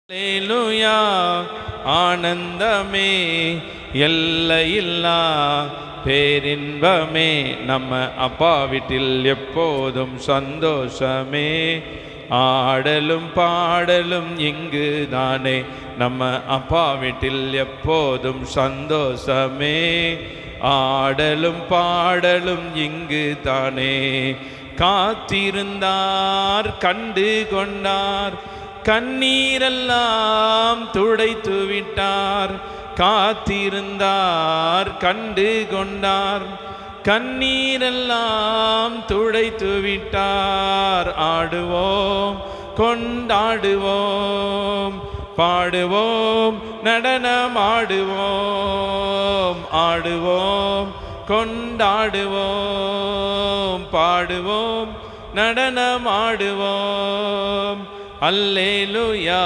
அல்லேலூயா ஆனந்தமே எல்லையில்லா பேரின்பமே நம்ம அப்பா வீட்டில் எப்போதும் சந்தோஷமே. ஆடலும் பாடலும் இங்கு தானே நம்ம அப்பா வீட்டில் எப்போதும் சந்தோஷமே. ஆடலும் பாடலும் இங்கு தானே. காத்திருந்தார் கண்டு கொண்டார் கண்ணீரெல்லாம் துடைத்து விட்டார். காத்திருந்தார் கண்டு கொண்டார் கண்ணீரெல்லாம் துடைத்து விட்டார். ஆடுவோம் கொண்டாடுவோம் பாடுவோம் நடனமாடுவோம். ஆடுவோம் கொண்டாடுவோம் பாடுவோம் நடனமாடுவோம். அல்லேலூயா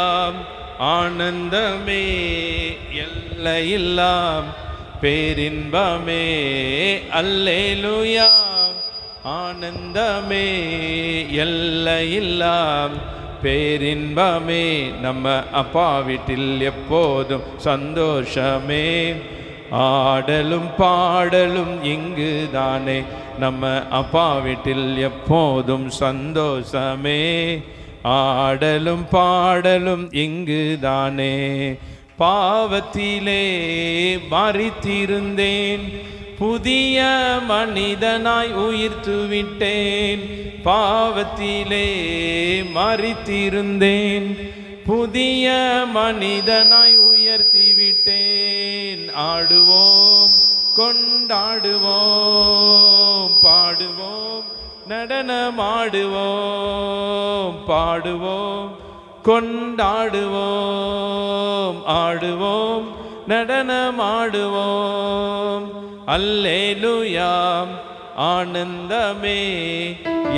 ஆனந்தமே எல்லையில்லா பேரின்பமே. அல்லேலூயா ஆனந்தமே எல்லையில்லா பேரின்பமே. நம்ம அப்பா வீட்டில் எப்போதும் சந்தோஷமே. ஆடலும் பாடலும் இங்கு தானே நம்ம அப்பா வீட்டில் எப்போதும் சந்தோஷமே. ஆடலும் பாடலும் இங்கு தானே. பாவத்திலே மரித்திருந்தேன் புதிய மனிதனாய் உயிர்த்து விட்டேன். பாவத்திலே மரித்திருந்தேன் புதிய மனிதனாய் உயர்த்தி விட்டேன். ஆடுவோம் கொண்டாடுவோம் பாடுவோம் நடனமாடுவோம். பாடுவோம் கொண்டாடுவோம் ஆடுவோம் நடனமாடுவோம். அல்லேலூயா ஆனந்தமே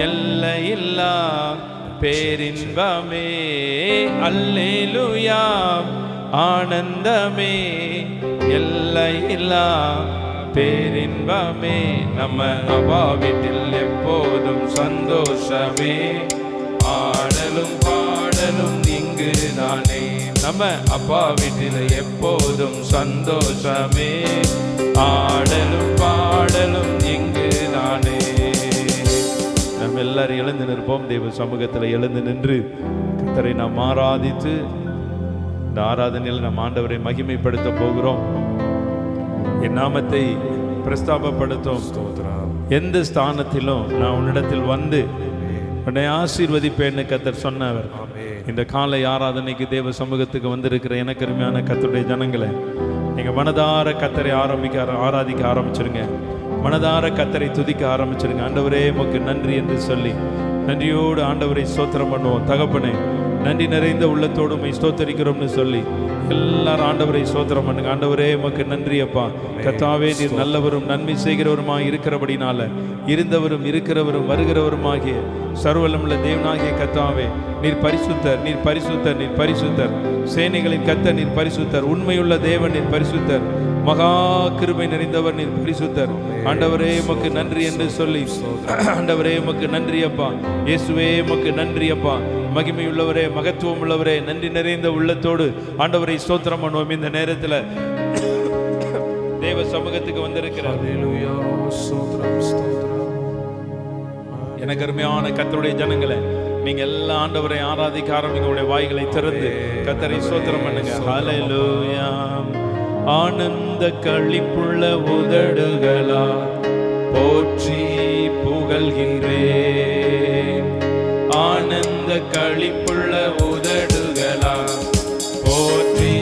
எல்லையில்லா பேரின்பமே. அல்லேலூயா ஆனந்தமே எல்லையில்லா பேரின்பமே. நம்ம அப்பா வீட்டில் எப்போதும் சந்தோஷமே. ஆடலும் பாடலும் இங்கு தானே நம்ம அப்பா வீட்டில் எப்போதும் சந்தோஷமே. ஆடலும் பாடலும் இங்கு தானே. நம்ம எல்லாரும் எழுந்து நிற்போம். தெய்வ சமூகத்தில் எழுந்து நின்று கர்த்தரை நாம் ஆராதித்து இந்த ஆராதனையில் நம் ஆண்டவரை மகிமைப்படுத்த போகிறோம். என் நாமத்தை பிரஸ்தாபப்படுத்தும். எந்த ஸ்தானத்திலும் நான் உன்னிடத்தில் வந்து உன்னை ஆசீர்வதிப்பேன்னு கர்த்தர் சொன்னவர். இந்த காலை ஆராதனைக்கு தேவ சமூகத்துக்கு வந்திருக்கிற எனக்கு அருமையான கர்த்தருடைய ஜனங்களை, நீங்கள் மனதார கர்த்தரை ஆராதிக்க ஆரம்பிச்சிருங்க. மனதார கர்த்தரை துதிக்க ஆரம்பிச்சிருங்க. ஆண்டவரே உமக்கு நன்றி என்று சொல்லி நன்றியோடு ஆண்டவரை ஸ்தோத்திரம் பண்ணுவோம். தகப்பனே நன்றி நிறைந்த உள்ளத்தோடு உம்மை ஸ்தோத்தரிக்கிறோம்னு சொல்லி எல்லாரும் ஆண்டவரை ஸ்தோத்திரம் பண்ணுங்க. ஆண்டவரே உமக்கு நன்றி அப்பா. கர்த்தாவே நீர் நல்லவரும் நன்மை செய்கிறவருமாய் இருக்கிறபடினால இருந்தவரும் இருக்கிறவரும் வருகிறவருமாகிய சர்வவல்லமையுள்ள தேவனாகிய கர்த்தாவே நீர் பரிசுத்தர், நீர் பரிசுத்தர், நீர் பரிசுத்தர். சேனைகளின் கர்த்தர் நீர் பரிசுத்தர். உண்மையுள்ள தேவன் நீர் பரிசுத்தர். மகா கிருபை நிறைந்தவர் நீர் பரிசுத்தர். ஆண்டவரே உமக்கு நன்றி என்று சொல்லி ஆண்டவரே உமக்கு நன்றி அப்பா. இயேசுவே உமக்கு நன்றி அப்பா. மகிமையுள்ளவரே மகத்துவம் உள்ளவரே நன்றி நிறைந்த உள்ளத்தோடு ஆண்டவரை ஸ்தோத்திரம் பண்ணுவோம். இந்த நேரத்தில் தேவ சமூகத்துக்கு வந்திருக்கிறார் எனக்கு அருமையான கர்த்தருடைய ஜனங்களை, நீங்க எல்லா ஆண்டவரை ஆராதிக்க ஆரம்பிங்க. உங்களுடைய வாய்களை திறந்து கர்த்தரை ஸ்தோத்திரம் பண்ணுங்க. ஹல்லேலூயா. ஆனந்த களிப்புள்ள உதடுகளா போற்றி புகழ்கின்றேன். ஆனந்த களிப்புள்ள உதடுகளா போற்றி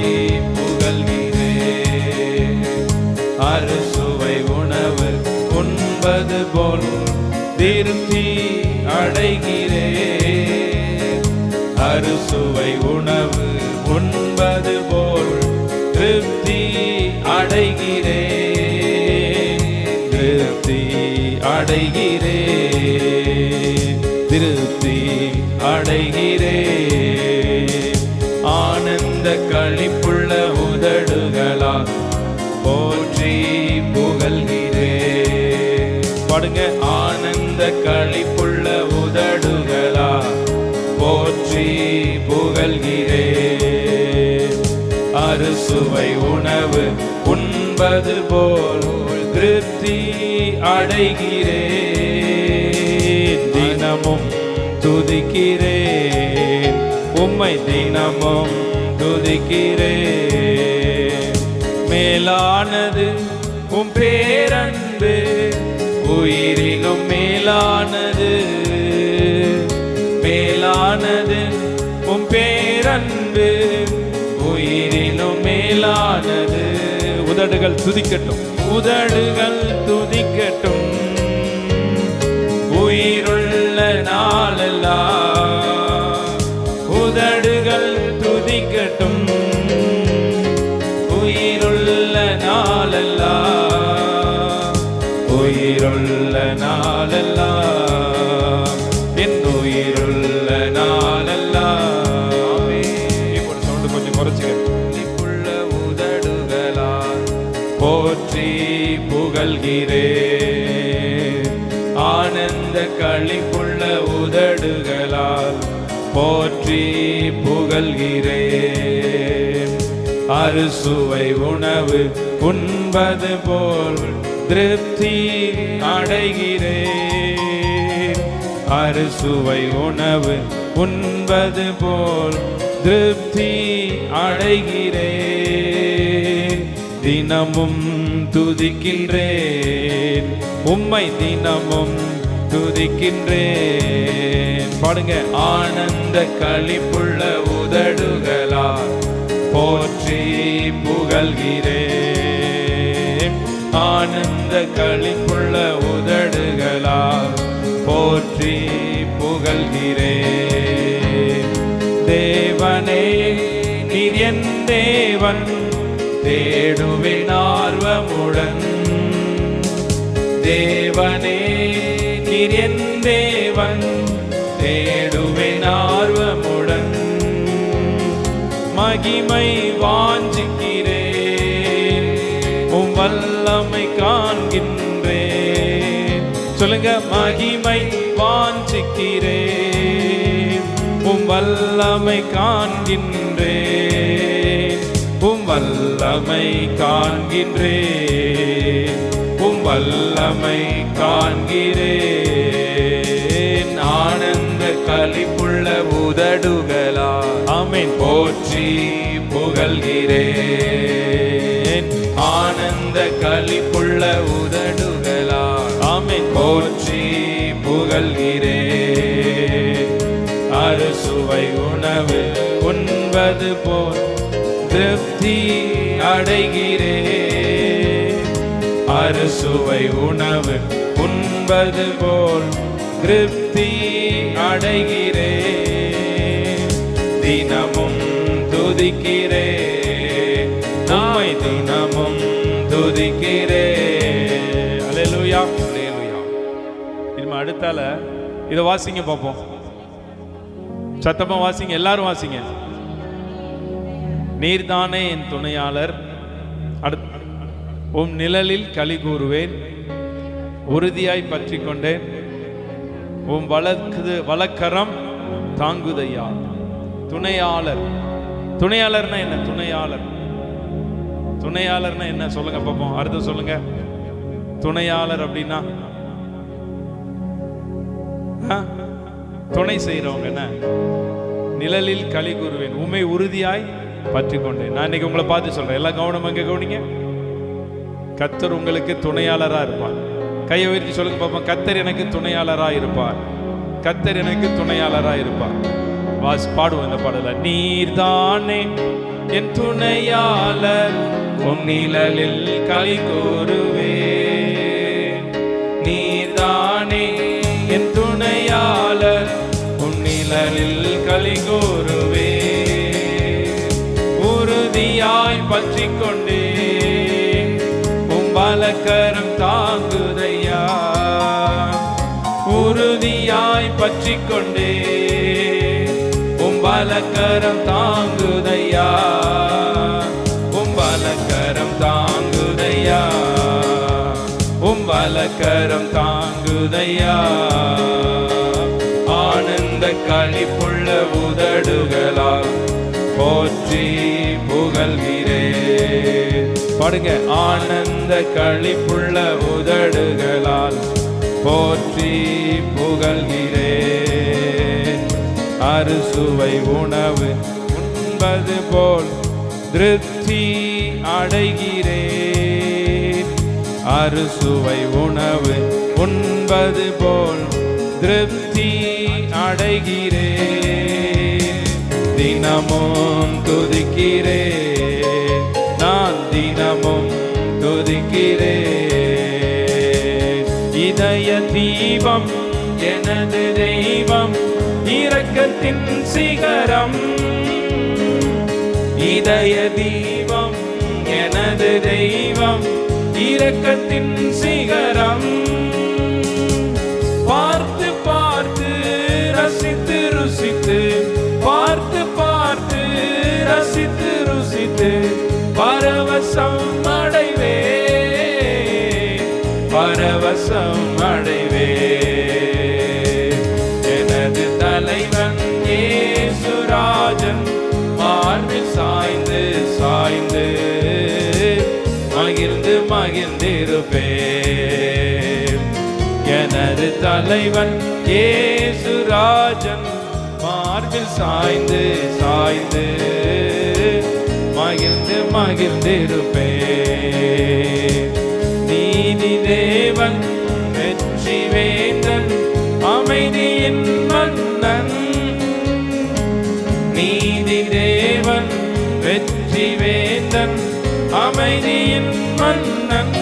புகழ்கின்றேன். அறுசுவை உணவு உண்பது போல் திருப்தி அடைகிறேன். அறுசுவை உணவு உண்பது போல் திருப்தி அடைகிறேன். திருப்தி அடைகிறேன். திருப்தி அடைகிறேன். ஆனந்த களிப்புள்ள உதடுகளா போற்றி புகழ்கிறேன். பாடுங்க. ஆனந்த களிப்புள்ள உதடுகளா போற்றி புகழ்கிறேன். அறுசுவை உணவு உண்பது போல் திருப்தி அடைகிறேன். தினமும் துதிக்கிறேன், உம்மை தினமும் துதிக்கிறேன். மேலானது உம் பேரன்பு, உயிரிலும் மேலானது. மேலானது உம் பேரன்பு, உயிரிலும் மேலானது. உதடுகள் துதிக்கட்டும், உதடுகள் துதிக்கட்டும், உயிருள்ள நாளெல்லாம். உதடுகள் துதிக்கட்டும், உயிருள்ள நாளெல்லாம். உயிருள்ள நாளெல்லாம், என் உயிருள்ள நாளெல்லாம். இப்போ சவுண்டு கொஞ்சம் குறைச்சிக்க. புள்ள உதடுகளால் போற்றி புகழ்கிறேன், ஆனந்த களிப்புள்ள உதடுகளால் போற்றி புகழ்கிறேன். அறுசுவை உணவு உண்பது போல் திருப்தி அடைகிறேன். அறுசுவை உணவு உண்பது போல் திருப்தி அடைகிறேன். தினமும் துதிக்கின்றேன், உம்மை தினமும் துதிக்கின்றேன். பாடுங்க. ஆனந்த களிப்புள்ள உதடுகளால் போற்றி புகழ்கிறேன், ஆனந்த களிப்புள்ள உதடுகளால் போற்றி புகழ்கிறேன். தேவனே நீர் என் தேவன், தேடுவேன் ஆர்வமுடன். தேவனே நீர் என் தேவன், தேடுவேன் ஆர்வமுடன். மகிமை வாஞ்சிக்கிறேன், உம் வல்லமை காண்கின்றேன். சொல்லுங்க. மகிமை வாஞ்சிக்கிறேன், உம் வல்லமை காண்கின்றேன். உம் வல்லமை காண்கின்றேன், உம் வல்லமை காண்கிறேன். ஆனந்த களிப்புள்ள உதடுகளால் ஆமென் போற்றி புகழ்கிறேன். ஆனந்த களிப்புள்ள உதடுகளால் ஆமென் போற்றி புகழ்கிறேன். அறுசுவை உணவு உண்பது போல் திருப்தி அடைகிறேன். அறுசுவை உணவு உண்பது போல் திருப்தி அடைகிறேன். தினமும் துதிக்கிறேன், உம்மை தினமும் துதிக்கிறேன். அல்லேலூயா, அல்லேலூயா. இனிமே அடுத்தால இதை வாசிங்க பார்ப்போம். சத்தமா வாசிங்க, எல்லாரும் வாசிங்க. நீர்தானே என் துணையாளர், உம் நிழலில் களி கூறுவேன், உறுதியாய் பற்றி கொண்டேன், உம் வலக்கரம் தாங்குதையா. துணையாளர், துணையாளர்னா என்ன? துணையாளர், துணையாளர்னா என்ன சொல்லுங்க பாப்போம். அடுத்து சொல்லுங்க. துணையாளர் அப்படின்னா துணை செய்யறவங்க. என்ன? நிழலில் களி கூறுவேன், உம்மை உறுதியாய் பற்றி கொண்டேன். நான் இன்னைக்கு உங்களை பார்த்து சொல்றேன், எல்லாம் கவனம் அங்க கவனிங்க. கர்த்தர் உங்களுக்கு துணையாளரா இருப்பார். கையை உயர்த்தி சொல்லுங்க பாப்போம். கர்த்தர் எனக்கு துணையாளரா இருப்பார், கர்த்தர் எனக்கு துணையாளரா இருப்பார். பாடுவோம் இந்த பாடல. நீர்தானே என் துணையாளர், உம் நிழலில் களி கூறுவேன். நீர்தானே என் துணையாளர், உம் நிழலில் களி கூறுவேன். உறுதியாய் பற்றி கொண்டேன், உம் வலக்கரம் தாங்குதையா. உறுதியாய் பற்றி கொண்டேன், உம் வலக்கரம் தாங்குதையா. உம் வலக்கரம் தாங்குதையா, உம் வலக்கரம் தாங்குதையா. ஆனந்த களிப்புள்ள உதடுகளால் போற்ற போற்றி புகழ்கிறேன். பாடுங்க. ஆனந்த களிப்புள்ள உதடுகளால் போற்றி புகழ்கிறேன். அறுசுவை உணவு உண்பது போல் திருப்தி அடைகிறேன். அறுசுவை உணவு உண்பது போல் திருப்தி அடைகிறேன். தினமும் துதிக்கிறேன், நான் தினமும் துதிக்கிறேன். இதய தீபம் எனது தெய்வம், இரக்கத்தின் சிகரம். இதய தீபம் எனது தெய்வம், இரக்கத்தின் சிகரம். பார்த்து பார்த்து ரசித்து ருசித்து, பார்த்து பார்த்து ரசித்து ருசித்து பரவசம் அடைவே, பரவசம் அடைவே. எனது தலைவன் இயேசுராஜன் மார்பில் சாய்ந்து சாய்ந்து மகிழ்ந்து மகிழ்ந்திருப்பேன். எனது தலைவன் இயேசுராஜன் மார்பில் சாய்ந்து சாய்ந்து மகிழ்ந்து மகிழ்ந்திருப்பேன். நீதி தேவன் வெற்றி வேந்தன் அமைதியின் மன்னன். நீதி தேவன் வெற்றி வேந்தன் அமைதியின் மன்னன்.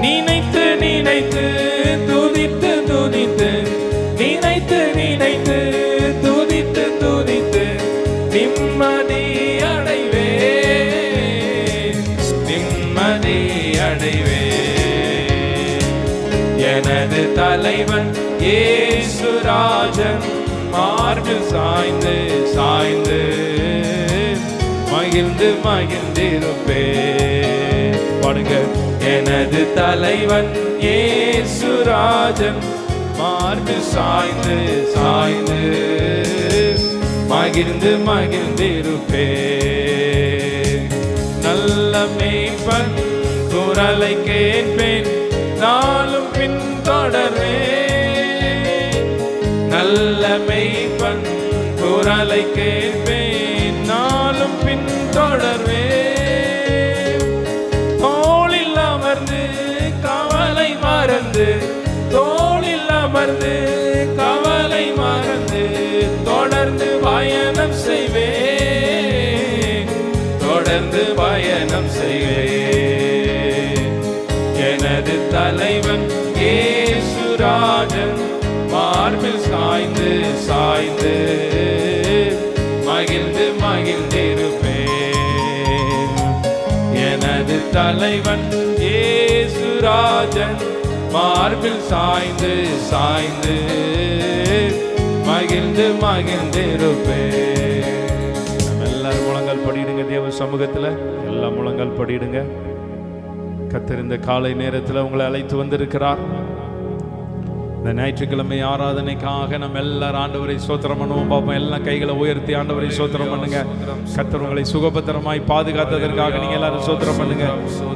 நினைத்து நினைத்து துதித்து துதித்து, நினைத்து நினைத்து துதித்து துதித்து நிம்மதி அடைவே, நிம்மதி அடைவே. எனது தலைவன் இயேசுராஜன் மார்பில் சாய்ந்து சாய்ந்து மகிழ்ந்து மகிழ்ந்திருப்பேன். பாடுங்க. எனது தலைவன் இயேசுராஜன் மார்பில் சாய்ந்து சாய்ந்து மகிழ்ந்து மகிழ்ந்திருப்பேன். நல்ல மேய்ப்பன் குரலை கேட்பேன், நாளும் பின் தொடர்வேன். நல்ல மேய்ப்பன் குரலை கேட்பேன், நாளும் பின் தொடர்வேன். தோளில் அமர்ந்து கவலை மறந்து, தோளில் அமர்ந்து கவலை மறந்து தொடர்ந்து பயணம் செய்வேன், தொடர்ந்து பயணம் செய்வேன். எனது தலைவன் இயேசுராஜன் மார்பில் சாய்ந்து சாய்ந்து மகிழ்ந்து மகிழ்ந்திருப்பேன். எனது தலைவன் இயேசுராஜன் மார்பில் சாய்ந்து சாய்ந்து மகிழ்ந்து மகிழ்ந்திருப்பேன். எல்லாரும் முழங்கால் படிடுங்க. தேவ சமூகத்தில் எல்லா முழங்கால் படிடுங்க. கர்த்தர் இந்த காலை நேரத்தில் உங்களை அழைத்து வந்திருக்கிறார். இந்த ஞாயிற்றுக்கிழமை ஆராதனைக்காக நம்ம எல்லாரும் ஆண்டவரை ஸ்தோத்திரம் பண்ணுவோம். பாப்போம். எல்லாம் கைகளை உயர்த்தி ஆண்டவரை ஸ்தோத்திரம் பண்ணுங்க. கர்த்தர் உங்களை சுகபத்திரமாய் பாதுகாத்ததற்காக நீங்க எல்லாரும் ஸ்தோத்திரம் பண்ணுங்க.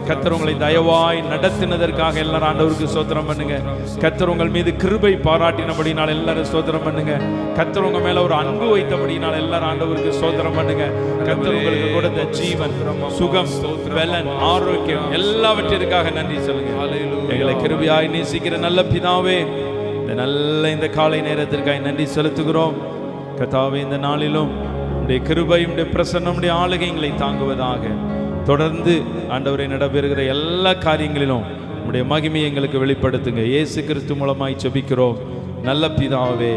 கர்த்தர் உங்களை தயவாய் நடத்தினதற்காக எல்லாரும் ஆண்டவருக்கு ஸ்தோத்திரம் பண்ணுங்க. கர்த்தர் உங்கள் மீது கிருபை பாராட்டினபடினால் எல்லாரும் ஸ்தோத்திரம் பண்ணுங்க. கர்த்தர் உங்க மேல ஒரு அன்பு வைத்தபடினால் எல்லாரும் ஆண்டவருக்கு ஸ்தோத்திரம் பண்ணுங்க. கர்த்தர் உங்களுக்கு கொடுத்த ஜீவன், சுகம், பலன், ஆரோக்கியம் எல்லாவற்றிற்காக நன்றி சொல்லுங்க. எங்களை கிருபையாய் நேசிக்கிற நல்ல பிதாவே, இந்த காலை நேரத்திற்காக நன்றி செலுத்துகிறோம். கர்த்தாவே, இந்த நாளிலும் உடைய கிருபை, உடைய பிரசன்னம், உடைய ஆளுகை எங்களை தாங்குவதாக. தொடர்ந்து ஆண்டவரை நடைபெறுகிற எல்லா காரியங்களிலும் உடைய மகிமையை எங்களுக்கு வெளிப்படுத்துங்க. இயேசு கிறிஸ்து மூலமாய் ஜெபிக்கிறோம் நல்ல பிதாவே,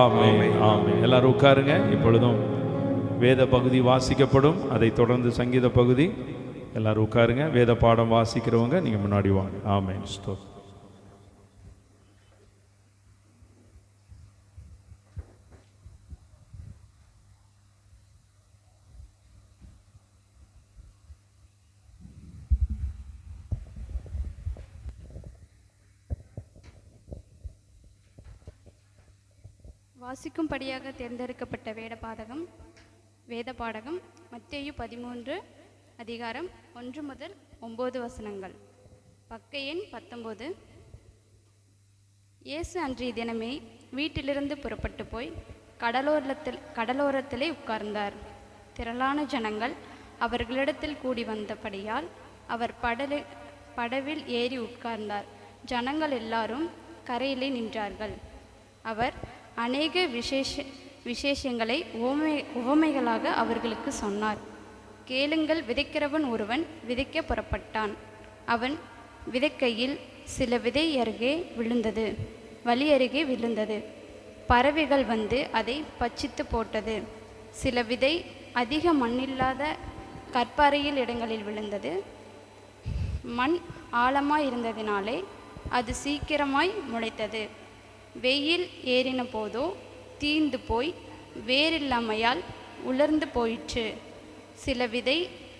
ஆமென், ஆமென். எல்லாரும் உட்காருங்க. இப்பொழுதும் வேத பகுதி வாசிக்கப்படும். அதை தொடர்ந்து சங்கீத பகுதி. எல்லாரும் உட்காருங்க. வேத பாடம் வாசிக்கிறவங்க நீங்க முன்னாடி வாங்க. ஆமென். ஸ்தோத்திரம். வாசிக்கும்படியாக தேர்ந்தெடுக்கப்பட்ட வேத பாடகம் வேத பாடகம் மத்தேயு 13 அதிகாரம் 1 முதல் 9 வசனங்கள். பக்க எண் 19. இயேசு அன்றைய தினமே வீட்டிலிருந்து புறப்பட்டு போய் கடலோரத்திலே உட்கார்ந்தார். திரளான ஜனங்கள் அவர்களிடத்தில் கூடி வந்தபடியால் அவர் படவில் ஏறி உட்கார்ந்தார். ஜனங்கள் எல்லாரும் கரையிலே நின்றார்கள். அவர் அநேக விசேஷங்களை உவமைகளாக அவர்களுக்கு சொன்னார். கேளுங்கள், விதைக்கிறவன் ஒருவன் விதைக்க புறப்பட்டான். அவன் விதைக்கையில் சில விதை அருகே விழுந்தது, வழி அருகே விழுந்தது. பறவைகள் வந்து அதை பட்சித்து போட்டது. சில விதை அதிக மண்ணில்லாத கற்பாறையில் இடங்களில் விழுந்தது. மண் ஆழமாய் இருந்ததினாலே அது சீக்கிரமாய் முளைத்தது. வெயில் ஏறின போதோ தீந்து போய் வேரில்லாமையால் உலர்ந்து போயிற்று. சில விதை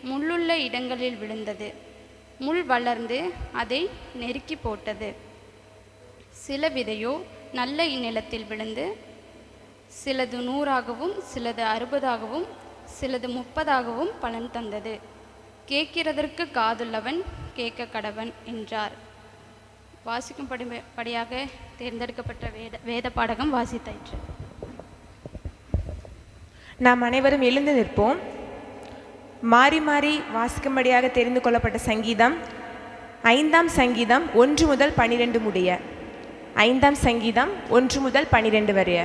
முள்ளுள்ள இடங்களில் விழுந்தது. முள் வளர்ந்து அதை நெருக்கி போட்டது. சில விதையோ நல்ல நிலத்தில் விழுந்து சிலது 100ஆகவும் சிலது 60ஆகவும் சிலது 30ஆகவும் பலன் தந்தது. கேட்கிறதற்கு காதுள்ளவன் கேட்க கடவன் என்றார். வாசிக்கும் படியாக தேர்ந்தெடுக்கப்பட்ட வேத பாடகம் வாசித்தாயிற்று. நாம் அனைவரும் எழுந்து நிற்போம். மாறி மாறி வாசிக்கும்படியாக தெரிந்து கொள்ளப்பட்ட சங்கீதம் 5ஆம் சங்கீதம் 1 முதல் 12 முடிய. 5ஆம் சங்கீதம் 1 முதல் 12 வரைய.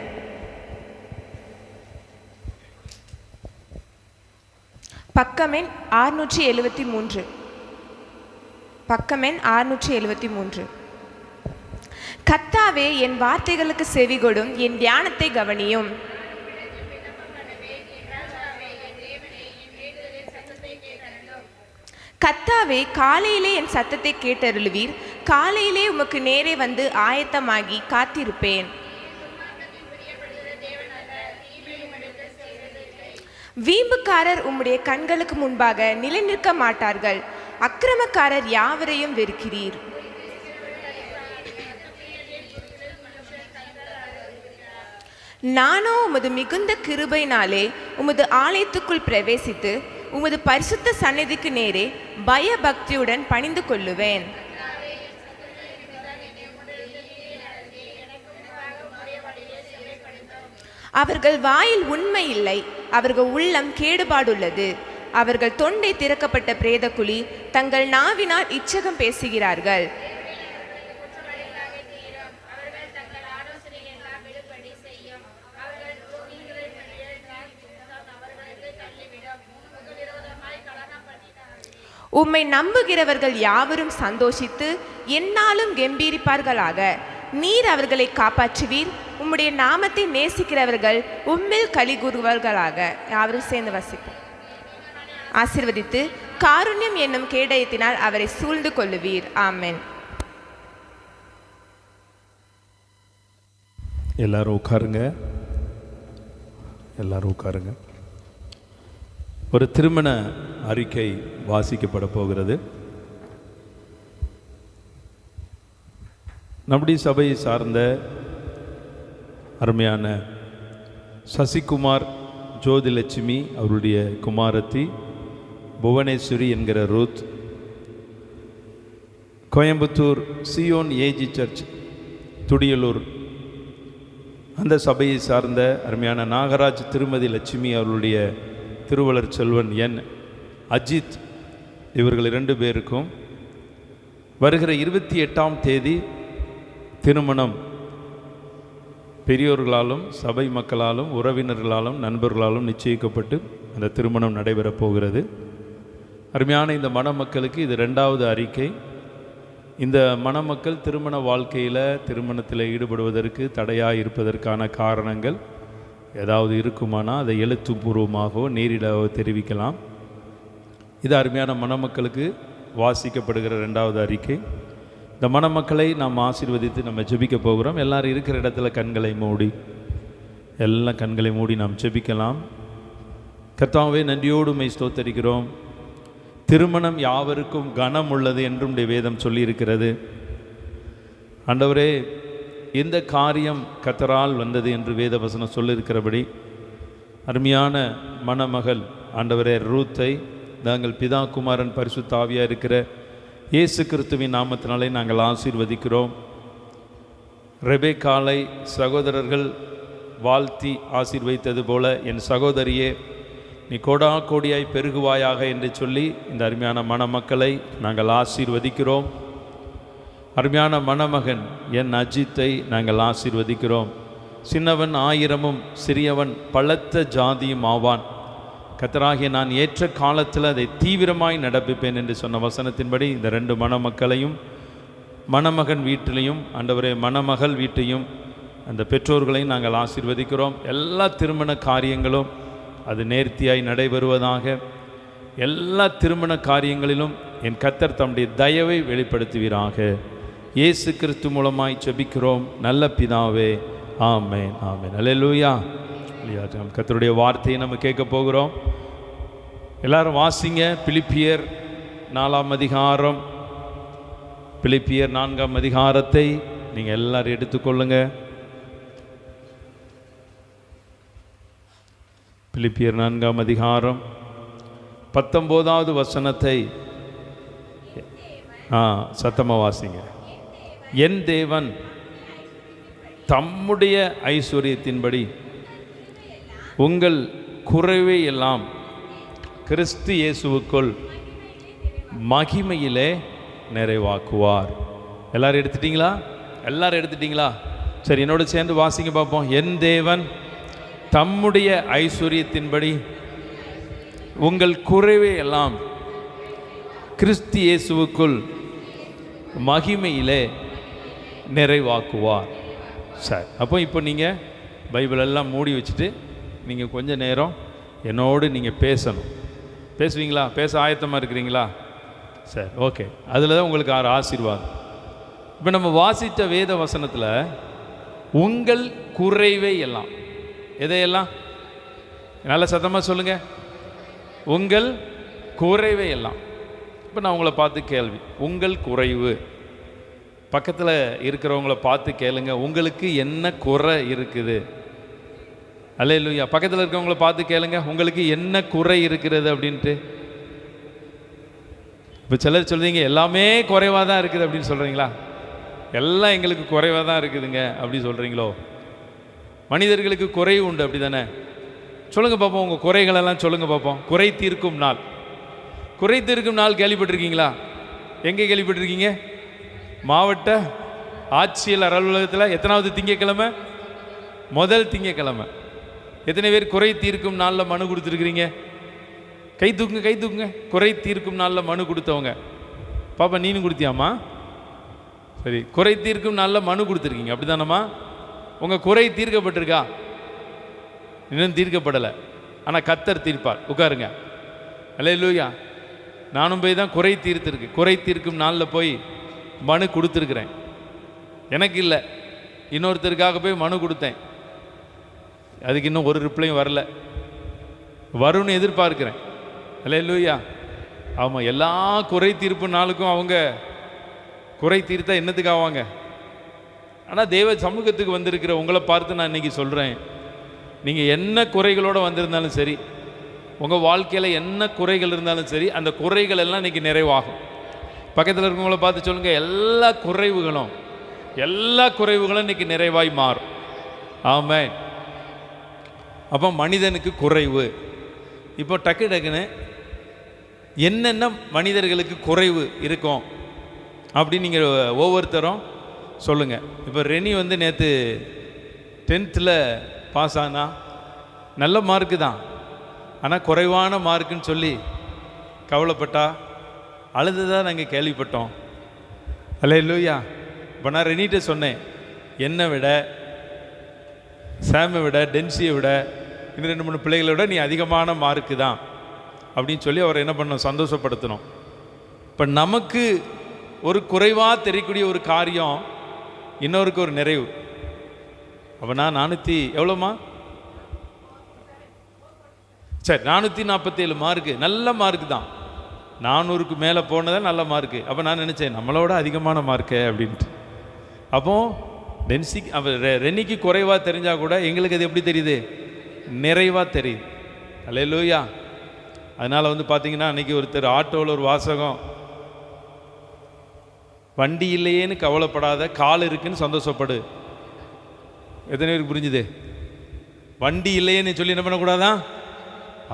பக்கமெண் 673. பக்கமெண் 673. கர்த்தாவே, என் வார்த்தைகளுக்கு செவிகொடும், என் தியானத்தை கவனியும். கர்த்தாவே, காலையிலே என் சத்தத்தை கேட்டருளுவீர். காலையிலே உமக்கு நேரே வந்து ஆயத்தமாகி காத்திருப்பேன். வீம்புக்காரர் உம்முடைய கண்களுக்கு முன்பாக நிலை நிற்க மாட்டார்கள். அக்கிரமக்காரர் யாவரையும் வெறுக்கிறீர். நானோ உமது மிகுந்த கிருபையினாலே உமது ஆலயத்துக்குள் பிரவேசித்து உமது பரிசுத்த சந்நிதிக்கு நேரே பயபக்தியுடன் பணிந்து கொள்ளுவேன். அவர்கள் வாயில் உண்மை இல்லை, அவர்கள் உள்ளம் கேடுபாடுள்ளது. அவர்கள் தொண்டை திறக்கப்பட்ட பிரேதக்குழி, தங்கள் நாவினால் இச்சகம் பேசுகிறார்கள். உம்மை நம்புகிறவர்கள் யாவரும் சந்தோஷித்து எந்நாளும் கெம்பீரிப்பார்களாக. நீர் அவர்களை காப்பாற்றுவீர். உம்முடைய நாமத்தை நேசிக்கிறவர்கள் உம்மில் களி கூறுவார்களாக. யாவரும் சேர்ந்து வசிப்போம். ஆசீர்வதித்து காருண்யம் என்னும் கேடயத்தினால் அவரை சூழ்ந்து கொள்ளுவீர். ஆமென். எல்லாரும் உட்காருங்க. எல்லாரும் உட்காருங்க. ஒரு திருமண அறிக்கை வாசிக்கப்பட போகிறது. நம்முடைய சபையை சார்ந்த அருமையான சசிகுமார் ஜோதிலட்சுமி அவருடைய குமாரத்தி புவனேஸ்வரி என்கிற Ruth, Coimbatore Zion AG church Thudiyalur அந்த சபையை சார்ந்த அருமையான நாகராஜ் திருமதி லட்சுமி அவர்களுடைய திருவளர் செல்வன் என் அஜித், இவர்கள் 2 பேருக்கும் வருகிற 28ஆம் தேதி திருமணம் பெரியோர்களாலும் சபை மக்களாலும் உறவினர்களாலும் நண்பர்களாலும் நிச்சயிக்கப்பட்டு அந்த திருமணம் நடைபெறப் போகிறது. அருமையான இந்த மணமக்களுக்கு இது 2வது அறிக்கை. இந்த மணமக்கள் திருமண வாழ்க்கையில் திருமணத்தில் ஈடுபடுவதற்கு தடையாக இருப்பதற்கான காரணங்கள் ஏதாவது இருக்குமானால் அதை எழுத்துப்பூர்வமாகவோ நேரிடாகவோ தெரிவிக்கலாம். இது அருமையான மணமக்களுக்கு வாசிக்கப்படுகிற 2வது அறிக்கை. இந்த மணமக்களை நாம் ஆசீர்வதித்து நம்ம ஜெபிக்க போகிறோம். எல்லாரும் இருக்கிற இடத்துல கண்களை மூடி, எல்லாம் கண்களை மூடி நாம் ஜெபிக்கலாம். கர்த்தாவே, நன்றியோடு உம்மை ஸ்தோத்தரிக்கிறோம். திருமணம் யாவருக்கும் கனம் உள்ளது என்றும் வேதம் சொல்லியிருக்கிறது. ஆண்டவரே, இந்த காரியம் கர்த்தரால் வந்தது என்று வேத வசனம் சொல்லியிருக்கிறபடி அருமையான மணமகள் ஆண்டவரே ரூத்தை நாங்கள் பிதா குமாரன் பரிசுத்த ஆவியாக இருக்கிற இயேசு கிறிஸ்துவின் நாமத்தினாலே நாங்கள் ஆசீர்வதிக்கிறோம். ரெபெக்காளை சகோதரர்கள் வாழ்த்தி ஆசீர்வதித்தது போல என் சகோதரியே நீ கோடா கோடியாய் பெருகுவாயாக என்று சொல்லி இந்த அருமையான மணமக்களை நாங்கள் ஆசீர்வதிக்கிறோம். அருமையான மணமகன் என் அஜித்தை நாங்கள் ஆசீர்வதிக்கிறோம். சின்னவன் 1000 சிறியவன் பலத்த ஜாதியும் ஆவான். கர்த்தராகிய நான் ஏற்ற காலத்தில் அதை தீவிரமாய் நடப்பிப்பேன் என்று சொன்ன வசனத்தின்படி இந்த 2 மணமக்களையும் மணமகன் வீட்டிலையும் ஆண்டவரே மணமகள் வீட்டையும் அந்த பெற்றோர்களையும் நாங்கள் ஆசீர்வதிக்கிறோம். எல்லா திருமண காரியங்களும் அது நேர்த்தியாய் நடைபெறுவதாக. எல்லா திருமண காரியங்களிலும் என் கர்த்தர் தம்முடைய தயவை வெளிப்படுத்துவீராக. இயேசு கிறிஸ்து மூலமாய் ஜெபிக்கிறோம் நல்ல பிதாவே, ஆமென் ஆமென். அல்லேலூயா. கர்த்தருடைய வார்த்தையை நம்ம கேட்க போகிறோம். எல்லாரும் வாசிங்க. பிலிப்பியர் 4ஆம் அதிகாரம். பிலிப்பியர் 4ஆம் அதிகாரத்தை நீங்கள் எல்லாரும் எடுத்துக்கொள்ளுங்க. பிலிப்பியர் 4ஆம் அதிகாரம் 19வது வசனத்தை சத்தமாக வாசிங்க. என் தேவன் தம்முடைய ஐஸ்வர்யத்தின்படி உங்கள் குறைவை எல்லாம் கிறிஸ்து இயேசுவுக்குள் மகிமையிலே நிறைவாக்குவார். எல்லாரும் எடுத்துட்டீங்களா? எல்லாரும் எடுத்துட்டீங்களா? சரி, என்னோட சேர்ந்து வாசிங்க பார்ப்போம். என் தேவன் தம்முடைய ஐஸ்வர்யத்தின்படி உங்கள் குறைவை எல்லாம் கிறிஸ்து இயேசுவுக்குள் மகிமையிலே நிறைவாக்குவார். சரி, அப்போ இப்போ நீங்கள் பைபிளெல்லாம் மூடி வச்சுட்டு நீங்கள் கொஞ்ச நேரம் என்னோடு நீங்கள் பேசணும். பேசுவீங்களா? பேச ஆயத்தமாக இருக்கிறீங்களா? சரி, ஓகே. அதில் தான் உங்களுக்கு ஆசீர்வாதம். இப்போ நம்ம வாசித்த வேத வசனத்தில் உங்கள் குறைவை எல்லாம், எதையெல்லாம் நல்ல சத்தமாக சொல்லுங்கள். உங்கள் குறைவை எல்லாம். இப்போ நான் உங்களை பார்த்து கேள்வி, உங்கள் குறைவு. பக்கத்தில் இருக்கிறவங்கள பார்த்து கேளுங்க, உங்களுக்கு என்ன குறை இருக்குது? அல்லேலூயா. பக்கத்தில் இருக்கிறவங்கள பார்த்து கேளுங்க, உங்களுக்கு என்ன குறை இருக்கிறது அப்படின்ட்டு. இப்போ சிலர் சொல்றீங்க எல்லாமே குறைவாக தான் இருக்குது அப்படின்னு சொல்கிறீங்களா? எல்லாம் எங்களுக்கு குறைவாக தான் இருக்குதுங்க அப்படி சொல்கிறீங்களோ? மனிதர்களுக்கு குறை உண்டு, அப்படி தானே? சொல்லுங்கள் பார்ப்போம், உங்கள் குறைகளெல்லாம் சொல்லுங்கள் பார்ப்போம். குறை தீர்க்கும் நாள். குறை தீர்க்கும் நாள் கேள்விப்பட்டிருக்கீங்களா? எங்கே கேள்விப்பட்டிருக்கீங்க? மாவட்ட ஆட்சியர் அலுவலகத்தில் எத்தனாவது திங்கக்கிழமை? முதல் திங்கக்கிழமை. எத்தனை பேர் குறை தீர்க்கும் நாளில் மனு கொடுத்துருக்குறீங்க? கை தூக்குங்க, கை தூக்குங்க. குறை தீர்க்கும் நாளில் மனு கொடுத்தவங்க. பாப்பா நீனும் கொடுத்தியாம்மா? சரி, குறை தீர்க்கும் நாளில் மனு கொடுத்துருக்கீங்க, அப்படி தானம்மா? உங்கள் குறை தீர்க்கப்பட்டிருக்கா? இன்னும் தீர்க்கப்படலை. ஆனால் கர்த்தர் தீர்ப்பார். உட்காருங்க. அல்லேலூயா. நானும் போய் தான் குறை தீர்த்துருக்கு. குறை தீர்க்கும் நாளில் போய் மனு கொடுத்துருக்குறேன். எனக்கு இல்லை, இன்னொருத்தருக்காக போய் மனு கொடுத்தேன். அதுக்கு இன்னும் ஒரு ரிப்ளையும் வரல. வரும்னு எதிர்பார்க்கிறேன். அல்லேலூயா. ஆமாம், எல்லா குறை தீர்ப்பு நாளுக்கும் அவங்க குறை தீர்த்தா என்னத்துக்கு ஆவாங்க? ஆனால் தேவ சமூகத்துக்கு வந்திருக்கிற உங்களை பார்த்து நான் இன்றைக்கி சொல்கிறேன், நீங்கள் என்ன குறைகளோடு வந்திருந்தாலும் சரி, உங்கள் வாழ்க்கையில் என்ன குறைகள் இருந்தாலும் சரி, அந்த குறைகள் எல்லாம் இன்றைக்கி நிறைவாகும். பக்கத்தில் இருக்கவங்கள பார்த்து சொல்லுங்கள், எல்லா குறைவுகளும் இன்றைக்கி நிறைவாய் மாறும். ஆமென். அப்போ மனிதனுக்கு குறைவு. இப்போ டக்குன்னு என்னென்ன மனிதர்களுக்கு குறைவு இருக்கும் அப்படின்னு நீங்கள் ஒவ்வொருத்தரும் சொல்லுங்கள். இப்போ ரெனி வந்து நேற்று 10th பாஸ் ஆனா, நல்ல மார்க்கு தான், ஆனால் குறைவான மார்க்குன்னு சொல்லி கவலைப்பட்டா, அழுதுதான் நாங்கள் கேள்விப்பட்டோம். அல்லேலூயா. இப்போ நான் ரெனிட்ட சொன்னேன், என்னை விட, சாமை விட, டென்சியை விட, இன்னும் 2-3 பிள்ளைகளை விட நீ அதிகமான மார்க்கு தான் அப்படின்னு சொல்லி அவரை என்ன பண்ணோம்? சந்தோஷப்படுத்தணும். இப்போ நமக்கு ஒரு குறைவாக தெரியக்கூடிய ஒரு காரியம் இன்னொருக்கு ஒரு நிறைவு. அப்போ நான் 400 எவ்வளோம்மா? சரி, 447 மார்க்கு, நல்ல மார்க்கு தான். 400க்கு மேலே போனதான் நல்ல மார்க்கு. அப்போ நான் நினச்சேன் நம்மளோட அதிகமான மார்க்கு அப்படின்ட்டு. அப்போ ரெனிக்கு குறைவாக தெரிஞ்சால் கூட எங்களுக்கு அது எப்படி தெரியுது? நிறைவாக தெரியுது. அல்லேலூயா. அதனால் வந்து பார்த்தீங்கன்னா அன்றைக்கி ஒருத்தர் ஆட்டோவில் ஒரு வாசகம், வண்டி இல்லையேன்னு கவலைப்படாத, கால் இருக்குன்னு சந்தோஷப்படு. எத்தனை பேருக்கு புரிஞ்சுது? வண்டி இல்லையேன்னு சொல்லி என்ன பண்ணக்கூடாதா?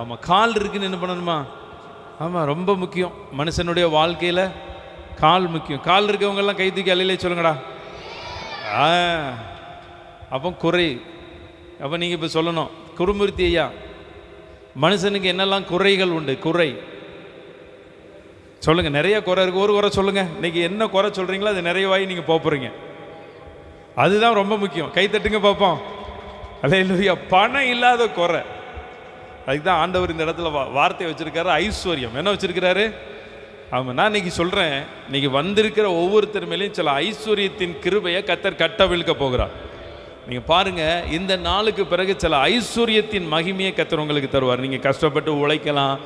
ஆமாம், கால் இருக்குன்னு என்ன பண்ணணுமா? ஆமாம், ரொம்ப முக்கியம். மனுஷனுடைய வாழ்க்கையில் கால் முக்கியம். கால் இருக்கவங்கெல்லாம் கை தூக்கி அல்லையிலே சொல்லுங்கடா. அப்போ குறை. அப்போ நீங்கள் இப்போ சொல்லணும், குருமூர்த்தி ஐயா, மனுஷனுக்கு என்னெல்லாம் குறைகள் உண்டு? குறை சொல்லுங்கள். நிறைய குறை இருக்குது. ஒரு குறை சொல்லுங்கள். இன்றைக்கி என்ன குறை சொல்கிறீங்களோ அது நிறைவாகி நீங்கள் போகிறீங்க. அதுதான் ரொம்ப முக்கியம். கை தட்டுங்க பார்ப்போம். அல்லேலூயா. பணம் இல்லாத குறை. அதுக்கு தான் ஆண்டவர் இந்த இடத்துல வார்த்தை வச்சிருக்காரு, ஐஸ்வர்யம். என்ன வச்சிருக்கிறாரு? ஆமாம், நான் இன்னைக்கு சொல்கிறேன், இன்னைக்கு வந்திருக்கிற ஒவ்வொருத்தர் மேலேயும் சில ஐஸ்வர்யத்தின் கிருபையை கர்த்தர் கட்டவிழ்க்க போகிறார். நீங்கள் பாருங்கள், இந்த நாளுக்கு பிறகு சில ஐஸ்வர்யத்தின் மகிமையை கர்த்தர் உங்களுக்கு தருவார். நீங்கள் கஷ்டப்பட்டு உழைக்கலாம்,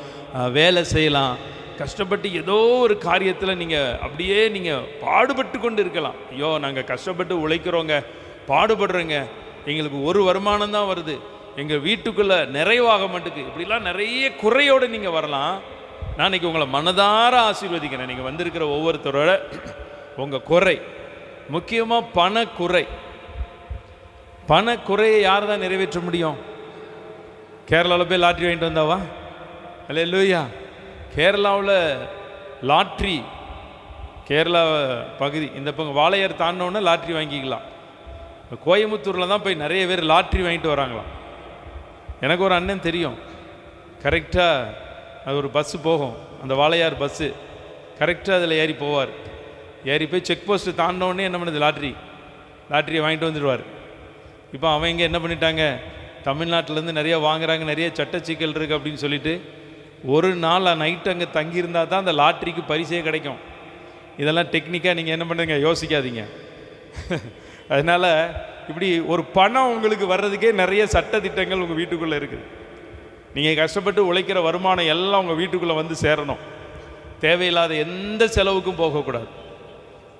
வேலை செய்யலாம், கஷ்டப்பட்டு ஏதோ ஒரு காரியத்தில் நீங்கள் அப்படியே நீங்கள் பாடுபட்டு கொண்டு இருக்கலாம். ஐயோ, நாங்கள் கஷ்டப்பட்டு உழைக்கிறோங்க, பாடுபடுறோங்க, எங்களுக்கு ஒரு வருமானம் தான் வருது, எங்கள் வீட்டுக்குள்ளே நிறைவாக மாட்டுக்கு, இப்படிலாம் நிறைய குறையோடு நீங்கள் வரலாம். நான் இன்றைக்கி உங்களை மனதார ஆசீர்வதிக்கிறேன். நீங்கள் வந்திருக்கிற ஒவ்வொருத்தரோட உங்கள் குறை, முக்கியமாக பணக்குறை. பணக்குறையை யார் தான் நிறைவேற்ற முடியும்? கேரளாவில் போய் லாட்ரி வாங்கிட்டு வந்தாவா? அல்லேலூயா. கேரளாவில் லாட்ரி, கேரளா பகுதி இந்த பக்கம் வாளையார் தாண்டினோன்னே லாட்ரி வாங்கிக்கலாம். கோயம்புத்தூரில் தான் போய் நிறைய பேர் லாட்ரி வாங்கிட்டு வராங்களாம். எனக்கு ஒரு அண்ணன் தெரியும், கரெக்டாக அது ஒரு பஸ்ஸு போகும், அந்த வாளையார் பஸ்ஸு, கரெக்டாக அதில் ஏறி போவார். ஏறி போய் செக் போஸ்ட்டு தாண்டினோடனே என்ன பண்ணுது? லாட்ரியை வாங்கிட்டு வந்துடுவார். இப்போ அவங்க என்ன பண்ணிட்டாங்க, தமிழ்நாட்டிலேருந்து நிறைய வாங்குறாங்க, நிறைய சட்டச்சிக்கல் இருக்குது அப்படின்னு சொல்லிட்டு ஒரு நாள் நைட்டு அங்கே தங்கியிருந்தால் தான் அந்த லாட்ரிக்கு பரிசே கிடைக்கும். இதெல்லாம் டெக்னிக்காக நீங்கள் என்ன பண்ணுறீங்க, யோசிக்காதீங்க. அதனால் இப்படி ஒரு பணம் உங்களுக்கு வர்றதுக்கே நிறைய சட்ட திட்டங்கள் உங்கள் வீட்டுக்குள்ளே இருக்குது. நீங்கள் கஷ்டப்பட்டு உழைக்கிற வருமானம் எல்லாம் உங்கள் வீட்டுக்குள்ளே வந்து சேரணும். தேவையில்லாத எந்த செலவுக்கும் போகக்கூடாது.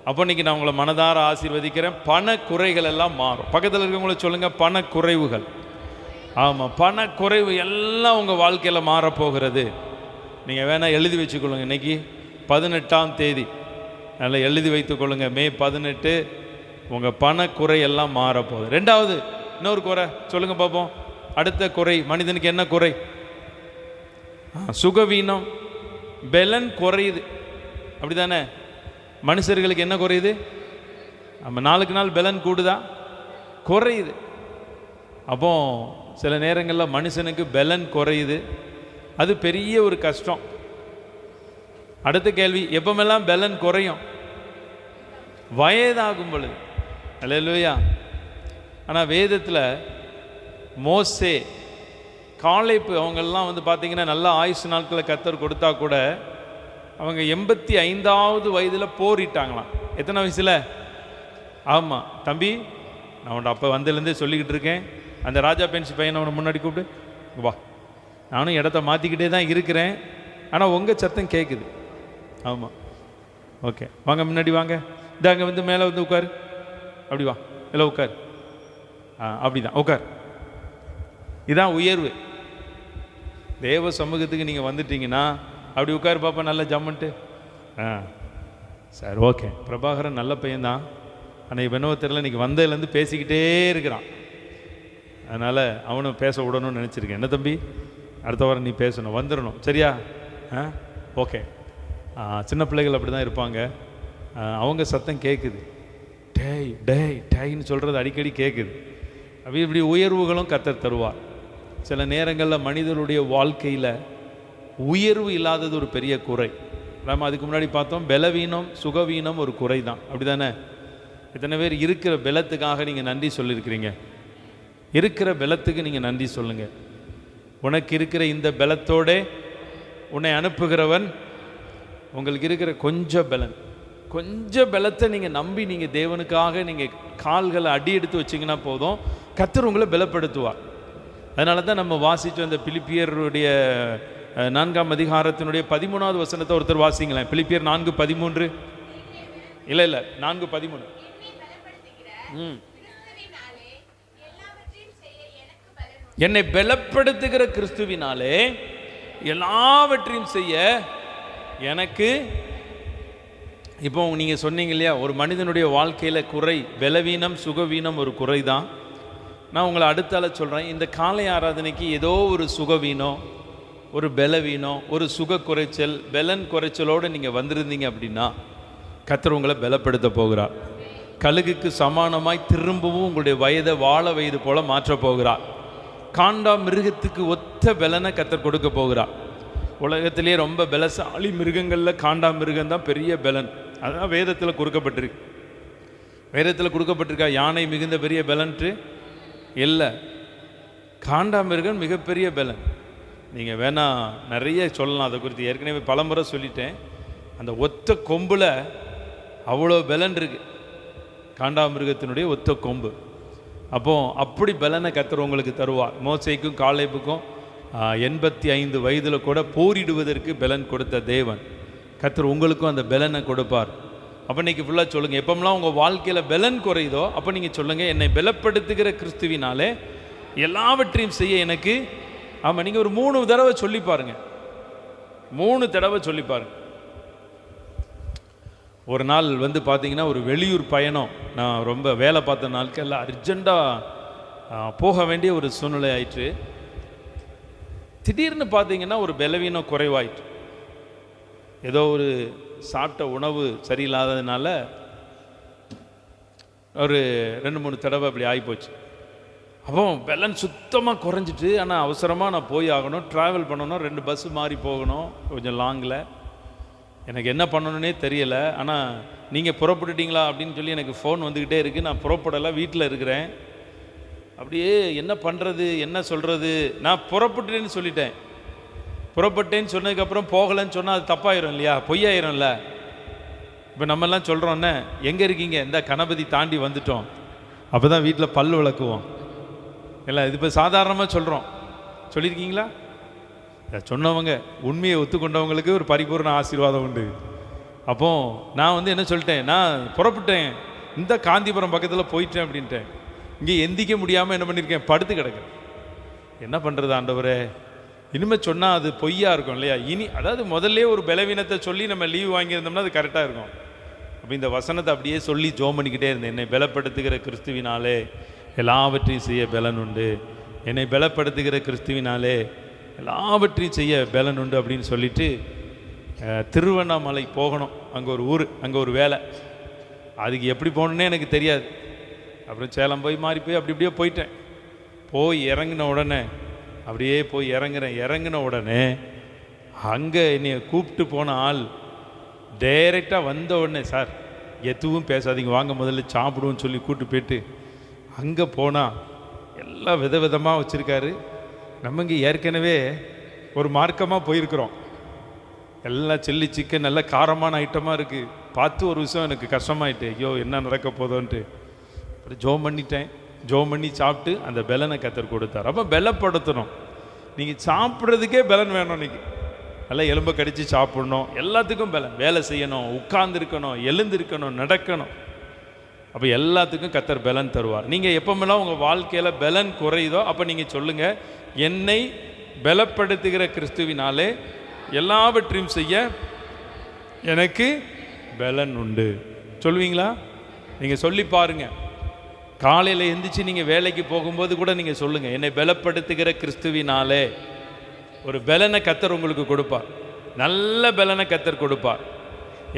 அப்போ இன்றைக்கி நான் உங்களை மனதார ஆசீர்வதிக்கிறேன். பணக்குறைகள் எல்லாம் மாறும். பக்கத்தில் இருக்கவங்கள சொல்லுங்கள், பணக்குறைவுகள். ஆமாம், பணக்குறைவு எல்லாம் உங்கள் வாழ்க்கையில் மாறப்போகிறது. நீங்கள் வேணால் எழுதி வச்சுக்கொள்ளுங்க. இன்றைக்கி 18ஆம் தேதி நல்லா எழுதி வைத்துக்கொள்ளுங்க. மே 18 உங்கள் பணக்குறை எல்லாம் மாறப்போகுது. ரெண்டாவது இன்னொரு குறை சொல்லுங்கள் பார்ப்போம். அடுத்த குறை, மனிதனுக்கு என்ன குறை? சுகவீனம், பெலன் குறையுது. அப்படி தானே? மனுஷர்களுக்கு என்ன குறையுது? நம்ம நாளுக்கு நாள் பெலன் கூடுதா குறையுது. அப்போ சில நேரங்களில் மனுஷனுக்கு பெலன் குறையுது, அது பெரிய ஒரு கஷ்டம். அடுத்த கேள்வி, எப்பமெல்லாம் பெலன் குறையும்? வயதாகும் பொழுது. அல்லேலூயா. ஆனால் வேதத்தில் மோசே, காலேப்பு அவங்கெல்லாம் வந்து பார்த்திங்கன்னா நல்ல ஆயுசு நாட்களை கர்த்தர் கொடுத்தா கூட அவங்க 85வது வயதில் போரிட்டாங்களாம். எத்தனை வயசில்? ஆமாம் தம்பி, நான் உன்னை அப்போ வந்ததுலேருந்தே சொல்லிக்கிட்டு இருக்கேன், அந்த ராஜா பென்சி பையனை அவனை முன்னாடி கூப்பிட்டு வா. நானும் இடத்த மாற்றிக்கிட்டே தான் இருக்கிறேன், ஆனால் உங்கள் சத்தம் கேட்குது. ஆமாம், ஓகே, வாங்க முன்னாடி வாங்க. இந்த அங்கே வந்து மேலே வந்து உட்காரு. அப்படி வா, இல்லை உட்கார். அப்படி தான் உட்கார். இதுதான் உயர்வு. தேவ சமூகத்துக்கு நீங்கள் வந்துட்டீங்கன்னா அப்படி உட்கார் பாப்பா, நல்ல ஜம்முன்ட்டு. சார் ஓகே, பிரபாகரன் நல்ல பையன்தான், ஆனால் இவனோ தெரியல, இன்றைக்கி வந்ததுலேருந்து பேசிக்கிட்டே இருக்கிறான், அதனால் அவனும் பேச விடணும்னு நினச்சிருக்கேன். என்ன தம்பி, அடுத்த வாரம் நீ பேசணும், வந்துடணும், சரியா? ஓகே. சின்ன பிள்ளைகள் அப்படி தான் இருப்பாங்க. அவங்க சத்தம் கேட்குது, டேய் டேய் டேய்ன்னு சொல்கிறது அடிக்கடி கேட்குது. அப்படி இப்படி உயர்வுகளும் கர்த்தர் தருவார். சில நேரங்களில் மனிதனுடைய வாழ்க்கையில் உயர்வு இல்லாதது ஒரு பெரிய குறை. நம்ம அதுக்கு முன்னாடி பார்த்தோம், பலவீனம் சுகவீனம் ஒரு குறை தான். அப்படி தானே? எத்தனை பேர் இருக்கிற பலத்துக்காக நீங்கள் நன்றி சொல்லியிருக்கிறீங்க? இருக்கிற பலத்துக்கு நீங்கள் நன்றி சொல்லுங்கள். உனக்கு இருக்கிற இந்த பலத்தோட உன்னை அனுப்புகிறவன், உங்களுக்கு இருக்கிற கொஞ்சம் பலன், கொஞ்சம் பலத்தை நீங்கள் நம்பி நீங்கள் தேவனுக்காக நீங்கள் கால்களை அடி எடுத்து வச்சிங்கன்னா போதும், கர்த்தர் உங்களை பலப்படுத்துவார். அதனால தான் நம்ம வாசித்தோம் இந்த பிலிப்பியருடைய 4ஆம் அதிகாரத்தினுடைய 13வது வசனத்தை ஒருத்தர் வாசிங்களேன். பிலிப்பியர் 4:13. இல்லை 4:13. என்னை பலப்படுத்துகிற கிறிஸ்துவினாலே எல்லாவற்றையும் செய்ய எனக்கு. இப்போ நீங்கள் சொன்னீங்க இல்லையா, ஒரு மனிதனுடைய வாழ்க்கையில் குறை, பலவீனம், சுகவீனம் ஒரு குறை தான். நான் உங்களை அடுத்தால சொல்கிறேன், இந்த காலை ஆராதனைக்கு ஏதோ ஒரு சுகவீனம், ஒரு பலவீனம், ஒரு சுக குறைச்சல், பலன் குறைச்சலோடு நீங்கள் வந்திருந்தீங்க அப்படின்னா கர்த்தர் உங்களை பலப்படுத்த போகிறார். கழுகுக்கு சமானமாய் திரும்பவும் உங்களுடைய வயதை வாழ வயது போல மாற்றப் போகிறார். காண்டா மிருகத்துக்கு ஒத்த பலனை கர்த்தர் கொடுக்க போகிறார். உலகத்திலே ரொம்ப பலசாலி மிருகங்களில் காண்டா மிருகம் தான் பெரிய பலன். அதுதான் வேதத்தில் கொடுக்கப்பட்டிருக்கு. வேதத்தில் கொடுக்கப்பட்டிருக்கா யானை மிகுந்த பெரிய பலன்ட்டு இல்லை, காண்டா மிருகம் மிகப்பெரிய பலன். நீங்கள் வேணா நிறைய சொல்லலாம் அதை குறித்து, ஏற்கனவே பலமுறை சொல்லிட்டேன். அந்த ஒத்த கொம்பில் அவ்வளோ பலன் இருக்கு, காண்டாமிருகத்தினுடைய ஒத்த கொம்பு. அப்போ அப்படி பலனை கர்த்தர் உங்களுக்கு தருவார். மோசேக்கும் காலேபுக்கும் 85 வயதில் கூட போரிடுவதற்கு பலன் கொடுத்த தேவன் கர்த்தர் உங்களுக்கும் அந்த பலனை கொடுப்பார். அப்போ இன்னைக்கு ஃபுல்லாக சொல்லுங்கள், எப்போம்லாம் உங்கள் வாழ்க்கையில் பலன் குறையுதோ அப்போ நீங்கள் சொல்லுங்கள், என்னை பலப்படுத்துகிற கிறிஸ்துவினாலே எல்லாவற்றையும் செய்ய எனக்கு. ஆமாம், நீங்கள் ஒரு 3 தடவை சொல்லி பாருங்கள், 3 தடவை சொல்லி பாருங்கள். ஒரு நாள் வந்து பார்த்தீங்கன்னா ஒரு வெளியூர் பயணம், நான் ரொம்ப வேலை பார்த்த நாட்கள் அர்ஜெண்ட்டாக போக வேண்டிய ஒரு சூழ்நிலை ஆயிற்று. திடீர்னு பார்த்தீங்கன்னா ஒரு பலவீனம் குறைவாயிற்று. ஏதோ ஒரு சாப்பிட்ட உணவு சரியில்லாததுனால ஒரு 2-3 தடவை அப்படி ஆகிப்போச்சு. அப்போ பலன் சுத்தமாக குறைஞ்சிட்டு, ஆனால் அவசரமாக நான் போய் ஆகணும், ட்ராவல் பண்ணணும், 2 பஸ்ஸு மாறி போகணும், கொஞ்சம் லாங்கில். எனக்கு என்ன பண்ணணுன்னே தெரியலை. ஆனால் நீங்கள் புறப்பட்டுட்டீங்களா அப்படின்னு சொல்லி எனக்கு ஃபோன் வந்துக்கிட்டே இருக்குது. நான் புறப்படலை, வீட்டில் இருக்கிறேன். அப்படியே என்ன பண்ணுறது, என்ன சொல்கிறது. நான் புறப்பட்டுட்டேன்னு சொல்லிட்டேன். புறப்பட்டேன்னு சொன்னதுக்கப்புறம் போகலைன்னு சொன்னால் அது தப்பாயிரும் இல்லையா, பொய்யாயிரும்ல. இப்போ நம்மெல்லாம் சொல்கிறோன்னே, எங்கே இருக்கீங்க, இந்த கணபதி தாண்டி வந்துட்டோம், அப்போ தான் வீட்டில் பல் விளக்குவோம் இல்லை. இது இப்போ சாதாரணமாக சொல்கிறோம், சொல்லியிருக்கீங்களா? சொன்னவங்க உண்மையை ஒத்துக்கொண்டவங்களுக்கு ஒரு பரிபூர்ண ஆசீர்வாதம் உண்டு. அப்போ நான் வந்து என்ன சொல்லிட்டேன், நான் புறப்பட்டேன், இந்த காந்திபுரம் பக்கத்தில் போயிட்டேன் அப்படின்ட்டேன். இங்கே எந்திக்க முடியாமல் என்ன பண்ணியிருக்கேன், படுத்து கிடக்கேன். என்ன பண்ணுறது ஆண்டவரே, இனிமேல் சொன்னால் அது பொய்யா இருக்கும் இல்லையா. இனி அதாவது முதல்ல ஒரு பலவீனத்தை சொல்லி நம்ம லீவ் வாங்கியிருந்தோம்னா அது கரெக்டாக இருக்கும். அப்போ இந்த வசனத்தை அப்படியே சொல்லி ஜோம் பண்ணிக்கிட்டே இருந்தேன். என்னை பலப்படுத்துகிற கிறிஸ்துவினாலே எல்லாவற்றையும் செய்ய பலன் உண்டு, என்னை பலப்படுத்துகிற கிறிஸ்துவினாலே எல்லாவற்றையும் செய்ய பலன் உண்டு அப்படின்னு சொல்லிட்டு திருவண்ணாமலை போகணும். அங்கே ஒரு ஊர், அங்கே ஒரு வேலை. அதுக்கு எப்படி போகணுன்னே எனக்கு தெரியாது. அப்புறம் சேலம் போய் மாறி போய் அப்படி இப்படியே போயிட்டேன். போய் இறங்கின உடனே அப்படியே போய் இறங்கின உடனே அங்கே என்னை கூப்பிட்டு போன ஆள் டைரெக்டாக வந்த உடனே, சார் எதுவும் பேசாதீங்க, வாங்க முதல்ல சாப்பிடுவோன்னு சொல்லி கூப்பிட்டு போயிட்டு அங்கே போனால் எல்லாம் விதவிதமாக வச்சுருக்காரு. நம்ம இங்கே ஏற்கனவே ஒரு மார்க்கமாக போயிருக்கிறோம், எல்லாம் சில்லி சிக்கன் நல்ல காரமான ஐட்டமாக இருக்குது. பார்த்து ஒரு விஷயம் எனக்கு கஷ்டமாயிட்டு, ஐயோ என்ன நடக்க போதோன்ட்டு அப்படி ஜோம் பண்ணிட்டேன். ஜோம் பண்ணி சாப்பிட்டு அந்த பலனை கர்த்தர் கொடுத்தார். அப்போ பலப்படுத்தணும். நீங்கள் சாப்பிட்றதுக்கே பலன் வேணும். இன்றைக்கி நல்லா எலும்பை கடித்து சாப்பிடணும், எல்லாத்துக்கும் பலன். வேலை செய்யணும், உட்கார்ந்துருக்கணும், எழுந்திருக்கணும், நடக்கணும். அப்போ எல்லாத்துக்கும் கர்த்தர் பலன் தருவார். நீங்கள் எப்போமெல்லாம் உங்கள் வாழ்க்கையில் பலன் குறையுதோ அப்போ நீங்கள் சொல்லுங்கள், என்னை பலப்படுத்துகிற கிறிஸ்துவினாலே எல்லாவற்றையும் செய்ய எனக்கு பலன் உண்டு. சொல்லுவீங்களா? நீங்கள் சொல்லி பாருங்கள். காலையில் எந்திரிச்சு நீங்கள் வேலைக்கு போகும்போது கூட நீங்கள் சொல்லுங்கள், என்னை பலப்படுத்துகிற கிறிஸ்துவினாலே. ஒரு பலனை கர்த்தர் உங்களுக்கு கொடுப்பார், நல்ல பலனை கர்த்தர் கொடுப்பார்.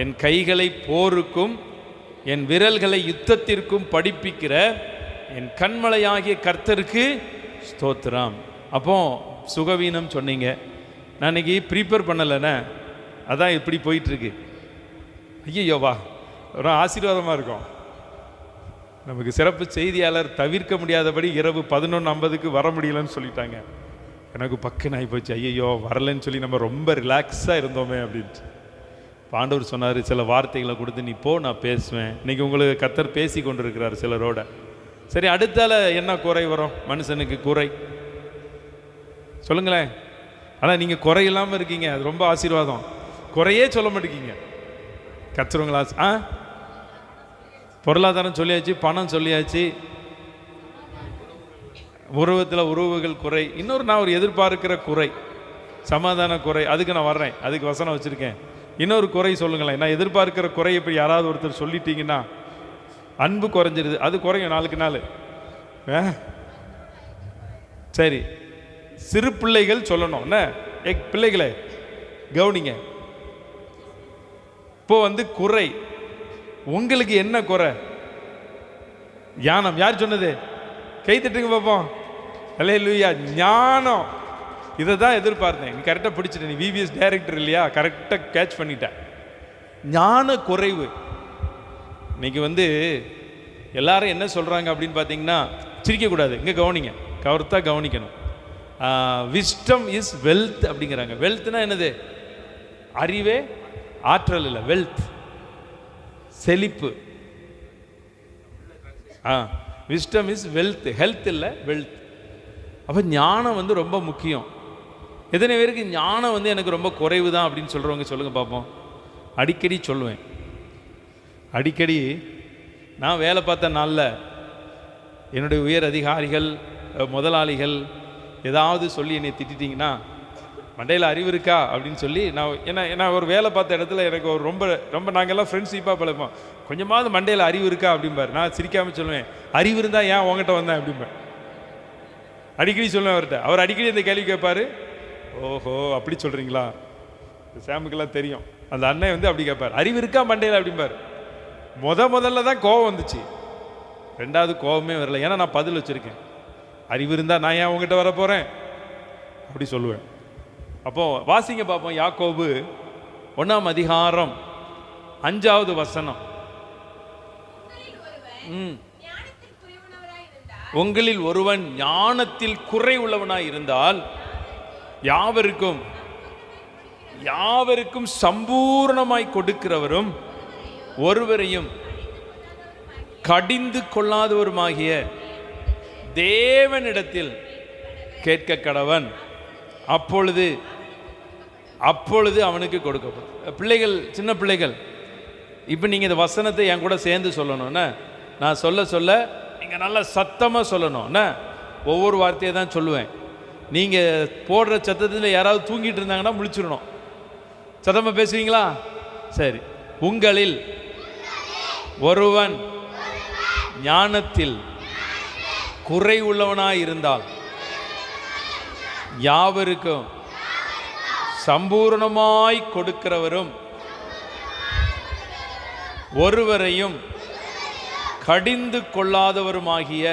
என் கைகளை போருக்கும் என் விரல்களை யுத்தத்திற்கும் படிப்பிக்கிற என் கண்மலையாகிய கர்த்தருக்கு ஸ்தோத்திரம். அப்போ சுகவீனம் சொன்னீங்க, நான் இன்னைக்கு ப்ரிப்பேர் பண்ணலைண்ணே, அதான் இப்படி போயிட்டுருக்கு. ஐயோவா, ஒரு ஆசீர்வாதமாக இருக்கும். நமக்கு சிறப்பு செய்தியாளர் தவிர்க்க முடியாதபடி இரவு 11:50 வர முடியலன்னு சொல்லிட்டாங்க. எனக்கு பக்குன்னு ஆகி போச்சு, ஐயோ வரலன்னு சொல்லி நம்ம ரொம்ப ரிலாக்ஸாக இருந்தோமே அப்படின்ட்டு. ஆண்டவர் சொன்னார், சில வார்த்தைகளை கொடுத்து நீ போ, நான் பேசுவேன். இன்றைக்கி உங்களுக்கு கர்த்தர் பேசி கொண்டு இருக்கிறார் சிலரோட. சரி, அடுத்தால என்ன குறை வரும் மனுஷனுக்கு? குறை சொல்லுங்களேன். ஆனால் நீங்கள் குறை இல்லாமல் இருக்கீங்க, அது ரொம்ப ஆசீர்வாதம். குறையே சொல்ல மாட்டேங்கிங்க. கத்துறவங்களா? பொருளாதாரம் சொல்லியாச்சு, பணம் சொல்லியாச்சு, உருவத்தில் உறவுகள் குறை. இன்னொரு நான் ஒரு எதிர்பார்க்கிற குறை, சமாதான குறை. அதுக்கு நான் வர்றேன், அதுக்கு வசனம் வச்சுருக்கேன். இன்னொரு குறை சொல்லுங்களேன். நான் எதிர்பார்க்கிற குறை இப்போ யாராவது ஒருத்தர் சொல்லிட்டீங்கன்னா அன்பு குறைஞ்சிருது. அது குறையும் நாளுக்கு நாள். சரி, சிறு பிள்ளைகள் சொல்லணும் என்ன? பிள்ளைகளே கவனிங்க. இப்போ குறை, உங்களுக்கு என்ன குறை? ஞானம். யார் சொன்னது? கை தட்டுங்க பார்ப்போம். அல்லேலூயா. ஞானம். இதை தான் எதிர்பார்த்தேன். நீ கரெக்டாக பிடிச்சிட்ட. நீ விவிஎஸ் டைரக்டர் இல்லையா? கரெக்டாக கேட்ச் பண்ணிட்ட. ஞான குறைவு. இன்னைக்கு எல்லாரும் என்ன சொல்கிறாங்க அப்படின்னு பார்த்தீங்கன்னா, சிரிக்கக்கூடாது, இங்கே கவனிங்க, கவர்த்தா கவனிக்கணும். விஸ்டம் இஸ் வெல்த் அப்படிங்கிறாங்க. வெல்த்னா என்னது? அறிவே, ஆற்றல் இல்லை. வெல்த் செழிப்பு. விஸ்டம் இஸ் வெல்த், ஹெல்த் இல்லை, வெல்த். அப்போ ஞானம் ரொம்ப முக்கியம். எத்தனை பேருக்கு ஞானம் எனக்கு ரொம்ப குறைவு தான் அப்படின்னு சொல்கிறவங்க சொல்லுங்க பார்ப்போம். அடிக்கடி சொல்லுவேன். அடிக்கடி நான் வேலை பார்த்த நாளில் என்னுடைய உயர் அதிகாரிகள், முதலாளிகள் ஏதாவது சொல்லி என்னை திட்டிட்டிங்கன்னா, மண்டையில் அறிவு இருக்கா அப்படின்னு சொல்லி நான் ஒரு வேலை பார்த்த இடத்துல எனக்கு ஒரு ரொம்ப ரொம்ப நாங்கள்லாம் ஃப்ரெண்ட்ஷிப்பாக பழப்போம். கொஞ்சமாவது மண்டையில் அறிவு இருக்கா அப்படிம்பார். நான் சிரிக்காமல் சொல்லுவேன், அறிவு இருந்தால் ஏன் உங்ககிட்ட வந்தேன் அப்படிம்பேன். அடிக்கடி சொல்லுவேன் அவர்கிட்ட. அவர் அடிக்கடி இந்த கேள்வி கேட்பார். ஓஹோ, அப்படி சொல்கிறீங்களா? சாமுக்கெல்லாம் தெரியும். அந்த அண்ணன் அப்படி கேட்பார், அறிவு இருக்கா மண்டையில் அப்படிம்பார். முதல்ல தான் கோபம் வந்துச்சு, ரெண்டாவது கோபமே வரல. ஏன்னா நான் பதில் வச்சுருக்கேன். அறிவு இருந்தால் நான் ஏன் உங்ககிட்ட வர போகிறேன் அப்படி சொல்லுவேன். அப்போ வாசிங்க பார்ப்போம். யாக்கோபு 1ஆம் அதிகாரம் 5வது வசனம். உங்களில் ஒருவன் ஞானத்தில் குறை உள்ளவனாய் இருந்தால் யாவருக்கும் சம்பூர்ணமாய் கொடுக்கிறவரும் ஒருவரையும் கடிந்து கொள்ளாதவருமாகிய தேவனிடத்தில் கேட்க கடவன். அப்பொழுது அவனுக்கு கொடுக்கப்படும். பிள்ளைகள், சின்ன பிள்ளைகள், இப்போ நீங்கள் இந்த வசனத்தை என் கூட சேர்ந்து சொல்லணும்னா, நான் சொல்ல நீங்கள் நல்லா சத்தமாக சொல்லணும்னா, ஒவ்வொரு வார்த்தையை தான் சொல்லுவேன். நீங்கள் போடுற சத்தத்தில் யாராவது தூங்கிட்டு இருந்தாங்கன்னா முழிச்சிடணும். சத்தமாக பேசுவீங்களா? சரி. உங்களில் ஒருவன் ஞானத்தில் குறை உள்ளவனாய் இருந்தால் யாவருக்கும் சம்பூர்ணமாய் கொடுக்கிறவரும் ஒருவரையும் கடிந்து கொள்ளாதவருமாகிய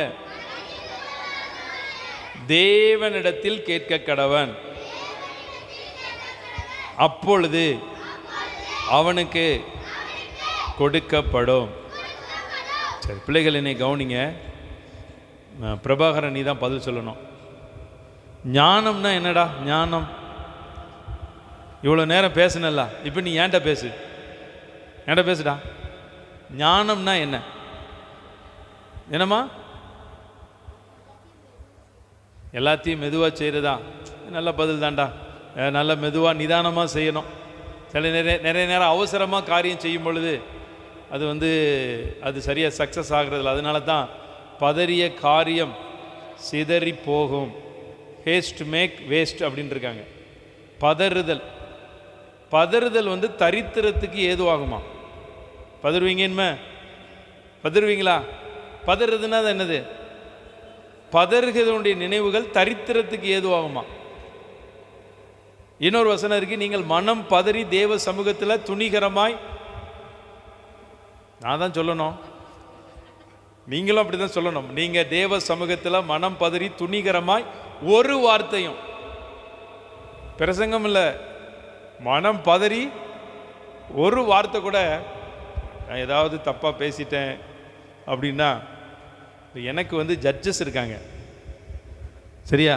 தேவனிடத்தில் கேட்க கடவன். அப்பொழுது அவனுக்கு கொடுக்கப்படும். சரி பிள்ளைகள், என்னை கவனிங்க. பிரபாகரன், நீ தான் பதில் சொல்லணும். ஞானம்னா என்னடா? ஞானம் இவ்வளோ நேரம் பேசுனல்ல, இப்போ நீ ஏன்டா பேசுடா. ஞானம்னா என்ன? என்னம்மா? எல்லாத்தையும் மெதுவாக செய்கிறதா? நல்ல பதில் தான்டா. நல்ல மெதுவாக நிதானமாக செய்யணும். சில நிறைய நேரம் அவசரமாக காரியம் செய்யும் பொழுது அது சரியாக சக்ஸஸ் ஆகிறதில்ல. அதனால தான் பதறிய காரியம் சிதறி போகும். ஹேஸ்ட் மேக் வேஸ்ட் அப்படின்னு இருக்காங்க. பதறுதல் தரித்திரத்துக்கு ஏதுவாகுமா? பதறுவீங்களா? பதறுதுன்னா அது என்னது? பதறுகிறதுடைய நினைவுகள் தரித்திரத்துக்கு ஏதுவாகுமா? இன்னொரு வசனம் இருக்கு, நீங்கள் மனம் பதறி தேவ சமூகத்தில் துணிகரமாய். நான் தான் சொல்லணும், நீங்களும் அப்படி தான் சொல்லணும். நீங்கள் தேவ சமூகத்தில் மனம் பதறி துணிகரமாய் ஒரு வார்த்தையும், பிரசங்கம் இல்லை, மனம் பதறி ஒரு வார்த்தை கூட, நான் ஏதாவது தப்பாக பேசிட்டேன் அப்படின்னா, எனக்கு ஜட்ஜஸ் இருக்காங்க. சரியா?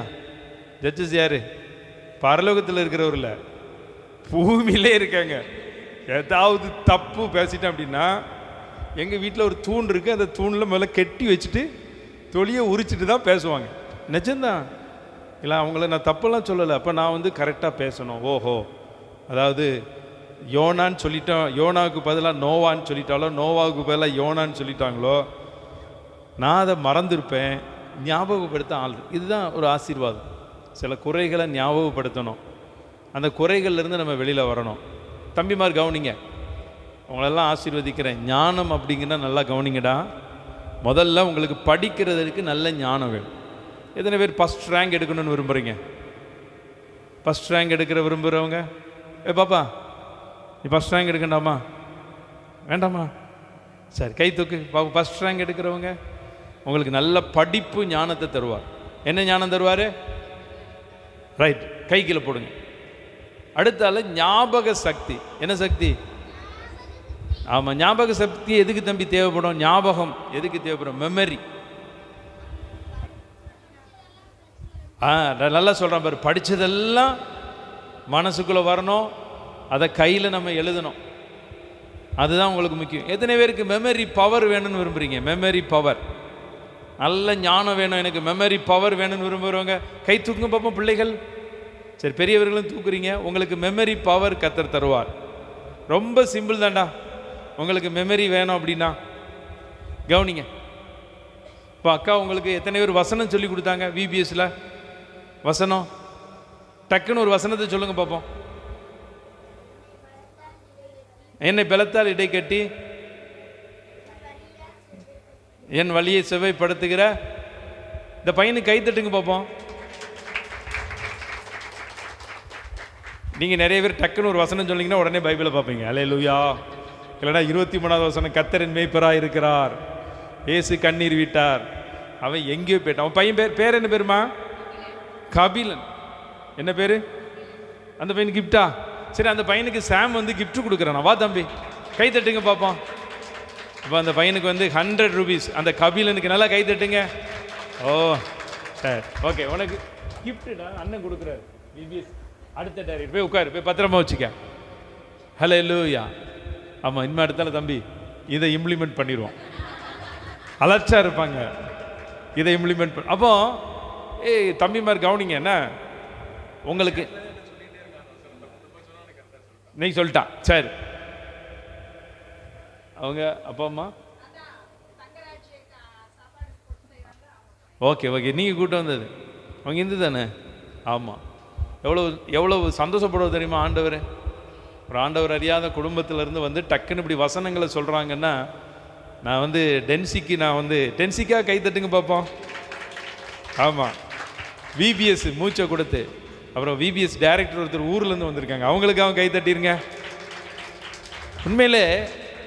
ஜட்ஜஸ் யாரு? பரலோகத்தில் இருக்கிறவர் இல்லை, பூமியிலே இருக்காங்க. ஏதாவது தப்பு பேசிட்டேன் அப்படின்னா, எங்கள் வீட்டில் ஒரு தூண் இருக்குது, அந்த தூணில் மேலே கெட்டி வச்சுட்டு தொலியை உரிச்சிட்டு தான் பேசுவாங்க. நிஜம்தான். இல்லை, அவங்கள நான் தப்பெல்லாம் சொல்லலை. அப்போ நான் கரெக்டாக பேசணும். ஓஹோ, அதாவது யோனான்னு சொல்லிட்டோம், யோனாவுக்கு பதிலாக நோவான்னு சொல்லிட்டாலோ, நோவாவுக்கு பதிலாக யோனான்னு சொல்லிட்டாங்களோ, நான் அதை மறந்துருப்பேன். ஞாபகப்படுத்த ஆள். இதுதான் ஒரு ஆசீர்வாதம். சில குறைகளை ஞாபகப்படுத்தணும், அந்த குறைகள்லேருந்து நம்ம வெளியில் வரணும். தம்பிமார் கவனிங்க, உங்களெல்லாம் ஆசீர்வதிக்கிறேன். ஞானம் அப்படிங்கன்னா நல்லா கவனிங்கடா. முதல்ல உங்களுக்கு படிக்கிறதுக்கு நல்ல ஞானம் வேணும். எத்தனை பேர் ஃபஸ்ட் ரேங்க் எடுக்கணும்னு விரும்புகிறீங்க? ஃபஸ்ட் ரேங்க் எடுக்கிற விரும்புகிறவங்க, பாப்பா நீ ஃபஸ்ட் ரேங்க் எடுக்கண்டாமா? வேண்டாமா? சரி, கை தூக்கு. பாப்பா ஃபஸ்ட் ரேங்க் எடுக்கிறவங்க, உங்களுக்கு நல்ல படிப்பு ஞானத்தை தருவார். என்ன ஞானம் தருவார்? ரைட், கை கீழே போடுங்க. அடுத்தால ஞாபக சக்தி. என்ன சக்தி? ஆமாம், ஞாபக சக்தி எதுக்கு தம்பி தேவைப்படும்? ஞாபகம் எதுக்கு தேவைப்படும்? மெமரி. நல்லா சொல்கிறேன் பாரு, படித்ததெல்லாம் மனசுக்குள்ளே வரணும், அதை கையில் நம்ம எழுதணும். அதுதான் உங்களுக்கு முக்கியம். எத்தனை பேருக்கு மெமரி பவர் வேணும்னு விரும்புகிறீங்க? மெமரி பவர், நல்ல ஞானம் வேணும், எனக்கு மெமரி பவர் வேணும்னு விரும்புகிறவங்க கை தூக்குங்க பார்ப்போம். பிள்ளைகள், சரி, பெரியவர்களும் தூக்குறீங்க. உங்களுக்கு மெமரி பவர் கத்தர் தருவார். ரொம்ப சிம்பிள் தான்டா. உங்களுக்கு மெமரி வேணும் அப்படின்னா கவனிங்க. இப்போ அக்கா உங்களுக்கு எத்தனை பேர் வசனம் சொல்லி கொடுத்தாங்க? விபிஎஸ்ல வசனம், டக்குன்னு ஒரு வசனத்தை சொல்லுங்க பார்ப்போம். என்னை பலத்தால் இடை கட்டி என் வழியை செவ்வாய்ப்படுத்துகிற இந்த பையனுக்கு கை தட்டுங்க பார்ப்போம். நீங்கள் நிறைய பேர் டக்குன்னு ஒரு வசனம் சொன்னீங்கன்னா உடனே பைபிளை பார்ப்பீங்க. அல்லேலூயா. இல்லைனா 23வது வசனம், கர்த்தரின் மேய்ப்பராக இருக்கிறார், இயேசு கண்ணீர் விட்டார், அவன் எங்கேயோ போயிட்டான். அவன் பையன் பேர் என்ன பேருமா? கபிலன். என்ன பேர் அந்த பையனுக்கு? கிஃப்டா? சரி, அந்த பையனுக்கு சாம் வந்து கிஃப்ட் கொடுக்குறானா? வா தம்பி, கை தட்டுங்க பார்ப்போம். இப்போ அந்த பையனுக்கு வந்து 100 ரூபீஸ், அந்த கபிலனுக்கு நல்லா கை தட்டுங்க. ஓ சரி, ஓகே, உனக்கு கிஃப்ட்டுடா, அண்ணன் கொடுக்குறாரு. பிபிஎஸ் அடுத்த டைரக்ட் போய் உட்காரு, போய் பத்திரமா வச்சுக்க. ஹல்லேலூயா. ஆமாம், இனிமே அடுத்தால தம்பி இதை இம்ப்ளிமெண்ட் பண்ணிடுவோம். அலர்ச்சா இருப்பாங்க, இதை இம்ப்ளிமெண்ட் பண்ண. அப்போ தம்பிமார் கவனிங்க, என்ன உங்களுக்கு நீ சொல்லிட்டான். சரி, அவங்க அப்பா அம்மா ஓகே ஓகே, நீங்கள் கூட்டம் வந்தது அவங்க இந்து தானே? ஆமாம். எவ்வளவு சந்தோஷப்படுவது தெரியுமா? ஆண்டவர், ஒரு ஆண்டவர் அறியாத குடும்பத்திலேருந்து வந்து டக்குன்னு இப்படி வசனங்களை சொல்கிறாங்கன்னா, நான் வந்து டென்சிக்காக கை தட்டுங்க பார்ப்போம். ஆமாம், விபிஎஸ் மூச்சை கொடுத்து, அப்புறம் விபிஎஸ் டைரக்டர் ஒருத்தர் ஊர்லேருந்து வந்திருக்காங்க, அவங்களுக்காக கை தட்டிருங்க. உண்மையிலே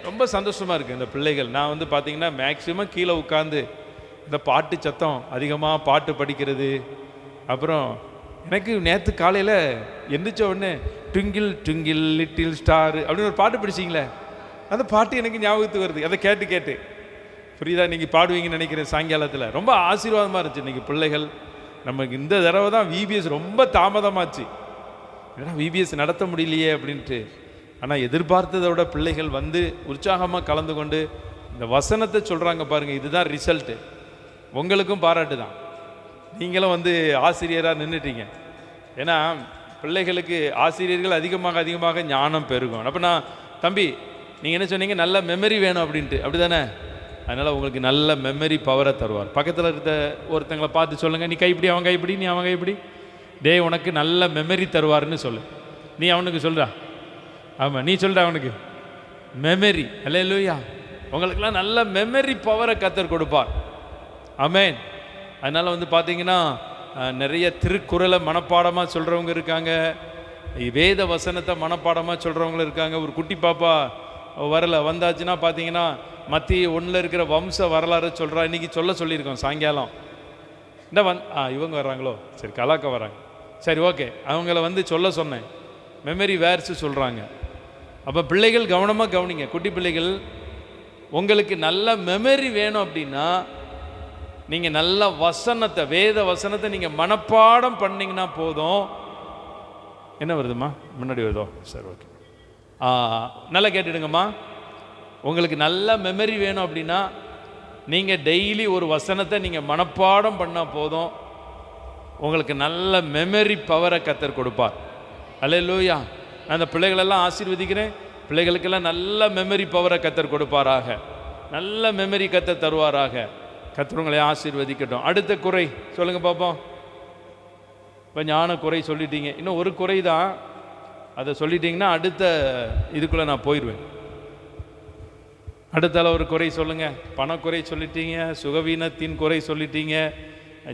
ரொம்ப சந்தோஷமாக இருக்குது இந்த பிள்ளைகள். நான் வந்து பார்த்திங்கன்னா மேக்ஸிமம் கீழே உட்காந்து இந்த பாட்டு சத்தம் அதிகமாக பாட்டு படிக்கிறது. அப்புறம் எனக்கு நேற்று காலையில் எந்திரிச்ச உடனே ட்விங்கிள் ட்விங்கிள் லிட்டில் ஸ்டார் அப்படின்னு ஒரு பாட்டு படிச்சிங்களே, அந்த பாட்டு எனக்கு ஞாபகத்துக்கு வருது. அதை கேட்டு கேட்டு புரியுதா? நீங்கள் பாடுவீங்கன்னு நினைக்கிறேன் சாயங்காலத்தில். ரொம்ப ஆசீர்வாதமாக இருந்துச்சு இன்றைக்கி பிள்ளைகள். நமக்கு இந்த தடவை தான் விபிஎஸ் ரொம்ப தாமதமாச்சு, ஏன்னா விபிஎஸ் நடத்த முடியலையே அப்படின்ட்டு. ஆனால் எதிர்பார்த்ததை விட பிள்ளைகள் வந்து உற்சாகமாக கலந்து கொண்டு இந்த வசனத்தை சொல்கிறாங்க பாருங்கள். இதுதான் ரிசல்ட்டு. உங்களுக்கும் பாராட்டு தான், நீங்களும் வந்து ஆசிரியராக நின்றுட்டீங்க. ஏன்னா பிள்ளைகளுக்கு ஆசிரியர்கள் அதிகமாக அதிகமாக ஞானம் பெருகும். அப்போ நான் தம்பி நீங்கள் என்ன சொன்னீங்க? நல்ல மெமரி வேணும் அப்படின்ட்டு, அப்படி தானே? அதனால் உங்களுக்கு நல்ல மெமரி பவரை தருவார். பக்கத்தில் இருக்க ஒருத்தங்களை பார்த்து சொல்லுங்கள், நீ கைப்பிடி, அவன் கைப்பிடி, நீ அவன் கைப்பிடி, டே உனக்கு நல்ல மெமரி தருவார்னு சொல்லு. நீ அவனுக்கு சொல்கிறா. ஆமாம், நீ சொல்கிற அவனுக்கு மெமரி. அல்லேலூயா. உங்களுக்கெல்லாம் நல்ல மெமரி பவரை கர்த்தர் கொடுப்பார். ஆமென். அதனால் வந்து பார்த்தீங்கன்னா நிறைய திருக்குறளை மனப்பாடமாக சொல்கிறவங்க இருக்காங்க, வேத வசனத்தை மனப்பாடமாக சொல்கிறவங்களும் இருக்காங்க. ஒரு குட்டி பாப்பா வந்தாச்சுன்னா பார்த்தீங்கன்னா மத்திய 1 இருக்கிற வம்ச வரலாறு சொல்கிறா. இன்றைக்கி சொல்லியிருக்கோம் சாயங்காலம். இந்த இவங்க வர்றாங்களோ? சரி, கலாக்கா வராங்க. சரி, ஓகே, அவங்கள வந்து சொன்னேன். மெமரி வேர்ஸு சொல்கிறாங்க. அப்போ பிள்ளைகள் கவனமாக கவனிங்க. குட்டி பிள்ளைகள், உங்களுக்கு நல்ல மெமரி வேணும் அப்படின்னா நீங்கள் நல்ல வசனத்தை, வேத வசனத்தை நீங்கள் மனப்பாடம் பண்ணிங்கன்னா போதும். என்ன வருதுமா? முன்னாடி வருதோ? சரி, ஓகே, நல்லா கேட்டுடுங்கம்மா. உங்களுக்கு நல்ல மெமரி வேணும் அப்படின்னா நீங்கள் டெய்லி ஒரு வசனத்தை நீங்கள் மனப்பாடம் பண்ணால் போதும். உங்களுக்கு நல்ல மெமரி பவரை கர்த்தர் கொடுப்பார். அல்லேலூயா. நான் அந்த பிள்ளைகளெல்லாம் ஆசீர்வதிக்கிறேன். பிள்ளைகளுக்கெல்லாம் நல்ல மெமரி பவரை கர்த்தர் கொடுப்பாராக, நல்ல மெமரி கர்த்தர் தருவாராக. கர்த்தர் உங்களை ஆசீர்வதிக்கட்டும். அடுத்த குறை சொல்லுங்கள் பார்ப்போம். இப்போ ஞான குறை சொல்லிட்டீங்க, இன்னும் ஒரு குறை தான். அதை சொல்லிட்டீங்கன்னா அடுத்த இதுக்குள்ளே நான் போயிடுவேன். அடுத்தால ஒரு குறை சொல்லுங்கள். பணக்குறை சொல்லிட்டீங்க, சுகவீனத்தின் குறை சொல்லிட்டீங்க,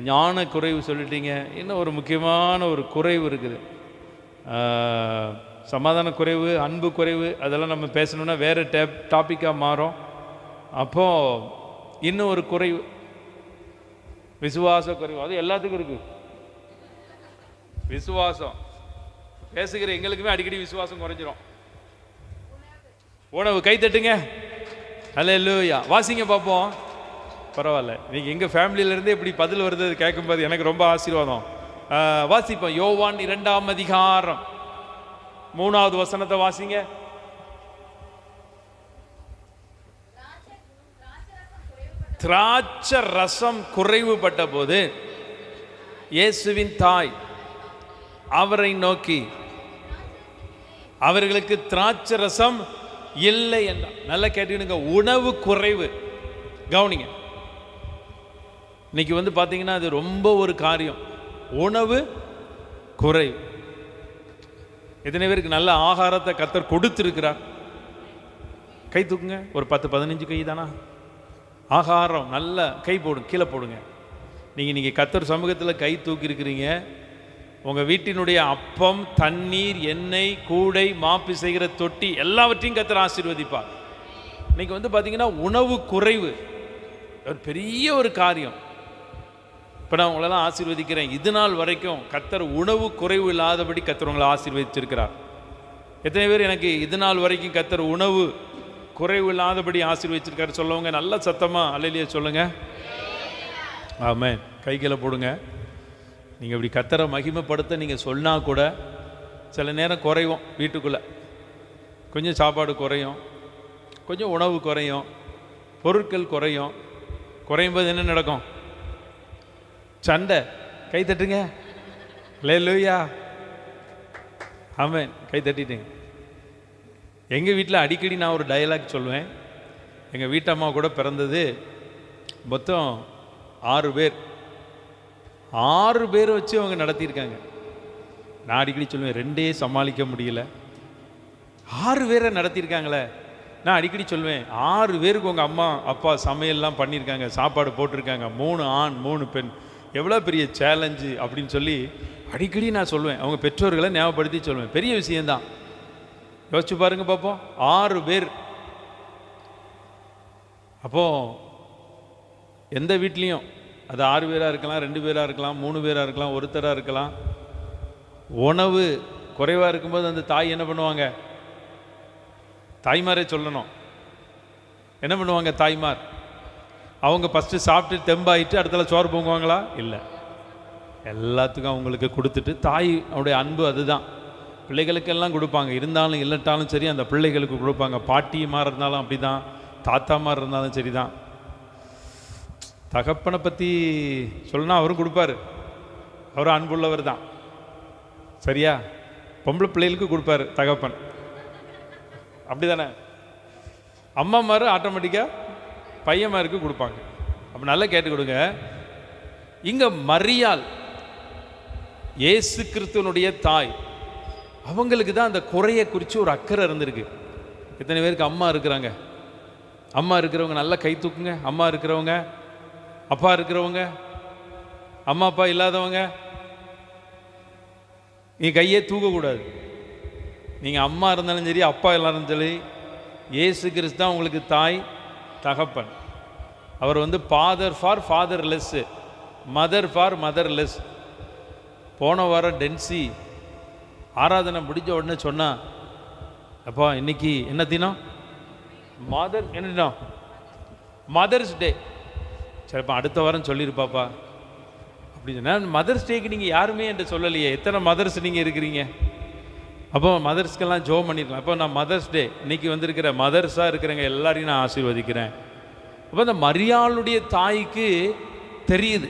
ஞான குறைவு சொல்லிட்டீங்க. இன்னும் ஒரு முக்கியமான ஒரு குறைவு இருக்குது, சமாதான குறைவு, அன்பு குறைவு. அதெல்லாம் நம்ம பேசணுன்னா வேறு டாப்பிக்காக மாறும். அப்போது இன்னும் ஒரு குறைவு விசுவாச குறைவு. அது எல்லாத்துக்கும் இருக்குது. விசுவாசம் பேசுகிற எங்களுக்குமே அடிக்கடி விசுவாசம் குறைஞ்சிரும். உணவு கை தட்டுங்க. அல்லேலூயா. வாசிங்க பார்ப்போம். பரவாயில்ல, நீங்கள் எங்கள் ஃபேமிலியிலேருந்தே இப்படி பதில் வருது கேட்கும்போது எனக்கு ரொம்ப ஆசீர்வாதம். வாசிப்போம். யோவான் 2ஆம் அதிகாரம் 3வது வசனத்தை வாசிங்க. திராட்சை ரசம் குறைவுபட்ட போது இயேசுவின் தாய் அவரை நோக்கி, அவர்களுக்கு திராட்சை ரசம் இல்லை என்றார். நல்லா கேட்டுக்கணுங்க, உணவு குறைவு. கவனிங்க, இன்னைக்கு வந்து பார்த்தீங்கன்னா அது ரொம்ப ஒரு காரியம், உணவு குறைவு. எத்தனை பேருக்கு நல்ல ஆகாரத்தை கர்த்தர் கொடுத்துருக்கிறார்? கை தூக்குங்க. ஒரு 10-15 கை தானா? ஆகாரம் நல்ல கை போடுங்க, கீழே போடுங்க. நீங்கள் கர்த்தர் சமூகத்தில் கை தூக்கி இருக்கிறீங்க. உங்கள் வீட்டினுடைய அப்பம், தண்ணீர், எண்ணெய், கூடை, மாப்பு செய்கிற தொட்டி எல்லாவற்றையும் கர்த்தர் ஆசீர்வதிப்பார். இன்னைக்கு வந்து பார்த்தீங்கன்னா உணவு குறைவு ஒரு பெரிய ஒரு காரியம். இப்போ நான் உங்களெல்லாம் ஆசீர்வதிக்கிறேன். இது நாள் வரைக்கும் கர்த்தர் உணவு குறைவு இல்லாதபடி கர்த்தர் உங்களை ஆசீர்வதிச்சிருக்கிறார். எத்தனை பேர் எனக்கு இது நாள் வரைக்கும் கர்த்தர் உணவு குறைவு இல்லாதபடி ஆசீர்வதிச்சிருக்காரு சொல்லவங்க நல்ல சத்தமாக அல்லேலூயா சொல்லுங்க. ஆமென். கைகளை போடுங்க. நீங்கள் இப்படி கர்த்தரை மகிமைப்படுத்த நீங்கள் சொன்னால் கூட சில நேரம் குறையும். வீட்டுக்குள்ளே கொஞ்சம் சாப்பாடு குறையும், கொஞ்சம் உணவு குறையும், பொருட்கள் குறையும். குறையும் போது என்ன நடக்கும்? சண்டை. கை தட்டுங்க. அல்லேலூயா. ஆமென். கை தட்டிட்டேங்க. எங்கள் வீட்டில் அடிக்கடி நான் ஒரு டயலாக் சொல்லுவேன். எங்கள் வீட்டம்மா கூட பிறந்தது மொத்தம் 6 பேர். 6 பேரை வச்சு அவங்க நடத்தியிருக்காங்க. நான் அடிக்கடி சொல்லுவேன், 2 சமாளிக்க முடியல, 6 பேரை நடத்தியிருக்காங்களே. நான் அடிக்கடி சொல்லுவேன், 6 பேருக்கு உங்கள் அம்மா அப்பா சமையல்லாம் பண்ணியிருக்காங்க, சாப்பாடு போட்டிருக்காங்க, 3 ஆண் 3 பெண், எவ்வளோ பெரிய சேலஞ்சு அப்படின்னு சொல்லி அடிக்கடி நான் சொல்லுவேன். அவங்க பெற்றோர்களை ஞாபகப்படுத்தி சொல்லுவேன். பெரிய விஷயந்தான். யோசிச்சு பாருங்க பார்ப்போம். 6 பேர். அப்போது எந்த வீட்லேயும் அது 6 பேராக இருக்கலாம், 2 பேராக இருக்கலாம், 3 பேராக இருக்கலாம், ஒருத்தராக இருக்கலாம். உணவு குறைவாக இருக்கும்போது அந்த தாய் என்ன பண்ணுவாங்க? தாய்மாரே சொல்லணும். என்ன பண்ணுவாங்க தாய்மார்? அவங்க ஃபஸ்ட்டு சாப்பிட்டு தெம்பாயிட்டு அடுத்தல சோறு பொங்குவாங்களா? இல்லை. எல்லாத்துக்கும் அவங்களுக்கு கொடுத்துட்டு, தாய் அவருடைய அன்பு அதுதான். பிள்ளைகளுக்கெல்லாம் கொடுப்பாங்க, இருந்தாலும் இல்லட்டாலும் சரி அந்த பிள்ளைகளுக்கு கொடுப்பாங்க. பாட்டிமார் இருந்தாலும் அப்படி தான், தாத்தாமார் இருந்தாலும் சரி தான். தகப்பனை பற்றி சொல்லணும், அவரும் கொடுப்பார், அவரும் அன்புள்ளவர் தான். சரியா? பொம்பளை பிள்ளைகளுக்கு கொடுப்பார் தகப்பன், அப்படி தானே? அம்மாமார் ஆட்டோமேட்டிக்காக பையன்மாருக்கு கொடுப்பாங்க. அப்போ நல்லா கேட்டு கொடுங்க. இங்கே மரியாள் இயேசு கிறிஸ்துவனுடைய தாய், அவங்களுக்கு தான் அந்த குறையை குறித்து ஒரு அக்கறை இருந்திருக்கு. எத்தனை பேருக்கு அம்மா இருக்கிறாங்க? அம்மா இருக்கிறவங்க நல்லா கை தூக்குங்க. அம்மா இருக்கிறவங்க, அப்பா இருக்கிறவங்க, அம்மா அப்பா இல்லாதவங்க நீ கையே தூக்கக்கூடாது. நீங்கள் அம்மா இருந்தாலும் சரி, அப்பா இருந்தாலும் சரி, இயேசு கிறிஸ்து தான் உங்களுக்கு தாய் தகப்பன். அவர் வந்து father for fatherless, mother for motherless. போன வாரம் டென்சி ஆராதனை முடிஞ்ச உடனே சொன்னா, அப்பா இன்னைக்கு என்ன தினம்? என்ன தினம்? Mother's day. சரிப்பா, அடுத்த வாரம் சொல்லியிருப்பாப்பா அப்படின்னு சொன்னால், மதர்ஸ் டேக்கு நீங்கள் யாருமே என்று சொல்லலையே, எத்தனை மதர்ஸ் நீங்கள் இருக்கிறீங்க? அப்போ மதர்ஸ்க்கெல்லாம் ஜோ பண்ணிடலாம். அப்போ நான் மதர்ஸ் டே இன்னைக்கு வந்திருக்கிற மதர்ஸாக இருக்கிறவங்க எல்லாரையும் நான் ஆசீர்வதிக்கிறேன். அப்போ அந்த மரியாளுடைய தாய்க்கு தெரியுது.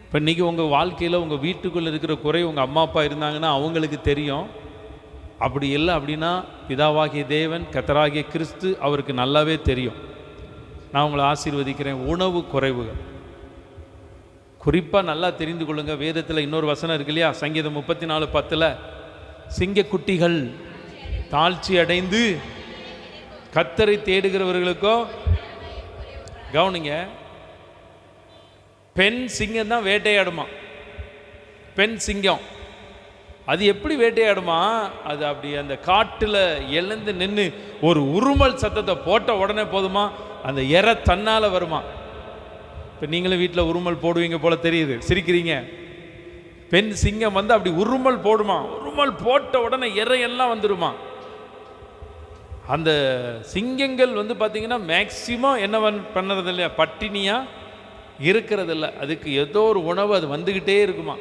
இப்போ இன்றைக்கி உங்கள் வாழ்க்கையில் உங்கள் வீட்டுக்குள்ளே இருக்கிற குறை உங்கள் அம்மா அப்பா இருந்தாங்கன்னா அவங்களுக்கு தெரியும். அப்படி இல்லை அப்படின்னா பிதாவாகிய தேவன், கர்த்தராகிய கிறிஸ்து அவருக்கு நல்லாவே தெரியும். நான் உங்களை ஆசீர்வதிக்கிறேன். உணவு குறைவுகள் குறிப்பாக நல்லா தெரிந்து கொள்ளுங்க. வேதத்தில் இன்னொரு வசனம் இருக்கு இல்லையா, சங்கீதம் 34:10, சிங்கக்குட்டிகள் தாழ்ச்சி அடைந்து கர்த்தரை தேடுகிறவர்களுக்கோ, கவனிங்க, பெண் சிங்கம் தான் வேட்டையாடுமா. பெண் சிங்கம் அது எப்படி வேட்டையாடுமா, அது அப்படி அந்த காட்டில் எழுந்து நின்று ஒரு உருமல் சத்தத்தை போட்ட உடனே போதுமா அந்த இறை தன்னால் வருமா. இப்போ நீங்களும் வீட்டில் உருமல் போடுவீங்க போல தெரியுது, சிரிக்கிறீங்க. பெண் சிங்கம் வந்து அப்படி உருமல் போடுமா, உருமல் போட்ட உடனே இறையெல்லாம் வந்துடுமா. அந்த சிங்கங்கள் வந்து பார்த்தீங்கன்னா மேக்சிமம் என்ன பண்ணுறது இல்லையா, பட்டினியாக இருக்கிறது இல்லை. அதுக்கு ஏதோ ஒரு உணவு அது வந்துக்கிட்டே இருக்குமா,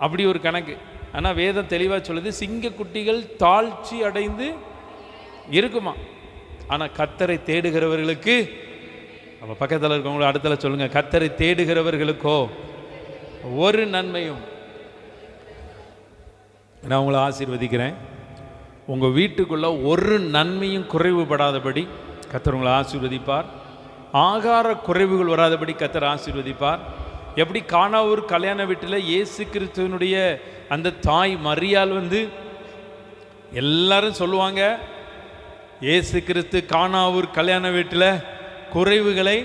அப்படி ஒரு கணக்கு. ஆனால் வேதம் தெளிவாக சொல்லுது, சிங்கக்குட்டிகள் தாழ்ச்சி அடைந்து இருக்குமா. ஆனால் கர்த்தரை தேடுகிறவர்களுக்கு, அப்போ பக்கத்தில் இருக்கவங்கள அடுத்தல சொல்லுங்கள், கர்த்தரை தேடுகிறவர்களுக்கோ ஒரு நன்மையும். நான் உங்களை ஆசீர்வதிக்கிறேன். உங்கள் வீட்டுக்குள்ளே ஒரு நன்மையும் குறைவுபடாதபடி கர்த்தர் உங்களை ஆசீர்வதிப்பார். ஆகார குறைவுகள் வராதபடி கர்த்தர் ஆசீர்வதிப்பார். எப்படி கானாவூர் கல்யாண வீட்டில் இயேசு கிறிஸ்துவனுடைய அந்த தாய் மரியாள் வந்து எல்லாரும் சொல்லுவாங்க, இயேசு கிறிஸ்து கானாவூர் கல்யாண வீட்டில் குறைவுகளை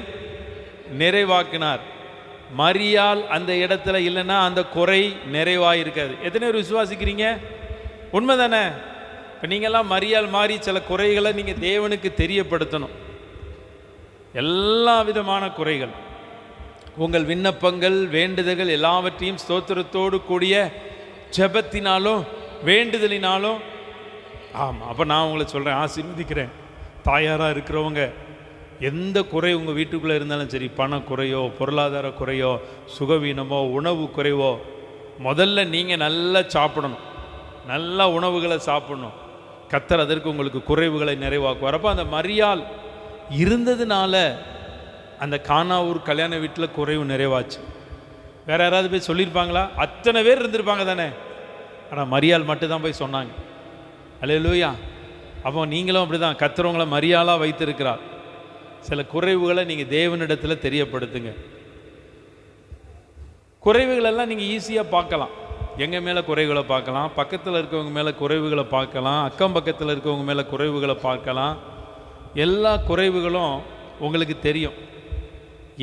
நிறைவாக்கினார். மரியாள் அந்த இடத்துல இல்லைன்னா அந்த குறை நிறைவாக இருக்காது. எத்தனை பேர் விசுவாசிக்கிறீங்க? உண்மை தானே? இப்போ நீங்கள்லாம் மரியாள் மாறி சில குறைகளை நீங்கள் தேவனுக்கு தெரியப்படுத்தணும். எல்லா விதமான குறைகள், உங்கள் விண்ணப்பங்கள் வேண்டுதல்கள் எல்லாவற்றையும் ஸ்தோத்திரத்தோடு கூடிய ஜெபத்தினாலும் வேண்டுதலினாலும். ஆமாம், அப்போ நான் உங்களை சொல்கிறேன், ஆசீர்வதிக்கிறேன். தாயாராக இருக்கிறவங்க எந்த குறை உங்கள் வீட்டுக்குள்ளே இருந்தாலும் சரி, பண குறையோ, பொருளாதார குறையோ, சுகவீனமோ, உணவு குறைவோ, முதல்ல நீங்கள் நல்லா சாப்பிடணும், நல்ல உணவுகளை சாப்பிடணும். கர்த்தர் அதற்கு உங்களுக்கு குறைவுகளை நிறைவாக்குவார். அப்போ அந்த மரியாள் இருந்ததுனால அந்த கானாவூர் கல்யாண வீட்டில் குறைவு நிறைவாச்சு. வேற யாராவது போய் சொல்லியிருப்பாங்களா? அத்தனை பேர் இருந்திருப்பாங்க தானே. ஆனால் மரியாள் மட்டும்தான் போய் சொன்னாங்க. அல்லேலூயா. அப்போ நீங்களும் அப்படி தான், கர்த்தர் மரியாளாக வைத்திருக்கிறார். சில குறைவுகளை நீங்கள் தேவனிடத்தில் தெரியப்படுத்துங்க. குறைவுகளெல்லாம் நீங்கள் ஈஸியாக பார்க்கலாம். எங்கள் மேலே குறைவுகளை பார்க்கலாம், பக்கத்தில் இருக்கவங்க மேலே குறைவுகளை பார்க்கலாம், அக்கம் பக்கத்தில் இருக்கவங்க மேலே குறைவுகளை பார்க்கலாம். எல்லா குறைவுகளும் உங்களுக்கு தெரியும்.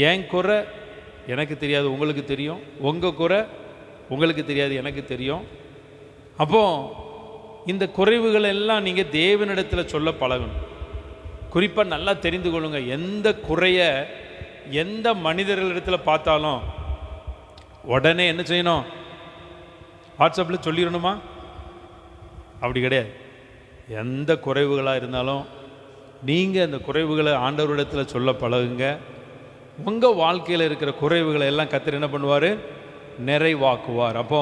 என் குறை எனக்கு தெரியாது, உங்களுக்கு தெரியும். உங்கள் குறை உங்களுக்கு தெரியாது, எனக்கு தெரியும். அப்போது இந்த குறைவுகள் எல்லாம் நீங்கள் தேவனிடத்தில் சொல்ல பழகணும். குறிப்பாக நல்லா தெரிந்து கொள்ளுங்க, எந்த குறைய எந்த மனிதர்களிடத்தில் பார்த்தாலும் உடனே என்ன செய்யணும்? வாட்ஸ்அப்பில் சொல்லிடணுமா? அப்படி கிடையாது. எந்த குறைவுகளாக இருந்தாலும் நீங்கள் அந்த குறைவுகளை ஆண்டவரிடத்தில் சொல்ல பழகுங்க. உங்கள் வாழ்க்கையில் இருக்கிற குறைவுகளை எல்லாம் கர்த்தர் என்ன பண்ணுவார்? நிறைவாக்குவார். அப்போ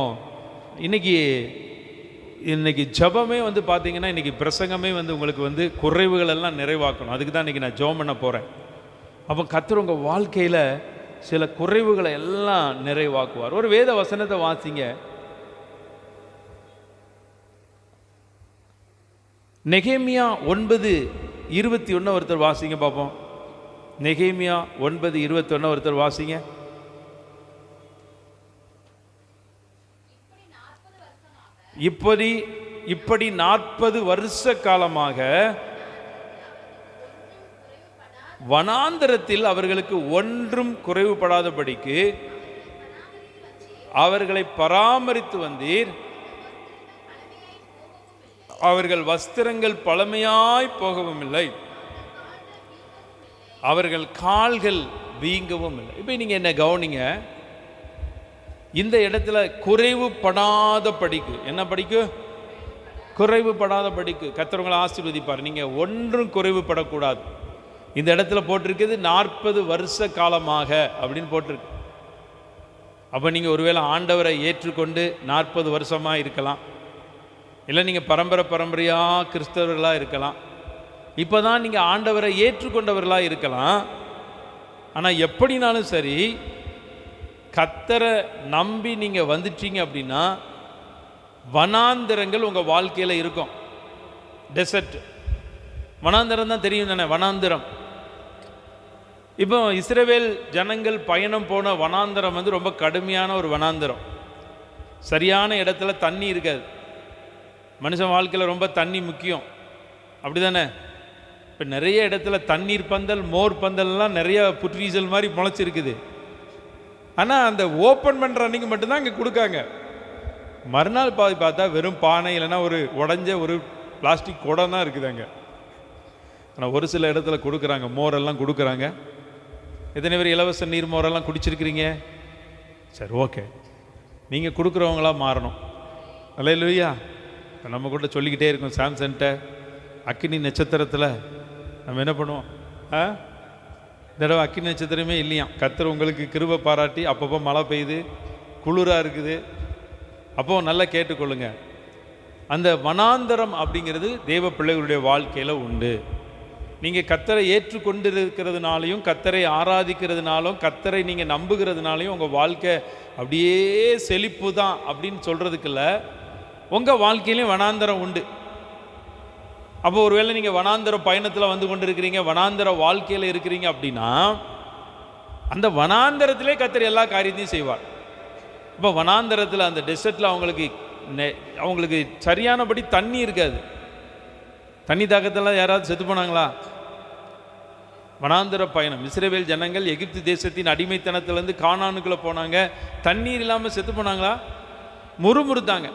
இன்னைக்கு ஜெபமே வந்து பார்த்தீங்கன்னா, இன்றைக்கி பிரசங்கமே வந்து உங்களுக்கு வந்து குறைவுகள் எல்லாம் நிறைவாக்கணும். அதுக்கு தான் இன்றைக்கி நான் ஜெபம் பண்ண போகிறேன். அப்போ கர்த்தர் உங்கள் வாழ்க்கையில் சில குறைவுகளை எல்லாம் நிறைவாக்குவார். ஒரு வேத வசனத்தை வாசிங்க. நெகேமியா 9:21 ஒருத்தர் வாசிங்க பார்ப்போம். நெகேமியா 9:21 ஒருத்தர் வாசிங்க. இப்படி 40 வருஷ காலமாக வனாந்தரத்தில் அவர்களுக்கு ஒன்றும் குறைவுபடாதபடிக்கு அவர்களை பராமரித்து வந்தீர். அவர்கள் வஸ்திரங்கள் பழமையாய் போகவும் இல்லை, அவர்கள் கால்கள் வீங்கவும் இல்லை. இப்போ நீங்கள் என்ன கவனிங்க, இந்த இடத்துல குறைவுபடாத படிக்கு, என்ன படிக்கு? குறைவுபடாத படிக்கு கர்த்தர் உங்களை ஆசீர்வதிப்பார். நீங்கள் ஒன்றும் குறைவுபடக்கூடாது. இந்த இடத்துல போட்டிருக்குது 40 வருஷ காலமாக அப்படின்னு போட்டிருக்கு. அப்போ நீங்கள் ஒருவேளை ஆண்டவரை ஏற்றுக்கொண்டு 40 வருஷமாக இருக்கலாம், இல்லை நீங்கள் பரம்பரையாக கிறிஸ்தவர்களாக இருக்கலாம், இப்போ தான் நீங்கள் ஆண்டவரை ஏற்றுக்கொண்டவர்களாக இருக்கலாம். ஆனால் எப்படினாலும் சரி, கர்த்தரை நம்பி நீங்கள் வந்துட்டீங்க அப்படின்னா வனாந்திரங்கள் உங்கள் வாழ்க்கையில் இருக்கும். டெசர்ட், வனாந்திரம் தான் தெரியும் தானே? வனாந்திரம் இப்போ இஸ்ரவேல் ஜனங்கள் பயணம் போன வனாந்தரம் வந்து ரொம்ப கடுமையான ஒரு வனாந்தரம். சரியான இடத்துல தண்ணி இருக்காது. மனுஷன் வாழ்க்கையில் ரொம்ப தண்ணி முக்கியம், அப்படி தானே? இப்போ நிறைய இடத்துல தண்ணீர் பந்தல், மோர் பந்தல்லாம் நிறைய புற்றீசல் மாதிரி முளைச்சிருக்குது. ஆனால் அந்த ஓப்பன் பண்ணுற அன்றைக்கி மட்டும்தான் அங்கே கொடுக்காங்க. மறுநாள் பார்த்தா வெறும் பானை இல்லைன்னா ஒரு உடஞ்ச ஒரு பிளாஸ்டிக் குடம் தான் இருக்குது அங்கே. ஆனால் ஒரு சில இடத்துல கொடுக்குறாங்க, மோரெல்லாம் கொடுக்குறாங்க. எத்தனை பேர் இலவச நீர் மோரெல்லாம் குடிச்சிருக்கிறீங்க? சரி, ஓகே, நீங்கள் கொடுக்குறவங்களா மாறணும். அல்லேலூயா. நம்ம கூட சொல்லிக்கிட்டே இருக்கோம், சாம்சன்ட்ட அக்கினி நட்சத்திரத்தில் நம்ம என்ன பண்ணுவோம்? இந்த தடவை அக்கினி நட்சத்திரமே இல்லையாம். கர்த்தர் உங்களுக்கு கிருபை பாராட்டி அப்பப்போ மழை பெய்யுது, குளிராக இருக்குது. அப்போது நல்லா கேட்டுக்கொள்ளுங்க, அந்த வனாந்தரம் அப்படிங்கிறது தேவ பிள்ளைகளுடைய வாழ்க்கையில் உண்டு. நீங்கள் கர்த்தரை ஏற்றுக்கொண்டு இருக்கிறதுனாலையும், கர்த்தரை ஆராதிக்கிறதுனாலும், கர்த்தரை நீங்கள் நம்புகிறதுனாலையும் உங்கள் வாழ்க்கை அப்படியே செழிப்பு தான் அப்படின்னு சொல்கிறதுக்குல்ல, உங்கள் வாழ்க்கையிலையும் வனாந்தரம் உண்டு. அப்போ ஒருவேளை நீங்கள் வனாந்தர பயணத்தில் வந்து கொண்டு இருக்கிறீங்க, வனாந்தர வாழ்க்கையில் இருக்கிறீங்க அப்படின்னா, அந்த வனாந்தரத்திலே கர்த்தர் எல்லா காரியத்தையும் செய்வார். இப்போ வனாந்தரத்தில் அந்த டெசர்ட்டில் அவங்களுக்கு சரியானபடி தண்ணி இருக்காது. தண்ணி தாக்கத்தெல்லாம் யாராவது செத்து போனாங்களா? வனாந்தர பயணம், இஸ்ரவேல் ஜனங்கள் எகிப்து தேசத்தின் அடிமைத்தனத்திலேருந்து கானானுக்குள்ளே போனாங்க. தண்ணீர் இல்லாமல் செத்து போனாங்களா? முறுமுறுத்தாங்க.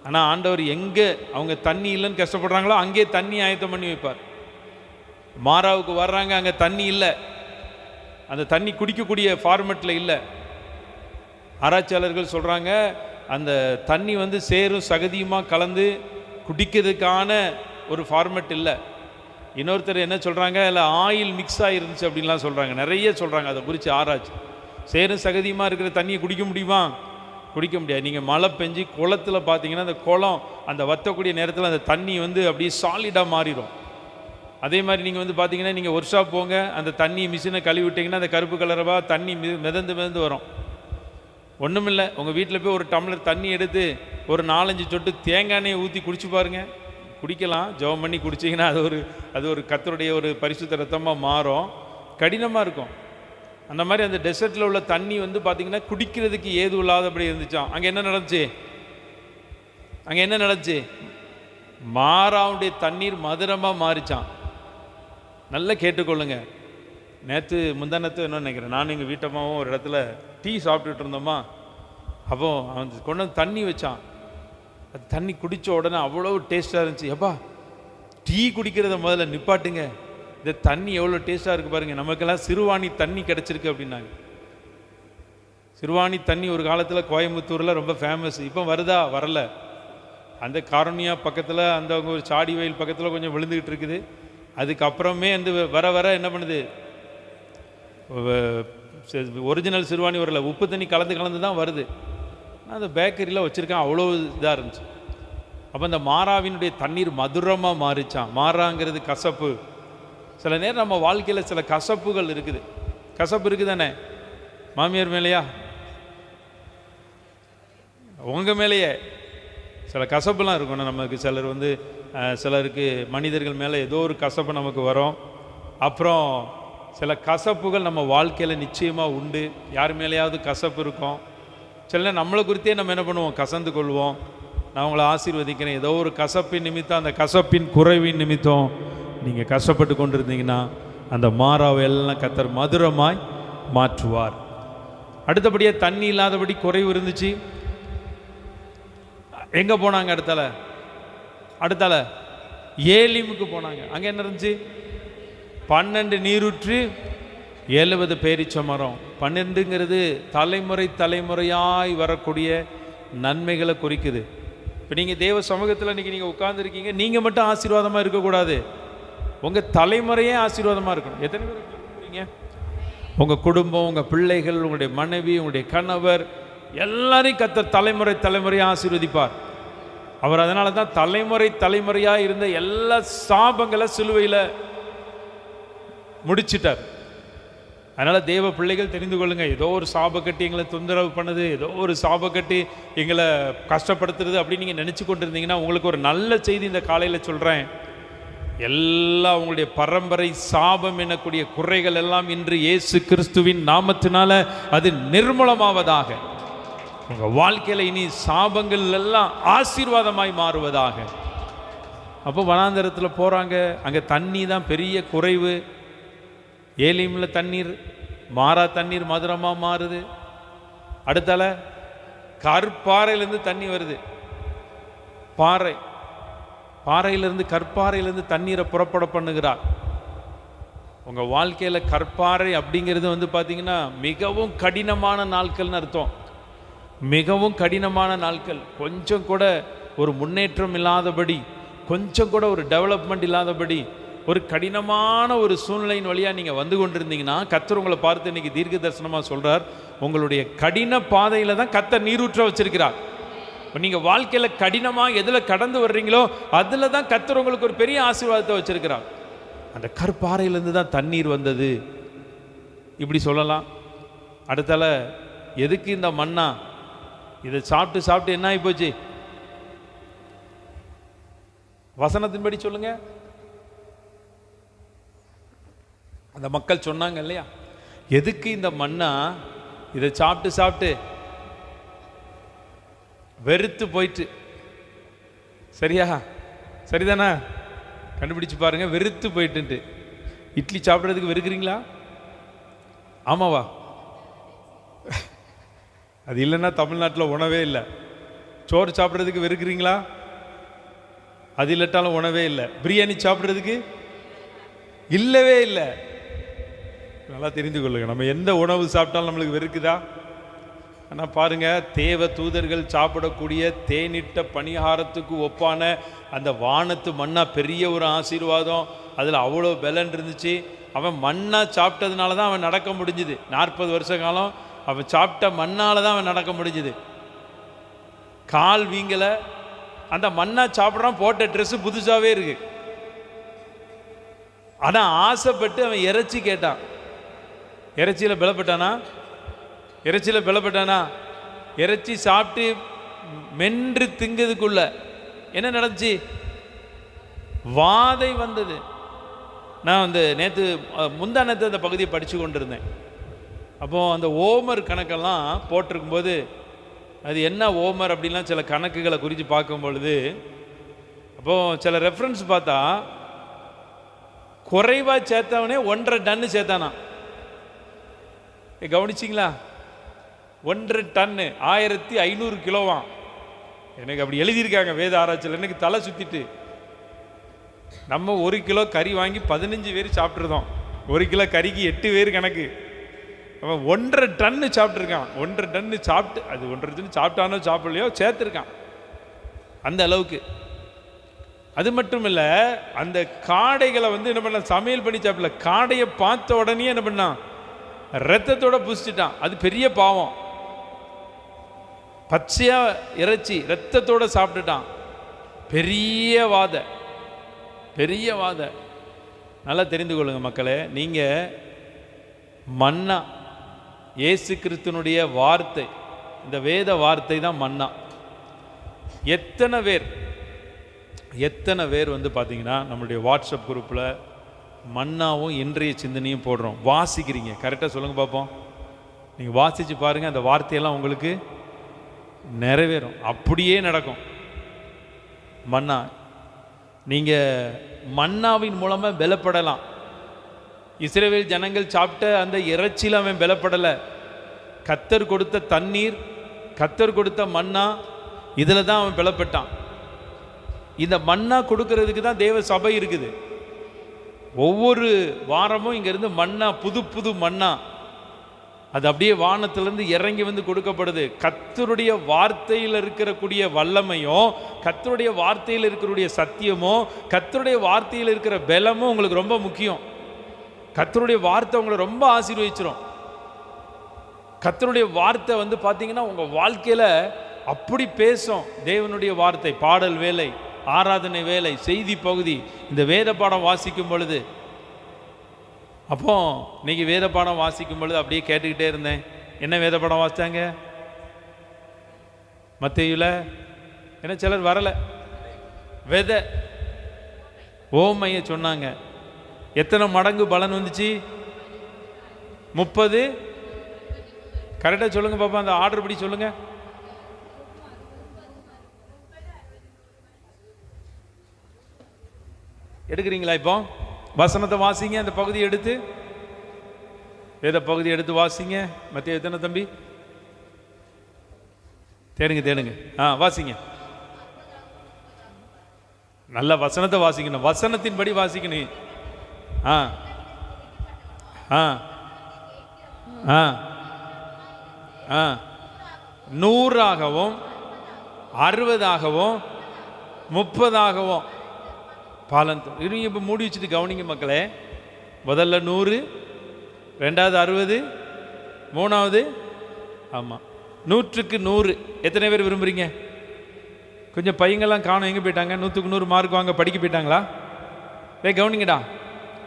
ஆனால் ஆண்டவர் எங்கே அவங்க தண்ணி இல்லைன்னு கஷ்டப்படுறாங்களோ அங்கே தண்ணி ஆயத்தம் பண்ணி வைப்பார். மாராவுக்கு வர்றாங்க, அங்கே தண்ணி இல்லை, அந்த தண்ணி குடிக்கக்கூடிய ஃபார்மெட்டில் இல்லை. ஆராய்ச்சியாளர்கள் சொல்கிறாங்க, அந்த தண்ணி வந்து சேரும் சகதியுமாக கலந்து குடிக்கிறதுக்கான ஒரு ஃபார்மெட் இல்லை. இன்னொருத்தர் என்ன சொல்கிறாங்க, இல்லை ஆயில் மிக்ஸ் ஆகிருந்துச்சு அப்படின்லாம் சொல்கிறாங்க. நிறைய சொல்கிறாங்க அதை குறித்து ஆராய்ச்சி. சேரும் சகதியுமாக இருக்கிற தண்ணியை குடிக்க முடியுமா? குடிக்க முடியாது. நீங்கள் மழை பெஞ்சு குளத்தில் பார்த்தீங்கன்னா அந்த குளம் அந்த வற்றக்கூடிய நேரத்தில் அந்த தண்ணி வந்து அப்படியே சாலிடாக மாறிடும். அதே மாதிரி நீங்கள் வந்து பார்த்தீங்கன்னா, நீங்கள் ஒர்க் ஷாப் போங்க, அந்த தண்ணி மிஷினை கழுவி விட்டிங்கன்னா அந்த கருப்பு கலரவா தண்ணி மிதந்து வரும். ஒன்றும் இல்லை, உங்கள் வீட்டில் போய் ஒரு டம்ளர் தண்ணி எடுத்து ஒரு 4-5 சொட்டு தேங்காய் எண்ணெயை ஊற்றி குடிச்சு பாருங்கள். குடிக்கலாம், ஜெபம் பண்ணி குடிச்சிங்கன்னா அது ஒரு கர்த்தருடைய ஒரு பரிசுத்த ரத்தமாக மாறும். கடினமாக இருக்கும். அந்த மாதிரி அந்த டெசர்ட்டில் உள்ள தண்ணி வந்து பார்த்திங்கன்னா குடிக்கிறதுக்கு ஏது இல்லாதபடி இருந்துச்சான். அங்கே என்ன நடந்துச்சு? மாறாவுடைய தண்ணீர் மதுரமாக மாறிச்சான். நல்லா கேட்டுக்கொள்ளுங்க. முந்தானத்து என்ன நினைக்கிறேன், நான் எங்கள் வீட்டம்மாவும் ஒரு இடத்துல டீ சாப்பிட்டுட்டு இருந்தோமா, அப்போ அவன் கொண்டு வந்து தண்ணி வச்சான். அது தண்ணி குடித்த உடனே அவ்வளோ டேஸ்ட்டாக இருந்துச்சு. எப்பா, டீ குடிக்கிறத முதல்ல நிப்பாட்டுங்க, இந்த தண்ணி எவ்வளோ டேஸ்ட்டாக இருக்குது பாருங்கள், நமக்கெல்லாம் சிறுவாணி தண்ணி கிடச்சிருக்கு அப்படின்னாங்க. சிறுவாணி தண்ணி ஒரு காலத்தில் கோயம்புத்தூரில் ரொம்ப ஃபேமஸ். இப்போ வருதா? வரல. அந்த காரணியா பக்கத்தில் அந்த ஒரு சாடி வயல் பக்கத்தில் கொஞ்சம் விழுந்துக்கிட்டு இருக்குது. அதுக்கப்புறமே வந்து வர என்ன பண்ணுது, ஒரிஜினல் சிறுவாணி வரல, உப்பு தண்ணி கலந்து தான் வருது. அந்த பேக்கரியில் வச்சுருக்கேன், அவ்வளோ இதாக இருந்துச்சு. அப்போ அந்த மாறாவினுடைய தண்ணீர் மதுரமாக மாறிச்சான். மாறாங்கிறது கசப்பு. சில நேரம் நம்ம வாழ்க்கையில் சில கசப்புகள் இருக்குது. கசப்பு இருக்குது தானே? மாமியார் மேலேயா, உங்கள் மேலேயே சில கசப்புலாம் இருக்கணும் நமக்கு. சிலருக்கு மனிதர்கள் மேலே ஏதோ ஒரு கசப்பு நமக்கு வரும். அப்புறம் சில கசப்புகள் நம்ம வாழ்க்கையில் நிச்சயமாக உண்டு. யார் மேலேயாவது கசப்பு இருக்கும். சில நம்மளை குறித்தே நம்ம என்ன பண்ணுவோம், கசந்து கொள்வோம். நான் உங்களை ஆசீர்வதிக்கிறேன், ஏதோ ஒரு கசப்பின் நிமித்தம், அந்த கசப்பின் குறைவின் நிமித்தம் நீங்கள் கஷ்டப்பட்டு கொண்டிருந்தீங்கன்னா அந்த மாறாவை எல்லாம் கர்த்தர் மதுரமாய் மாற்றுவார். அடுத்தபடியாக தண்ணி இல்லாதபடி குறைவு இருந்துச்சு. எங்கே போனாங்க? அடுத்தால ஏலிமுக்கு போனாங்க. அங்கே என்ன இருந்துச்சு? 12 நீரூற்று 70 பேரீச்ச மரம். 12ங்கிறது தலைமுறையாய் வரக்கூடிய நன்மைகளை குறிக்குது. இப்போ நீங்கள் தேவ சமூகத்தில் இன்றைக்கி நீங்கள் உட்கார்ந்துருக்கீங்க, நீங்கள் மட்டும் ஆசீர்வாதமாக இருக்கக்கூடாது, உங்கள் தலைமுறையே ஆசீர்வாதமாக இருக்கணும். எத்தனை பேர் இருக்கீங்க? உங்கள் குடும்பம், உங்கள் பிள்ளைகள், உங்களுடைய மனைவி, உங்களுடைய கணவர், எல்லாரையும் கர்த்தர் தலைமுறையாக ஆசீர்வதிப்பார். அவர் அதனால தான் தலைமுறையாக இருந்த எல்லா சாபங்களை சிலுவையில் முடிச்சிட்டார். அதனால் தேவ பிள்ளைகள் தெரிந்து கொள்ளுங்கள், ஏதோ ஒரு சாபக்கட்டி எங்களை தொந்தரவு பண்ணுது, ஏதோ ஒரு சாபக்கட்டி எங்களை கஷ்டப்படுத்துறது அப்படின்னு நீங்கள் நினச்சி கொண்டு இருந்தீங்கன்னா, உங்களுக்கு ஒரு நல்ல செய்தி இந்த காலையில் சொல்கிறேன். எல்லாம் உங்களுடைய பரம்பரை சாபம் எனக்கூடிய குறைகள் எல்லாம் இன்று இயேசு கிறிஸ்துவின் நாமத்தினால அது நிர்மூலமாவதாக. உங்கள் வாழ்க்கையில் இனி சாபங்கள் எல்லாம் ஆசீர்வாதமாய் மாறுவதாக. அப்போ வனாந்தரத்தில் போகிறாங்க, அங்கே தண்ணி தான் பெரிய குறைவு. ஏலிமில் தண்ணீர் மாறா தண்ணீர் மதுரமாக மாறுது. அடுத்தால கற்பாறையிலேருந்து தண்ணி வருது. பாறையிலிருந்து கற்பாறையிலிருந்து தண்ணீரை புறப்பட பண்ணுகிறார். உங்கள் வாழ்க்கையில் கற்பாறை அப்படிங்கிறது வந்து பார்த்தீங்கன்னா மிகவும் கடினமான நாட்கள்னு அர்த்தம். மிகவும் கடினமான நாட்கள். கொஞ்சம் கூட ஒரு முன்னேற்றம் இல்லாதபடி, கொஞ்சம் கூட ஒரு டெவலப்மெண்ட் இல்லாதபடி, ஒரு கடினமான ஒரு சூழ்நிலையின் வழியாக நீங்கள் வந்து கொண்டிருந்தீங்கன்னா கர்த்தர் உங்களை பார்த்து இன்னைக்கு தீர்க்க தரிசனமாக சொல்கிறார், உங்களுடைய கடின பாதையில் தான் கர்த்தர் நீரூற்ற வச்சிருக்கிறார். நீங்கள் வாழ்க்கையில் கடினமாக எதில் கடந்து வர்றீங்களோ அதில் தான் கர்த்தர் உங்களுக்கு ஒரு பெரிய ஆசீர்வாதத்தை வச்சிருக்கிறார். அந்த கற்பாறையிலேருந்து தான் தண்ணீர் வந்தது இப்படி சொல்லலாம். அடுத்தால எதுக்கு இந்த மண்ணா? இதை சாப்பிட்டு சாப்பிட்டு என்ன ஆகி போச்சு? வசனத்தின்படி சொல்லுங்க. அந்த மக்கள் சொன்னாங்க இல்லையா, எதுக்கு இந்த மண்ணா? இதை சாப்பிட்டு சாப்பிட்டு வெறுத்து போயிட்டு. சரியா? சரிதானா? கண்டுபிடிச்சு பாருங்க. வெறுத்து போயிட்டு. இட்லி சாப்பிட்றதுக்கு வெறுக்கிறீங்களா? ஆமாவா? அது இல்லைன்னா தமிழ்நாட்டில் உணவே இல்லை. சோறு சாப்பிட்றதுக்கு வெறுக்கிறீங்களா? அது இல்லட்டாலும் உணவே இல்லை. பிரியாணி சாப்பிட்றதுக்கு இல்லவே இல்லை. நல்லா தெரிந்து கொள்ளுங்க, நம்ம எந்த உணவு சாப்பிட்டாலும் நம்மளுக்கு வெறுக்குதா? ஆனால் பாருங்க, தேவ தூதர்கள் சாப்பிடக்கூடிய தேனிட்ட பணிகாரத்துக்கு ஒப்பான அந்த வானத்து மண்ணா பெரிய ஒரு ஆசீர்வாதம். அதில் அவ்வளோ பலன் இருந்துச்சு. அவன் மண்ணா சாப்பிட்டதுனால தான் அவன் நடக்க முடிஞ்சுது. 40 வருஷ காலம் அவன் சாப்பிட்ட மண்ணால தான் அவன் நடக்க முடிஞ்சுது. கால் வீங்கலை. அந்த மண்ணா சாப்பிட்றான், போட்ட ட்ரெஸ்ஸு புதுசாகவே இருக்கு. ஆனால் ஆசைப்பட்டு அவன் இறைச்சி கேட்டான். இறைச்சியில் பலப்பட்டானா? இறைச்சியில் பலப்பட்டானா? இறைச்சி சாப்பிட்டு மென்று திங்கிறதுக்குள்ள என்ன நடந்துச்சு? வாதை வந்தது. நான் வந்து முந்தா நேற்று அந்த பகுதியை படித்து கொண்டிருந்தேன். அப்போது அந்த ஓமர் கணக்கெல்லாம் போட்டிருக்கும்போது, அது என்ன ஓமர் அப்படின்லாம் சில கணக்குகளை குறித்து பார்க்கும் பொழுது, அப்போது சில ரெஃபரன்ஸ் பார்த்தா குறைவாக சேர்த்தவனே 1.5 டன்னு சேர்த்தானா. கவனிச்சிங்களா? 1.5 டன்னு 1500 கிலோவான். எனக்கு அப்படி எழுதியிருக்காங்க வேத ஆராய்ச்சியில். எனக்கு தலை சுற்றிட்டு. நம்ம 1 கிலோ கறி வாங்கி 15 பேர் சாப்பிட்ருந்தோம். 1 கிலோ கறிக்கு 8 பேர் கணக்கு. அவன் 1.5 டன்னு சாப்பிட்ருக்கான். 1.5 டன்னு சாப்பிட்டு, அது 1.5 டன்னு சாப்பிட்டானோ சாப்பிடலையோ சேர்த்துருக்கான் அந்த அளவுக்கு. அது மட்டும் இல்லை, அந்த காடைகளை வந்து என்ன பண்ண, சமையல் பண்ணி சாப்பிடல. காடையை பார்த்த உடனே என்ன பண்ணான்? ரத்தத்தோட புசிச்சிட்டான். அது பெரிய பாவம். பச்சையா இறைச்சி ரத்தத்தோட சாப்பிட்டுட்டான். பெரிய வாத. நல்லா தெரிந்து கொள்ளுங்க மக்களே, நீங்க மன்னா இயேசு கிறிஸ்துனுடைய வார்த்தை, இந்த வேத வார்த்தை தான் மன்னா. எத்தனை பேர் வந்து பார்த்தீங்கன்னா நம்மளுடைய வாட்ஸ்அப் குரூப்பில் மன்னாவும் இன்றைய சிந்தனையும் போடுறோம். வாசிக்கிறீங்க? கரெக்டாக சொல்லுங்கள் பார்ப்போம். நீங்கள் வாசித்து பாருங்கள், அந்த வார்த்தையெல்லாம் உங்களுக்கு நிறைவேறும். அப்படியே நடக்கும். மன்னா, நீங்கள் மன்னாவின் மூலமாக பலப்படலாம். இஸ்ரவேல் ஜனங்கள் சாப்பிட்ட அந்த இறைச்சியில் அவன் பலப்படலை. கர்த்தர் கொடுத்த தண்ணீர், கர்த்தர் கொடுத்த மன்னா, இதில் தான் அவன் பலப்பட்டான். இந்த மன்னா கொடுக்கறதுக்கு தான் தேவ சபை இருக்குது. ஒவ்வொரு வாரமும் இங்கேருந்து மன்னா, புது மன்னா, அது அப்படியே வானத்திலேருந்து இறங்கி வந்து கொடுக்கப்படுது. கர்த்தருடைய வார்த்தையில் இருக்கக்கூடிய வல்லமையும், கர்த்தருடைய வார்த்தையில் இருக்கக்கூடிய சத்தியமும், கர்த்தருடைய வார்த்தையில் இருக்கிற பலமும் உங்களுக்கு ரொம்ப முக்கியம். கர்த்தருடைய வார்த்தை உங்களை ரொம்ப ஆசீர்வதிச்சிடும். கர்த்தருடைய வார்த்தை வந்து பார்த்தீங்கன்னா உங்கள் வாழ்க்கையில் அப்படி பேசும். தேவனுடைய வார்த்தை, பாடல் வேலை, ஆராதனை வேலை, செய்தி பகுதி, இந்த வேத பாடம் வாசிக்கும் பொழுது, அப்போ இன்னைக்கு வேத பாடம் வாசிக்கும் பொழுது அப்படியே கேட்டுக்கிட்டே இருந்தேன். என்ன வேத பாடம் வாசித்தாங்க? மத்தேயுல. என்ன சிலர் வரலை. ஓமையை சொன்னாங்க. எத்தனை மடங்கு பலன் வந்துச்சு? 30. கரெக்டாக சொல்லுங்க பாப்பா, அந்த ஆர்டர் படி சொல்லுங்க. எடுக்கிறீங்களா? இப்போ வசனத்தை வாசிங்க, அந்த பகுதியை எடுத்து, வேத பகுதியை எடுத்து வாசிங்க. மத்திய எத்தனை தம்பி? தேடுங்க. வாசிங்க. நல்ல வசனத்தை வாசிக்கணும், வசனத்தின்படி வாசிக்கணும். ஆ ஆ ஆ ஆ 100ஆகவும் 60ஆகவும் 30ஆகவும் பாலன். இருங்க, இப்போ மூடி வச்சுட்டு கவனிங்க மக்களே. முதல்ல 100, 2வது 60, 3வது ஆமாம் 100க்கு 100. எத்தனை பேர் விரும்புகிறீங்க? கொஞ்சம் பையங்கள்லாம் காணும், எங்கே போயிட்டாங்க? 100க்கு 100 மார்க் வாங்க படிக்க போயிட்டாங்களா? கவனிங்கடா,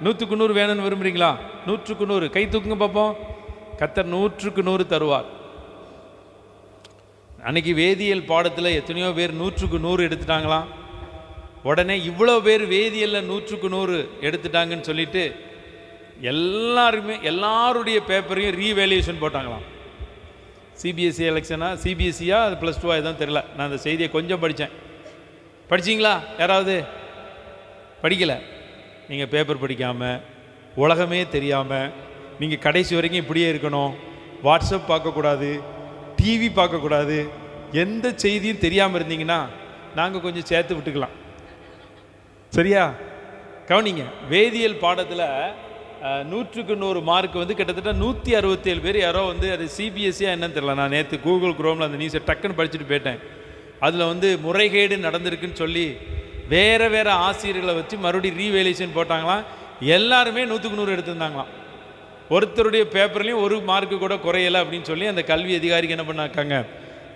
100க்கு 100 வேணும்னு விரும்புகிறீங்களா? 100க்கு 100 கை தூக்குங்க பார்ப்போம். கர்த்தர் 100க்கு 100 தருவார். அன்னைக்கு வேதியியல் பாடத்தில் எத்தனையோ பேர் 100க்கு 100 எடுத்துட்டாங்களாம். உடனே இவ்வளோ பேர் வேதியியலில் 100க்கு 100 எடுத்துட்டாங்கன்னு சொல்லிட்டு எல்லாருடைய பேப்பரையும் ரீவேல்யூஷன் போட்டாங்களாம். சிபிஎஸ்சி எலெக்ஷனா, சிபிஎஸ்சியா, அது +2 எதுவும் தெரியல. நான் அந்த செய்தியை கொஞ்சம் படித்தேன். படிச்சிங்களா? யாராவது படிக்கலை? நீங்கள் பேப்பர் படிக்காமல், உலகமே தெரியாமல், நீங்கள் கடைசி வரைக்கும் இப்படியே இருக்கணும். வாட்ஸ்அப் பார்க்கக்கூடாது, டிவி பார்க்கக்கூடாது, எந்த செய்தியும் தெரியாமல் இருந்தீங்கன்னா நாங்கள் கொஞ்சம் சேர்த்து விட்டுக்கலாம். சரியா? கவனிங்க, வேதியியல் பாடத்தில் 100க்கு 100 மார்க் வந்து கிட்டத்தட்ட 167 பேர் யாரோ வந்து, அது சிபிஎஸ்சியா என்னன்னு தெரியல. நான் நேற்று கூகுள் குரோமில் அந்த நியூஸை டக்குன்னு படிச்சுட்டு போயிட்டேன். அதில் வந்து முறைகேடு நடந்திருக்குன்னு சொல்லி வேறு ஆசிரியர்களை வச்சு மறுபடியும் ரீவேல்யூஷன் போட்டாங்களாம். எல்லாருமே 100க்கு 100 எடுத்திருந்தாங்களாம். ஒருத்தருடைய பேப்பர்லேயும் 1 மார்க்கு கூட குறையலை அப்படின்னு சொல்லி அந்த கல்வி அதிகாரிக்கு என்ன பண்ணாக்காங்க,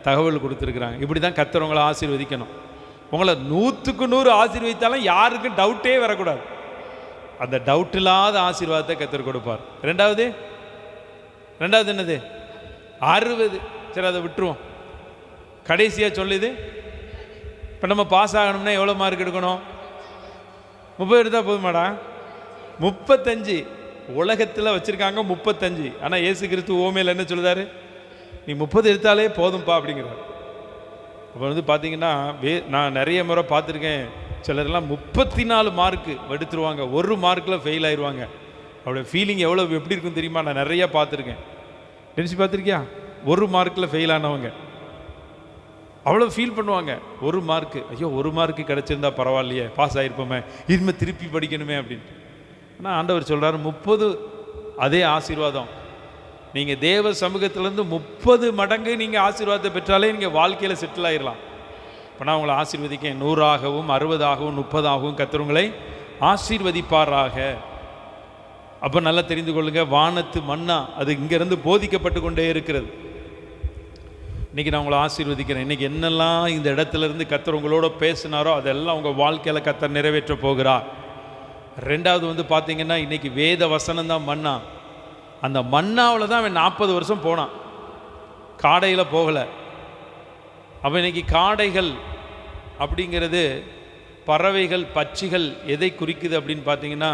தகவல் கொடுத்துருக்குறாங்க. இப்படி தான் கர்த்தர் உங்களை ஆசீர்வதிக்கணும். உங்களை 100க்கு 100 ஆசீர்வதித்தாலும் யாருக்கும் டவுட்டே வரக்கூடாது. அந்த டவுட் இல்லாத ஆசீர்வாதத்தை கர்த்தர் கொடுப்பார். ரெண்டாவது என்னது? 60. சரி, அதை விட்டுருவோம். கடைசியாக சொல்லுது, இப்போ நம்ம பாஸ் ஆகணும்னா எவ்வளோ மார்க் எடுக்கணும்? 30 எடுத்தால் போதுமாடா? 35 உலகத்தில் வச்சுருக்காங்க, 35. ஆனால் இயேசு கிறிஸ்து ஓமையில் என்ன சொல்லுதாரு? நீ 30 எடுத்தாலே போதும்பா அப்படிங்கிறார். அப்போ வந்து பார்த்தீங்கன்னா, நான் நிறைய முறை பார்த்துருக்கேன், சிலரெல்லாம் 34 மார்க்கு எடுத்துருவாங்க, 1 மார்க்கில் ஃபெயில் ஆயிடுவாங்க. அவருடைய ஃபீலிங் எப்படி இருக்கும் தெரியுமா? நான் நிறையா பார்த்துருக்கேன். நினச்சி பார்த்துருக்கியா? 1 மார்க்கில் ஃபெயில் ஆனவங்க அவ்வளோ ஃபீல் பண்ணுவாங்க. 1 மார்க்கு, ஐயோ 1 மார்க்கு கிடச்சிருந்தா பரவாயில்லையே, பாஸ் ஆகிருப்போமே, இனிமேல் திருப்பி படிக்கணுமே அப்படின்ட்டு. ஆனால் ஆண்டவர் சொல்கிறார் 30 அதே ஆசீர்வாதம். நீங்கள் தேவ சமூகத்திலேருந்து 30 மடங்கு நீங்கள் ஆசீர்வாதத்தை பெற்றாலே நீங்கள் வாழ்க்கையில் செட்டில் ஆகிடலாம். இப்போ நான் உங்களை ஆசீர்வதிக்கேன். 100ஆகவும் 60ஆகவும் 30ஆகவும் கர்த்தர் உங்களை ஆசீர்வதிப்பாராக. அப்போ நல்லா தெரிந்து கொள்ளுங்க, வானத்து மன்னா அது இங்கேருந்து போதிக்கப்பட்டு கொண்டே இருக்கிறது. இன்றைக்கி நான் உங்களை ஆசீர்வதிக்கிறேன். இன்றைக்கி என்னெல்லாம் இந்த இடத்துலேருந்து கர்த்தர் உங்களோட பேசினாரோ அதெல்லாம் உங்கள் வாழ்க்கையில் கர்த்தர் நிறைவேற்ற போகிறார். ரெண்டாவது வந்து பார்த்தீங்கன்னா, இன்றைக்கி வேத வசனம் தான் மன்னா. அந்த மன்னாவில் தான் அவன் 40 வருஷம் போனான், காடையில் போகலை. அப்போ இன்றைக்கி காடைகள் அப்படிங்கிறது பறவைகள், பட்சிகள் எதை குறிக்குது அப்படின்னு பார்த்தீங்கன்னா,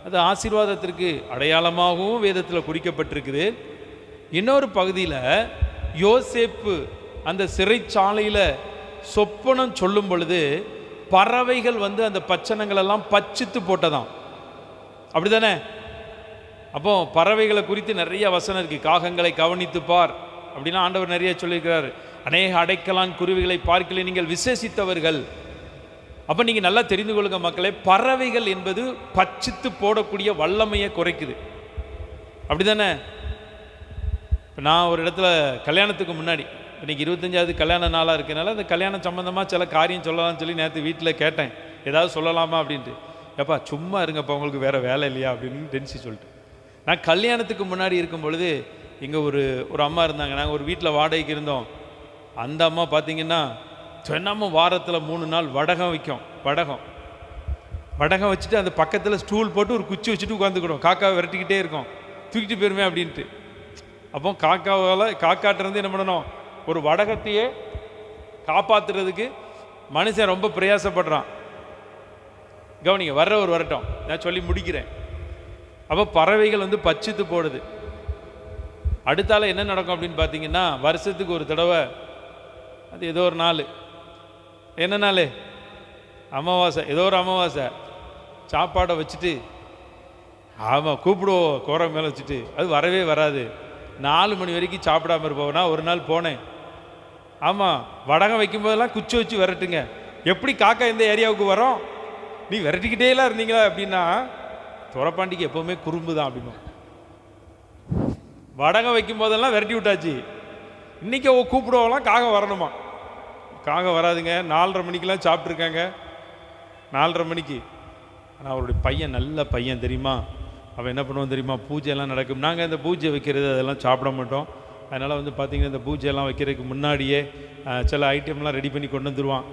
அது ஆசீர்வாதத்திற்கு அடையாளமாகவும் வேதத்தில் குறிக்கப்பட்டிருக்குது. இன்னொரு பகுதியில் யோசேப்பு அந்த சிறைச்சாலையில் சொப்பனம் சொல்லும் பொழுது பறவைகள் வந்து அந்த பச்சனங்களெல்லாம் பச்சித்து போட்டதாம். அப்படி தானே? அப்போ பறவைகளை குறித்து நிறைய வசனம் இருக்குது. காகங்களை கவனித்து பார் அப்படின்னா ஆண்டவர் நிறைய சொல்லியிருக்கிறார். அநேக அடைக்கலான் குருவிகளை பார்க்கல நீங்கள் விசேஷித்தவர்கள். அப்போ நீங்கள் நல்லா தெரிந்து கொள்ளுங்க மக்களே, பறவைகள் என்பது பச்சித்து போடக்கூடிய வல்லமையை குறைக்குது. அப்படி தானே? இப்போ நான் ஒரு இடத்துல கல்யாணத்துக்கு முன்னாடி, இன்றைக்கி 25வது கல்யாண நாளாக இருக்கனால அந்த கல்யாணம் சம்மந்தமாக சில காரியம் சொல்லலாம்னு சொல்லி நேற்று வீட்டில் கேட்டேன், ஏதாவது சொல்லலாமா அப்படின்ட்டு. எப்பா சும்மா இருங்கப்பா, உங்களுக்கு வேறு வேலை இல்லையா அப்படின்னு டென்சி சொல்லிட்டு. நான் கல்யாணத்துக்கு முன்னாடி இருக்கும் பொழுது இங்கே ஒரு அம்மா இருந்தாங்க. நாங்கள் ஒரு வீட்டில் வாடகைக்கு இருந்தோம். அந்த அம்மா பார்த்திங்கன்னா தினமும் வாரத்தில் 3 நாள் வடகம் வைக்கும். வடகம் வச்சுட்டு அந்த பக்கத்தில் ஸ்டூல் போட்டு ஒரு குச்சி வச்சுட்டு உட்காந்துக்கிடும். காக்காவை விரட்டிக்கிட்டே இருக்கும், தூக்கிட்டு போயிருமே அப்படின்ட்டு. அப்போ காக்காட்டிருந்து என்ன பண்ணணும், ஒரு வடகத்தையே காப்பாற்றுறதுக்கு மனுஷன் ரொம்ப பிரயாசப்படுறான். கவனிங்க, வர்றவர் வரட்டும், நான் சொல்லி முடிக்கிறேன். அப்போ பறவைகள் வந்து பச்சித்து போடுது. அடுத்தால என்ன நடக்கும் அப்படின்னு பார்த்தீங்கன்னா, வருஷத்துக்கு ஒரு தடவை, அது ஏதோ ஒரு நாள், என்ன நாள், அமாவாசை, ஏதோ ஒரு அமாவாசை, சாப்பாடை வச்சுட்டு, ஆமாம் கூப்பிடுவோம் கோரை மேலே வச்சுட்டு, அது வரவே வராது. 4 மணி வரைக்கும் சாப்பிடாம இருப்போம்னா. ஒரு நாள் போனேன், ஆமாம் வடகம் வைக்கும்போதெல்லாம் குச்சி வச்சு விரட்டுங்க. எப்படி காக்கா இந்த ஏரியாவுக்கு வரோம், நீ விரட்டிக்கிட்டேலாம் இருந்தீங்களா அப்படின்னா, துறப்பாண்டிக்கு எப்போவுமே குறும்பு தான் அப்படிமா. வடகம் வைக்கும் போதெல்லாம் விரட்டி விட்டாச்சு, இன்றைக்கி கூப்பிடுவோம்லாம் காகம் வரணுமா. காகம் வராதுங்க. 4:30 மணிக்கெலாம் சாப்பிட்ருக்காங்க, 4:30 மணிக்கு. ஆனால் அவருடைய பையன் நல்ல பையன் தெரியுமா, அவன் என்ன பண்ணுவோம் தெரியுமா, பூஜையெல்லாம் நடக்கும். நாங்கள் இந்த பூஜை வைக்கிறது அதெல்லாம் சாப்பிட மாட்டோம். அதனால் வந்து பார்த்திங்கன்னா இந்த பூஜையெல்லாம் வைக்கிறதுக்கு முன்னாடியே சில ஐட்டம்லாம் ரெடி பண்ணி கொண்டு வந்துடுவான்.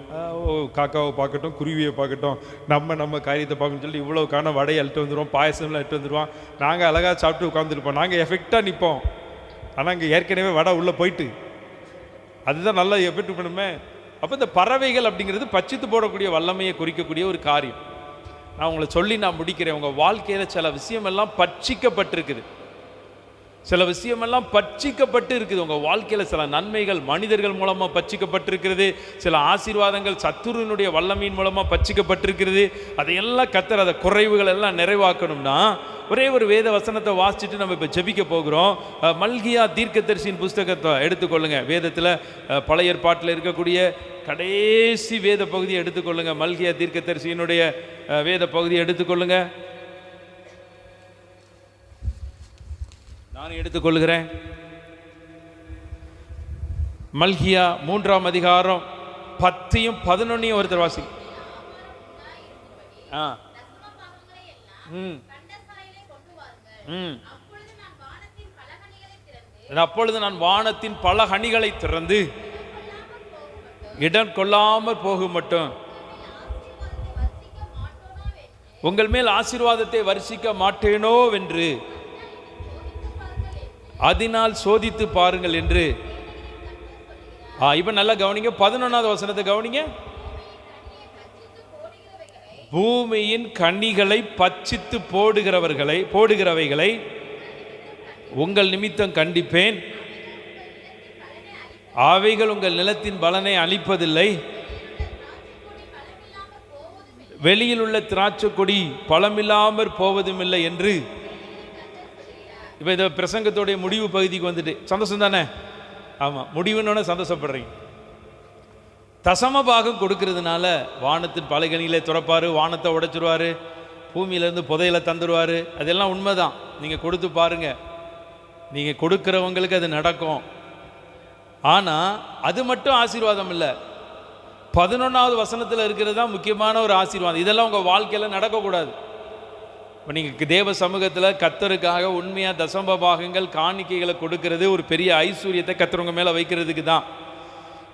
காக்காவை பார்க்கட்டும், குருவியை பார்க்கட்டும், நம்ம காரியத்தை பார்க்கணும்னு சொல்லி இவ்வளோக்கான வடையை அழுட்டு வந்துடுவோம், பாயசம்லாம் எடுத்து வந்துடுவான். நாங்கள் அழகாக சாப்பிட்டு உட்காந்துருப்போம், நாங்கள் எஃபெக்டாக நிற்போம். ஆனால் இங்கே ஏற்கனவே வடை உள்ளே போயிட்டு, அதுதான் நல்லா எஃபெக்ட் பண்ணுமே. அப்போ இந்த பறவைகள் அப்படிங்கிறது பச்சித்து போடக்கூடிய வல்லமையை குறிக்கக்கூடிய ஒரு காரியம். நான் உங்களை சொல்லி நான் முடிக்கிறேன். உங்கள் வாழ்க்கையில் சில விஷயமெல்லாம் பட்சிக்கப்பட்டிருக்குது, சில விஷயமெல்லாம் பட்சிக்கப்பட்டு இருக்குது. உங்கள் வாழ்க்கையில் சில நன்மைகள் மனிதர்கள் மூலமாக பட்சிக்கப்பட்டிருக்கிறது, சில ஆசீர்வாதங்கள் சத்துருவினுடைய வல்லமையின் மூலமாக பட்சிக்கப்பட்டிருக்கிறது. அதையெல்லாம் கர்த்தர், அதை குறைவுகள் எல்லாம் நிறைவாக்கணும்னா ஒரே ஒரு வேத வசனத்தை வாசிச்சுட்டு நம்ம இப்போ ஜெபிக்க போகிறோம். மல்கியா தீர்க்கதரிசியின் புஸ்தகத்தை எடுத்துக்கொள்ளுங்க. வேதத்தில் பழைய ஏற்பாட்டில் இருக்கக்கூடிய கடைசி வேத பகுதியை எடுத்துக்கொள்ளுங்க. மல்கியா தீர்க்கதரிசியினுடைய வேத பகுதியை எடுத்துக்கொள்ளுங்க. நான் எடுத்துக்கொள்கிறேன். மல்கியா 3ஆம் அதிகாரம் 10யும் 11யும் ஒருத்தர் வாசி. அப்பொழுது நான் வானத்தின் பல கனிகளை திறந்து இடம் கொள்ளாமல் போகும் மட்டும் உங்கள் மேல் ஆசீர்வாதத்தை வர்ஷிக்க மாட்டேனோ வென்று அதனால் சோதித்து பாருங்கள் என்று. இப்ப நல்லா கவனிங்க, 11வது வசனத்தை கவனிங்க. பூமியின் கனிகளை பட்சித்து போடுகிறவைகளை உங்கள் நிமித்தம் கண்டிப்பேன், அவைகள் உங்கள் நிலத்தின் பலனை அளிப்பதில்லை, வெளியில் உள்ள திராட்சை கொடி பழமில்லாமற் போவதும் இல்லை என்று. இப்போ இந்த பிரசங்கத்தோடைய முடிவு பகுதிக்கு வந்துட்டு சந்தோஷம் தானே? ஆமாம், முடிவுன்னு சந்தோஷப்படுறீங்க. தசம பாகம் கொடுக்கறதுனால வானத்தின் பலகனிகளை துறப்பார், வானத்தை உடைச்சிருவார், பூமியிலேருந்து புதையில தந்துடுவார். அதெல்லாம் உண்மைதான். நீங்கள் கொடுத்து பாருங்கள், நீங்கள் கொடுக்குறவங்களுக்கு அது நடக்கும். ஆனால் அது மட்டும் ஆசீர்வாதம் இல்லை. 11வது வசனத்தில் இருக்கிறது தான் முக்கியமான ஒரு ஆசீர்வாதம். இதெல்லாம் உங்கள் வாழ்க்கையில் நடக்கக்கூடாது. இப்போ நீங்கள் தேவ சமூகத்தில் கர்த்தருக்காக உண்மையாக தசம பாகங்கள் காணிக்கைகளை கொடுக்கறது ஒரு பெரிய ஐஸ்வர்யத்தை கர்த்தருங்க மேலே வைக்கிறதுக்கு தான்.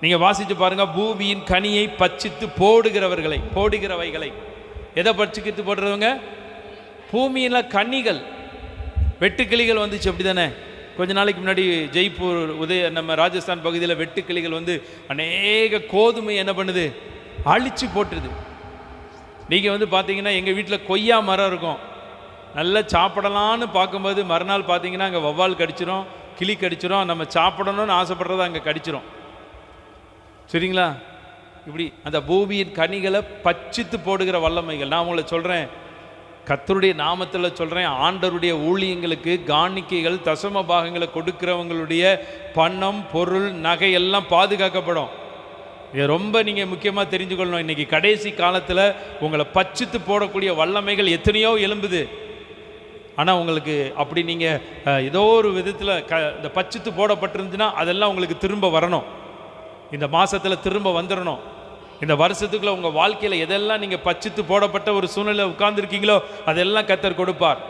நீங்கள் வாசித்து பாருங்கள், பூமியின் கனியை பட்சித்து போடுகிறவைகளை எதை பட்சித்து போடுறவங்க? பூமியில் கனிகள், வெட்டுக்கிளிகள் வந்துச்சு அப்படி தானே? கொஞ்ச நாளைக்கு முன்னாடி ஜெய்ப்பூர் நம்ம ராஜஸ்தான் பகுதியில் வெட்டுக்கிளிகள் வந்து அநேக கோதுமை என்ன பண்ணுது, அழிச்சு போட்டுருது. நீங்கள் வந்து பார்த்தீங்கன்னா எங்கள் வீட்டில் கொய்யா மரம் இருக்கும், நல்லா சாப்பிடலான்னு பார்க்கும்போது மறுநாள் பார்த்தீங்கன்னா அங்கே வவ்வால் கடிச்சிரும், கிளி கடிச்சிரும், நம்ம சாப்பிடணும்னு ஆசைப்படுறத அங்கே கடிச்சிரும். சரிங்களா? இப்படி அந்த பூமியின் கனிகளை பட்சித்து போடுகிற வல்லமைகள். நான் உங்களை சொல்கிறேன், கர்த்தருடைய நாமத்தில் சொல்கிறேன், ஆண்டவருடைய ஊழியங்களுக்கு காணிக்கைகள் தசம பாகங்களை கொடுக்கிறவங்களுடைய பணம், பொருள், நகை எல்லாம் பாதுகாக்கப்படும். இதை ரொம்ப நீங்கள் முக்கியமாக தெரிஞ்சுக்கொள்ளணும். இன்றைக்கி கடைசி காலத்தில் உங்களை பட்சித்து போடக்கூடிய வல்லமைகள் எத்தனையோ எழும்புது. ஆனால் உங்களுக்கு அப்படி நீங்கள் ஏதோ ஒரு விதத்தில் இந்த பட்சித்து போடப்பட்டிருந்துச்சுன்னா அதெல்லாம் உங்களுக்கு திரும்ப வரணும். இந்த மாதத்தில் திரும்ப வந்துடணும். இந்த வருஷத்துக்குள்ள உங்கள் வாழ்க்கையில் எதெல்லாம் நீங்கள் பட்சித்து போடப்பட்ட ஒரு சூழ்நிலை உட்கார்ந்துருக்கீங்களோ அதெல்லாம் கர்த்தர் கொடுப்பார்.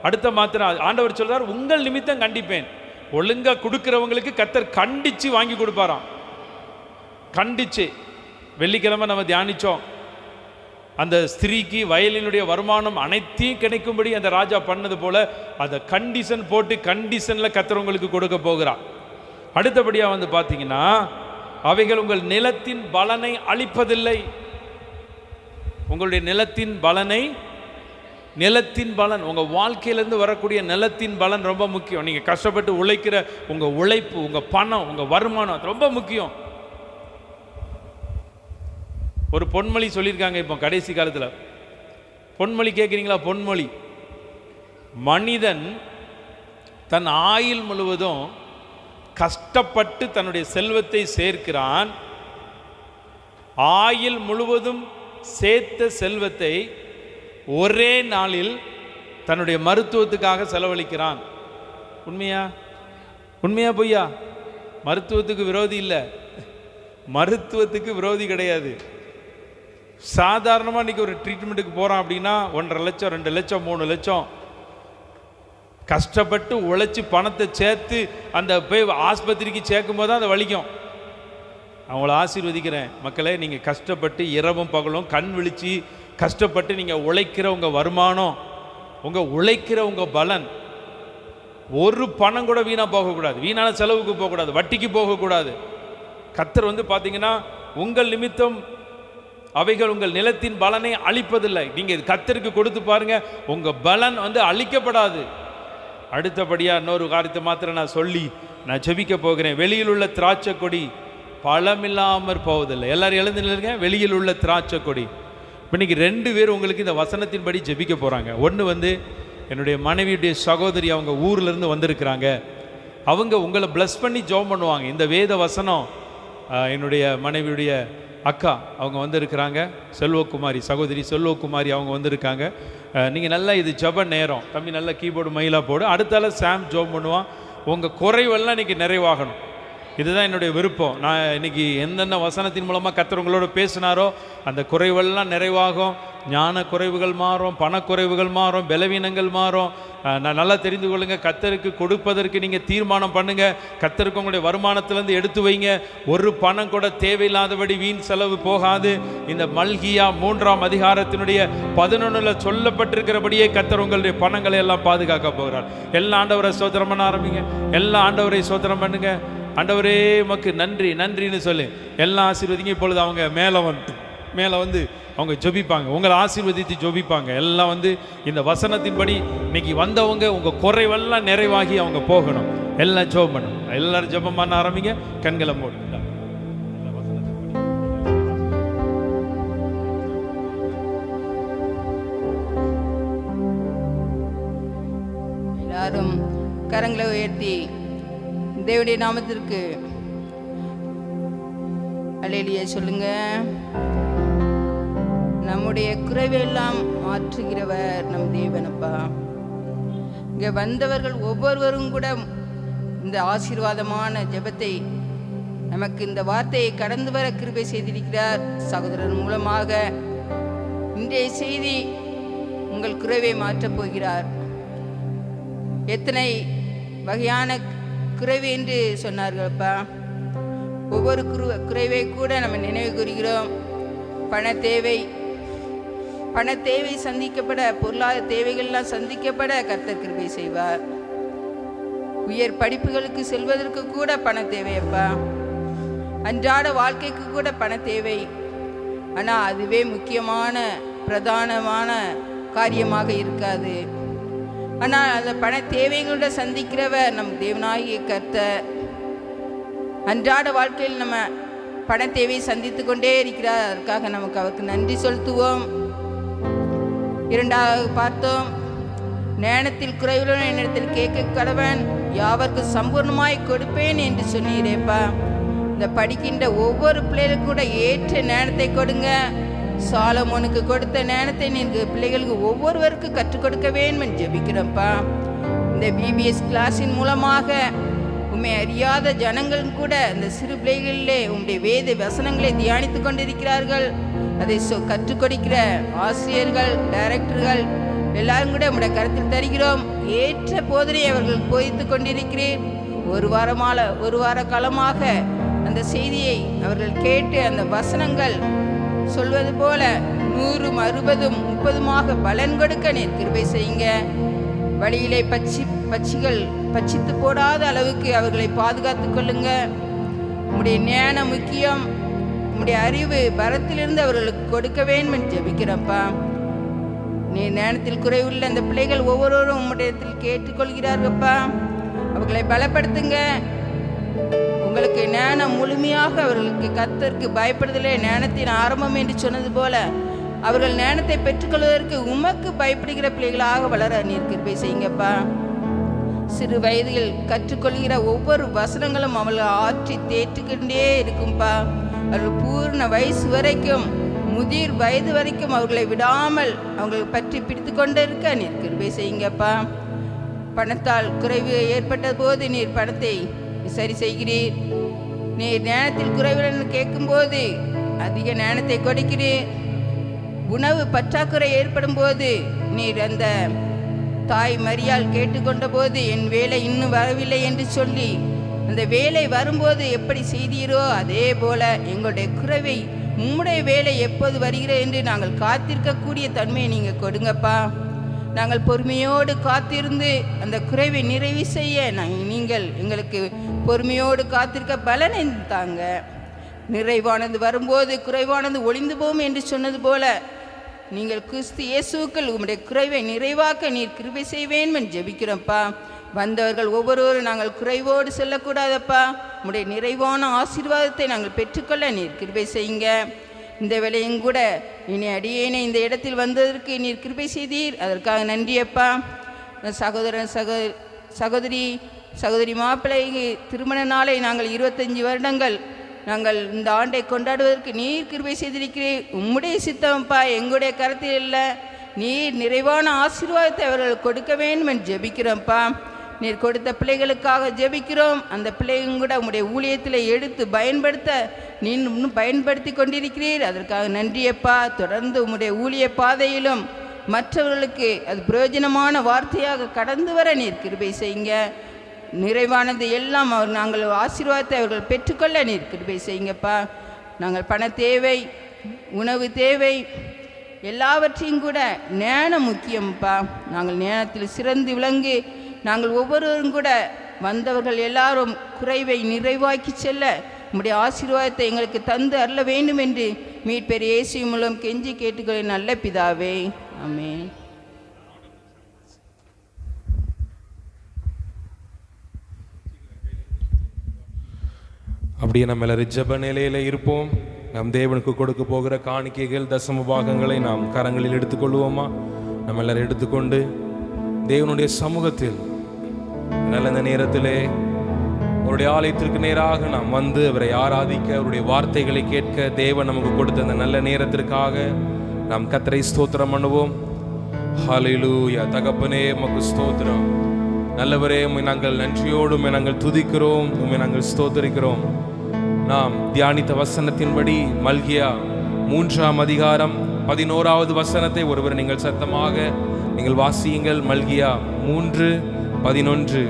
அடுத்த மாத்திரம் ஆண்டவர் சொல்றார், உங்கள் நிமித்தம் கண்டிப்பேன். ஒழுங்காக கொடுக்குறவங்களுக்கு கர்த்தர் கண்டித்து வாங்கி கொடுப்பாராம். கண்டிச்சு. வெள்ளிக்கிழமை நம்ம தியானித்தோம், அந்த ஸ்திரீக்கு வயலினுடைய வருமானம் அனைத்தையும் கிடைக்கும்படி அந்த ராஜா பண்ணது போல அதை கண்டிஷன் போட்டு கண்டிஷனில் கர்த்தர் உங்களுக்கு கொடுக்க போகிறார். அடுத்தபடியாக வந்து பார்த்தீங்கன்னா, அவைகள் உங்கள் நிலத்தின் பலனை அளிப்பதில்லை. உங்களுடைய நிலத்தின் பலனை, நிலத்தின் பலன், உங்கள் வாழ்க்கையிலேருந்து வரக்கூடிய நிலத்தின் பலன் ரொம்ப முக்கியம். நீங்கள் கஷ்டப்பட்டு உழைக்கிற உங்கள் உழைப்பு, உங்கள் பணம், உங்கள் வருமானம், அது ரொம்ப முக்கியம். ஒரு பொன்மொழி சொல்லியிருக்காங்க இப்போ கடைசி காலத்தில். பொன்மொழி கேட்குறீங்களா? பொன்மொழி, மனிதன் தன் ஆயுள் முழுவதும் கஷ்டப்பட்டு தன்னுடைய செல்வத்தை சேர்க்கிறான், ஆயுள் முழுவதும் சேர்த்த செல்வத்தை ஒரே நாளில் தன்னுடைய மருத்துவத்துக்காக செலவழிக்கிறான். உண்மையா? உண்மையா பொய்யா? மருத்துவத்துக்கு விரோதி இல்லை, மருத்துவத்துக்கு விரோதி கிடையாது. சாதாரணமாக இன்றைக்கி ஒரு ட்ரீட்மெண்ட்டுக்கு போகிறான் அப்படின்னா 1.5 லட்சம், 2 லட்சம், 3 லட்சம் கஷ்டப்பட்டு உழைச்சி பணத்தை சேர்த்து அந்த போய் ஆஸ்பத்திரிக்கு சேர்க்கும் போது தான் அதை வலிக்கும். அவங்கள ஆசீர்வதிக்கிறேன் மக்களே. நீங்கள் கஷ்டப்பட்டு இரவும் பகலும் கண் விழிச்சு கஷ்டப்பட்டு நீங்கள் உழைக்கிற உங்கள் வருமானம், உங்கள் உழைக்கிற உங்கள் பலன், ஒரு பணம் கூட வீணாக போகக்கூடாது, வீணான செலவுக்கு போகக்கூடாது, வட்டிக்கு போகக்கூடாது. கர்த்தர் பார்த்தீங்கன்னா உங்கள் நிமித்தம் அவைகள் உங்கள் நிலத்தின் பலனை அழிப்பதில்லை. நீங்கள் கர்த்தருக்கு கொடுத்து பாருங்க, உங்கள் பலன் அழிக்கப்படாது. அடுத்தபடியாக இன்னொரு காரியத்தை மாத்திரம் நான் சொல்லி நான் ஜெபிக்க போகிறேன். வெளியில் உள்ள திராட்சை கொடி பழமில்லாமற் போவதில்லை. எல்லாரும் எழுந்து நில்லுங்க. வெளியில் உள்ள திராட்சை கொடி. இன்னைக்கு 2 பேர் உங்களுக்கு இந்த வசனத்தின்படி ஜெபிக்க போகிறாங்க. ஒன்று என்னுடைய மனைவியுடைய சகோதரி, அவங்க ஊர்லேருந்து வந்திருக்கிறாங்க. அவங்க உங்களை ப்ளஸ் பண்ணி ஜெபம் பண்ணுவாங்க. இந்த வேத வசனம் என்னுடைய மனைவியுடைய அக்கா அவங்க வந்திருக்கிறாங்க, செல்வகுமாரி, சகோதரி செல்வகுமாரி அவங்க வந்திருக்காங்க. நீங்கள் நல்லா இது ஜெப நேரம், தம்பி நல்லா கீபோர்டு மயிலாக போடு. அடுத்தால சாம் ஜெபம் பண்ணுவான். உங்கள் குறைவெல்லாம் இன்றைக்கி நிறைவாகணும். இதுதான் என்னுடைய விருப்பம். நான் இன்றைக்கி எந்தெந்த வசனத்தின் மூலமாக கர்த்தர் உங்களோட பேசினாரோ அந்த குறைவெல்லாம் நிறைவாகும். ஞான குறைவுகள் மாறும், பணக்குறைவுகள் மாறும், பலவீனங்கள் மாறும். நான் நல்லா தெரிந்து கொள்ளுங்கள். கர்த்தருக்கு கொடுப்பதற்கு நீங்கள் தீர்மானம் பண்ணுங்கள். கர்த்தருக்கு உங்களுடைய வருமானத்திலேருந்து எடுத்து வைங்க. ஒரு பணம் கூட தேவையில்லாதபடி வீண் செலவு போகாது. இந்த மல்கியா 3ஆம் அதிகாரத்தினுடைய 11 சொல்லப்பட்டிருக்கிறபடியே கர்த்தர் உங்களுடைய பணங்களை எல்லாம் பாதுகாக்க போகிறார். எல்லா ஆண்டவரை ஸ்தோத்திரம் பண்ண ஆரம்பிங்க. எல்லா ஆண்டவரை ஸ்தோத்திரம் பண்ணுங்க. ஆண்டவரே உமக்கு நன்றி நன்றின்னு சொல்லு. எல்லாம் ஆசீர்வதிங்க. இப்பொழுது அவங்க மேலே வந்து அவங்க ஜெபிப்பாங்க, உங்களை ஆசீர்வதித்து ஜெபிப்பாங்க. எல்லாம் இந்த வசனத்தின்படி இன்னைக்கு வந்தவங்க உங்கள் குறைவெல்லாம் நிறைவாகி அவங்க போகணும். எல்லாம் ஜெபம் பண்ணணும். எல்லாரும் ஜெபம் பண்ண ஆரம்பிங்க. கண்களை மூடு. எல்லாரும் கரங்களை உயர்த்தி தேவனுடைய நாமத்திற்கு அல்லேலூயா சொல்லுங்க. நம்முடைய குறைவெல்லாம் மாற்றுகிறவர் நம் தேவனப்பா. இங்கே வந்தவர்கள் ஒவ்வொருவரும் கூட இந்த ஆசீர்வாதமான ஜெபத்தை, நமக்கு இந்த வார்த்தையை கடந்து வர கிருபை செய்திருக்கிறார் சகோதரர் மூலமாக. இன்றைய செய்தி உங்கள் குறைவை மாற்றப் போகிறார். எத்தனை வகையான குறைவு என்று சொன்னார்களப்பா. ஒவ்வொரு குறைவை கூட நம்ம நினைவு கூறுகிறோம். பண தேவை சந்திக்கப்பட, பொருளாதார தேவைகள்லாம் சந்திக்கப்பட கர்த்தர் கிருபை செய்வார். உயர் படிப்புகளுக்கு செல்வதற்கு கூட பண தேவையப்பா. அன்றாட வாழ்க்கைக்கு கூட பண தேவை. ஆனால் அதுவே முக்கியமான பிரதானமான காரியமாக இருக்காது. ஆனால் அந்த பண தேவைகளோட சந்திக்கிறவர் நம் தேவனாகிய கர்த்தர். அன்றாட வாழ்க்கையில் நம்ம பண தேவையை சந்தித்து கொண்டே இருக்கிறார். அதற்காக நமக்கு அவருக்கு நன்றி செலுத்துவோம். 2வது பார்த்தோம், ஞானத்தில் குறைவுடன் என்னிடத்தில் கேட்க கடவன், யாவருக்கு சம்பூர்ணமாய் கொடுப்பேன் என்று சொன்னீரேப்பா. இந்த படிக்கின்ற ஒவ்வொரு பிள்ளைகளுக்கு கூட ஏற்ற ஞானத்தை கொடுங்க. சாலமோனுக்கு கொடுத்த ஞானத்தை நீங்கள் பிள்ளைகளுக்கு ஒவ்வொருவருக்கும் கற்றுக் கொடுக்க வேண்டும் ஜெபிக்கிறோம்ப்பா. இந்த பிபிஎஸ் கிளாஸின் மூலமாக உண்மை அறியாத ஜனங்கள் கூட இந்த சிறு பிள்ளைகளிலே உங்களுடைய வேத வசனங்களை தியானித்து கொண்டிருக்கிறார்கள். அதை கற்றுக் கொடுக்கிற ஆசிரியர்கள், டைரக்டர்கள் எல்லாரும் கூட உங்களுடைய கருத்தில் தருகிறோம். ஏற்ற போதனை அவர்கள் போதித்து கொண்டிருக்கிறேன். ஒரு வார காலமாக அந்த செய்தியை அவர்கள் கேட்டு அந்த வசனங்கள் சொல்வது போல 100, 60, 30 பலன் கொடுக்க நீர் கிருபை செய்யுங்க. வழியிலே பட்சிகள் பட்சித்து போடாத அளவுக்கு அவர்களை பாதுகாத்து கொள்ளுங்க. உம்முடைய ஞானம் முக்கியம். உம்முடைய அறிவு பரத்திலிருந்து அவர்களுக்கு கொடுக்க வேண்டும் என்று ஜெபிக்கிறப்பா. நீ ஞானத்தில் குறைவுள்ள அந்த பிள்ளைகள் ஒவ்வொருவரும் உம்முடையத்தில் கேட்டுக்கொள்கிறார்களப்பா. அவர்களை பலப்படுத்துங்க. உங்களுக்கு ஞானம் முழுமையாக அவர்களுக்கு கர்த்தருக்கு பயப்படுதலே ஞானத்தின் ஆரம்பம் என்று சொன்னது போல அவர்கள் ஞானத்தை பெற்றுக்கொள்வதற்கு உமக்கு பயப்படுகிற பிள்ளைகளாக வளர நீர் கிருபை செய்யுங்கப்பா. சிறு வயதில் கற்றுக்கொள்கிற ஒவ்வொரு வசனங்களும் அவளை ஆற்றி தேற்றுக்கின்றே இருக்கும்பா. அவர்கள் பூர்ண வயசு வரைக்கும் முதிர் வயது வரைக்கும் அவர்களை விடாமல் அவங்களை பற்றி பிடித்து கொண்டு இருக்க நீர் கிருபை செய்யுங்கப்பா. பணத்தால் குறைவு ஏற்பட்ட போது நீர் பணத்தை சரி செய்கிறீர். நீர் ஞானத்தில் குறைவுடன் கேட்கும்போது அதிக ஞானத்தை கொடுக்கிறீர். உணவு பற்றாக்குறை ஏற்படும் போது நீர் அந்த தாய் மரியாள் கேட்டுக்கொண்ட போது என் வேலை இன்னும் வரவில்லை என்று சொல்லி அந்த வேலை வரும்போது எப்படி செய்தீரோ அதே போல எங்களுடைய குறைவை உம்முடைய வேலை எப்போது வருகிறது என்று நாங்கள் காத்திருக்கக்கூடிய தன்மையை நீங்கள் கொடுங்கப்பா. நாங்கள் பொறுமையோடு காத்திருந்து அந்த குறைவை நிறைவு செய்ய நீங்கள் எங்களுக்கு பொறுமையோடு காத்திருக்க பலனை தாங்க. நிறைவானது வரும்போது குறைவானது ஒளிந்து போகும் என்று சொன்னது போல நீங்கள் கிறிஸ்து இயேசுக்கள் உம்முடைய குறைவை நிறைவாக்க நீர் கிருபை செய்வேன் என்று ஜெபிக்கிறோம்ப்பா. வந்தவர்கள் ஒவ்வொருவரும் நாங்கள் குறைவோடு செல்லக்கூடாதப்பா. உம்முடைய நிறைவான ஆசீர்வாதத்தை நாங்கள் பெற்றுக்கொள்ள நீர் கிருபை செய்யுங்க. இந்த வேளையும் கூட இனி அடியேனை இந்த இடத்தில் வந்ததற்கு நீர் கிருபை செய்தீர், அதற்காக நன்றியப்பா. சகோதரன் சகோதரி மாப்பிள்ளை திருமண நாளை நாங்கள் 25 வருடங்கள் நாங்கள் இந்த ஆண்டை கொண்டாடுவதற்கு நீர் கிருபை செய்திருக்கிறீர். உம்முடைய சித்தம்ப்பா, எங்களுடைய கருத்தில் இல்லை. நீர் நிறைவான ஆசீர்வாதத்தை அவர்கள் கொடுக்க வேண்டும் என்று ஜெபிக்கிறோம்ப்பா. நீர் கொடுத்த பிள்ளைகளுக்காக ஜெபிக்கிறோம். அந்த பிள்ளைங்க கூட உம்முடைய ஊழியத்தில் எடுத்து பயன்படுத்த நீ இன்னும் பயன்படுத்தி கொண்டிருக்கிறீர், அதற்காக நன்றியப்பா. தொடர்ந்து உம்முடைய ஊழிய பாதையிலும் மற்றவர்களுக்கு அது பிரயோஜனமான வார்த்தையாக கடந்து வர நீர் கிருபை செய்யுங்க. நிறைவானது எல்லாம் நாங்கள் ஆசீர்வாதத்தை அவர்கள் பெற்றுக்கொள்ள நீர் கிருபை செய்யுங்கப்பா. நாங்கள் பண தேவை, உணவு தேவை, எல்லாவற்றையும் கூட ஞானம் முக்கியம்ப்பா. நாங்கள் ஞானத்தில் சிறந்து விளங்கி நாங்கள் ஒவ்வொருவரும் கூட வந்தவர்கள் எல்லாரும் குறைவை நிறைவாக்கி செல்ல உம்முடைய ஆசீர்வாதத்தை எங்களுக்கு தந்து அருள வேண்டும் என்று மீட்பெர் இயேசு மூலம் கெஞ்சி கேட்டுக்கொள்ள நல்ல பிதாவே, ஆமென். அப்படியே நம்ம எல்லாரும் ஜெப நிலையில் இருப்போம். நம் தேவனுக்கு கொடுக்க போகிற காணிக்கைகள் தசம பாகங்களை நாம் கரங்களில் எடுத்துக்கொள்வோமா? நம்ம எல்லாரும் எடுத்துக்கொண்டு தேவனுடைய சமூகத்தில் நல்ல இந்த நேரத்திலே அவருடைய ஆலயத்திற்கு நேராக நாம் வந்து அவரை ஆராதிக்க, அவருடைய வார்த்தைகளை கேட்க தேவன் நமக்கு கொடுத்த அந்த நல்ல நேரத்திற்காக நாம் கர்த்தரை ஸ்தோத்திரம் பண்ணுவோம். ஹல்லேலூயா. தகப்பனே உமக்கு ஸ்தோத்திரம். நல்லவரே, உம்மை நாங்கள் நன்றியோடு நாங்கள் துதிக்கிறோம், உம்மை நாங்கள் ஸ்தோத்திரிக்கிறோம். நாம் தியானித்த வசனத்தின்படி மல்கியா 3ஆம் அதிகாரம் 11வது வசனத்தை ஒருவர் நீங்கள் சத்தமாக நீங்கள் வாசியுங்கள். மல்கியா 3:11.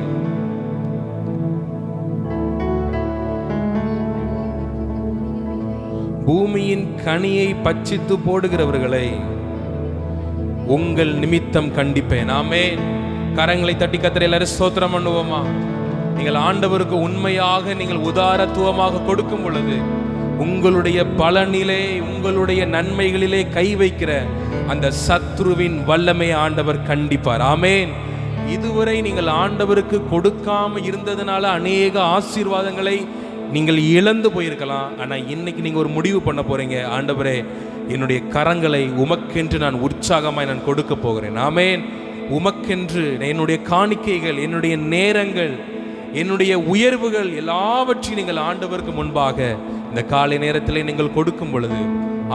பூமியின் கனியை பட்சித்து போடுகிறவர்களை உங்கள் நிமித்தம் கண்டிப்பேன். ஆமென். கரங்களை தட்டி கர்த்தரை எல்லாரும் ஸ்தோத்திரம் பண்ணுவோமா? நீங்கள் ஆண்டவருக்கு உண்மையாக நீங்கள் உதாரத்துவமாக கொடுக்கும் பொழுது உங்களுடைய பலனிலே, உங்களுடைய நன்மைகளிலே கை வைக்கிற அந்த சத்ருவின் வல்லமை ஆண்டவர் கண்டிப்பார். ஆமென். இதுவரை நீங்கள் ஆண்டவருக்கு கொடுக்காம இருந்ததுனால அநேக ஆசீர்வாதங்களை நீங்கள் இழந்து போயிருக்கலாம். ஆனால் இன்னைக்கு நீங்கள் ஒரு முடிவு பண்ண போறீங்க. ஆண்டவரே, என்னுடைய கரங்களை உமக்கென்று நான் உற்சாகமாய் நான் கொடுக்க போகிறேன். ஆமென். உமக்கென்று என்னுடைய காணிக்கைகள், என்னுடைய நேரங்கள், என்னுடைய உயர்வுகள் எல்லாவற்றையும் நீங்கள் ஆண்டவருக்கு முன்பாக இந்த காலை நேரத்தில் நீங்கள் கொடுக்கும் பொழுது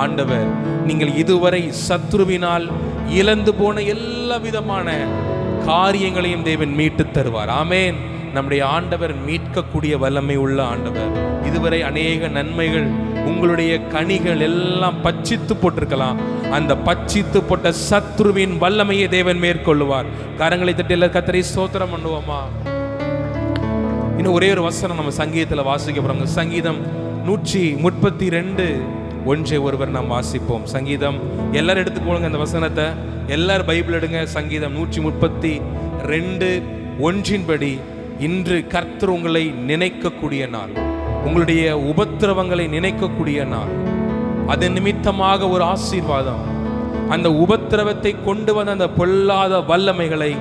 ஆண்டவர் நீங்கள் இதுவரை சத்ருவினால் இழந்து போன எல்லா விதமான காரியங்களையும் தேவன் மீட்டு தருவார். ஆமென். நம்முடைய ஆண்டவர் மீட்கக்கூடிய வல்லமை உள்ள ஆண்டவர். இதுவரை அநேக நன்மைகள், உங்களுடைய கனிகள் எல்லாம் பட்சித்து போட்டிருக்கலாம். அந்த பட்சித்து போட்ட சத்ருவின் வல்லமையை தேவன் மேற்கொள்ளுவார். கரங்களை தட்டி கர்த்தரை ஸ்தோத்திரம் பண்ணுவோமா? இன்னும் ஒரே ஒரு வசனம் நம்ம சங்கீதத்தில் வாசிக்க போறோம். சங்கீதம் 132:1 ஒருவர் நாம் வாசிப்போம். சங்கீதம் எல்லாரும் எடுத்துக்கோங்க அந்த வசனத்தை, எல்லாரும் பைபிள் எடுங்க. சங்கீதம் 132:1 படி, இன்று கர்த்தர் உங்களை நினைக்கக்கூடிய நாள். உங்களுடைய உபத்திரவங்களை நினைக்கக்கூடிய நாள். அது நிமித்தமாக ஒரு ஆசீர்வாதம். அந்த உபத்திரவத்தை கொண்டு வந்த அந்த பொல்லாத வல்லமைகளை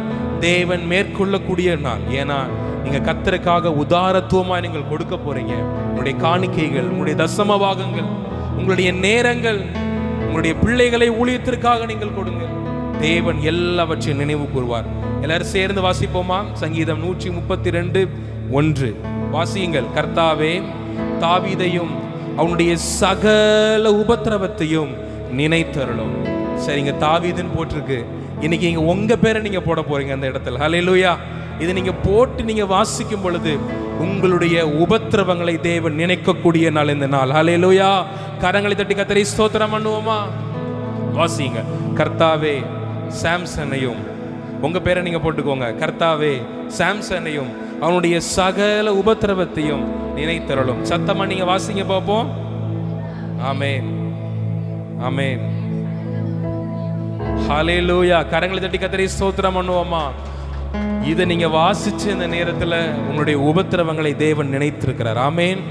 தேவன் மேற்கொள்ளக்கூடிய நாள். ஏன்னா நீங்க கர்த்தருக்காக உதாரத்துவமாய் நீங்கள் கொடுக்க போறீங்க. உங்களுடைய காணிக்கைகள், உங்களுடைய தசம பாகங்கள், உங்களுடைய நேரங்கள், உங்களுடைய பிள்ளைகளை ஊழியத்திற்காக நீங்கள் கொடுங்க. தேவன் எல்லாவற்றையும் நினைவு கூறுவார். எல்லாரும் சேர்ந்து வாசிப்போமா? சங்கீதம் 132:1 வாசியுங்கள். கர்த்தாவே, தாவீதையும் அவனுடைய சகல உபத்திரவத்தையும் நினைத்தருளும். சரிங்க, தாவீதுன்னு போட்டிருக்கு. இன்னைக்கு நீங்க உங்க பேரை நீங்க போட போறீங்க அந்த இடத்துல. ஹல்லேலூயா. இது நீங்க போட்டு நீங்க வாசிக்கும் பொழுது உங்களுடைய உபத்திரவங்களை தேவன் நினைக்கக்கூடிய நாள் இந்த நாள். ஹல்லேலூயா. கரங்களை தட்டி கர்த்தரை ஸ்தோத்திரம் பண்ணுவோமா? வாசிங்க. கர்த்தாவே, சாம்சனையும், உங்க பேரை நீங்க போட்டுக்கோங்க. கர்த்தாவே, சாம்சனையும் அவனுடைய சகல உபத்திரவத்தையும் நினைத்தருளும். சத்தமா நீங்க வாசிங்க பார்ப்போம். ஆமென், ஆமென், ஹல்லேலூயா. கரங்களை தட்டி கர்த்தரை ஸ்தோத்திரம் பண்ணுவோமா? இதை நீங்க வாசிச்சு இந்த நேரத்துல உங்களுடைய உபத்திரவங்களை தேவன் நினைத்திருக்கிறார். ஆமென்.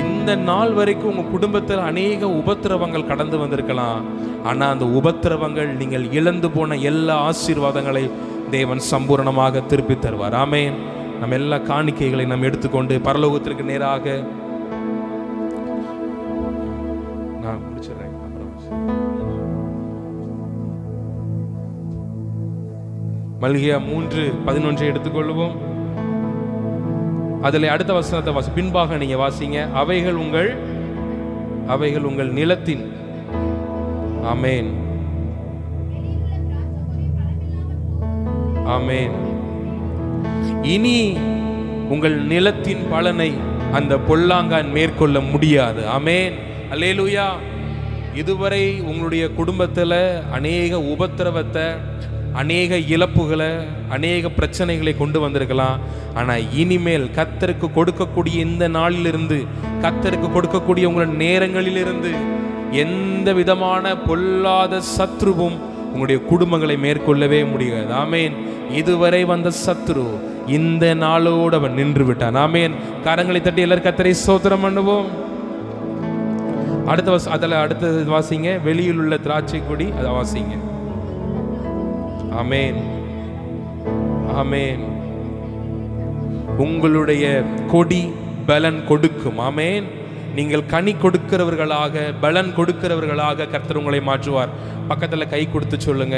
இந்த நாள் வரைக்கும் உங்க குடும்பத்தில் அநேக உபத்திரவங்கள் கடந்து வந்திருக்கலாம். ஆனா அந்த உபத்திரவங்கள் நீங்கள் இழந்து போன எல்லா ஆசீர்வாதங்களை தேவன் சம்பூரணமாக திருப்பி தருவார். ஆமென். நம்ம எல்லா காணிக்கைகளை நாம் எடுத்துக்கொண்டு பரலோகத்திற்கு நேராக நான் முடிச்சிடுறேன். மல்கியா 3:11 எடுத்துக்கொள்வோம். அதில் அடுத்த வசனத்தை வாசி, பின்பாக நீங்க வாசிங்க. அவைகள் உங்கள் நிலத்தின். ஆமென், ஆமென். இனி உங்கள் நிலத்தின் பலனை அந்த பொல்லாங்கான் மேற்கொள்ள முடியாது. ஆமென், அல்லேலூயா. இதுவரை உங்களுடைய குடும்பத்தில் அநேக உபத்திரவத்தை, அநேக இழப்புகளை, அநேக பிரச்சனைகளை கொண்டு வந்திருக்கலாம். ஆனால் இனிமேல் கர்த்தருக்கு கொடுக்கக்கூடிய இந்த நாளிலிருந்து, கர்த்தருக்கு கொடுக்கக்கூடிய உங்கள் நேரங்களிலிருந்து எந்த விதமான பொல்லாத சத்ருவும் உங்களுடைய குடும்பங்களை மேற்கொள்ளவே முடியாது. ஆமேன். இதுவரை வந்த சத்ரு இந்த நாளோடு அவன் நின்று விட்டான். ஆமேன். கரங்களை தட்டி எல்லாரும் கர்த்தரை ஸ்தோத்திரம் பண்ணுவோம். அடுத்தது வாசிங்க. வெளியில் உள்ள திராட்சை கொடி, அதை வாசிங்க. ஆமென், ஆமென். உங்களுடைய கொடி பலன் கொடுக்கும். ஆமென். நீங்கள் கனி கொடுக்கிறவர்களாக, பலன் கொடுக்கிறவர்களாக கர்த்தர் உங்களை மாற்றுவார். பக்கத்தில் கை கொடுத்து சொல்லுங்க,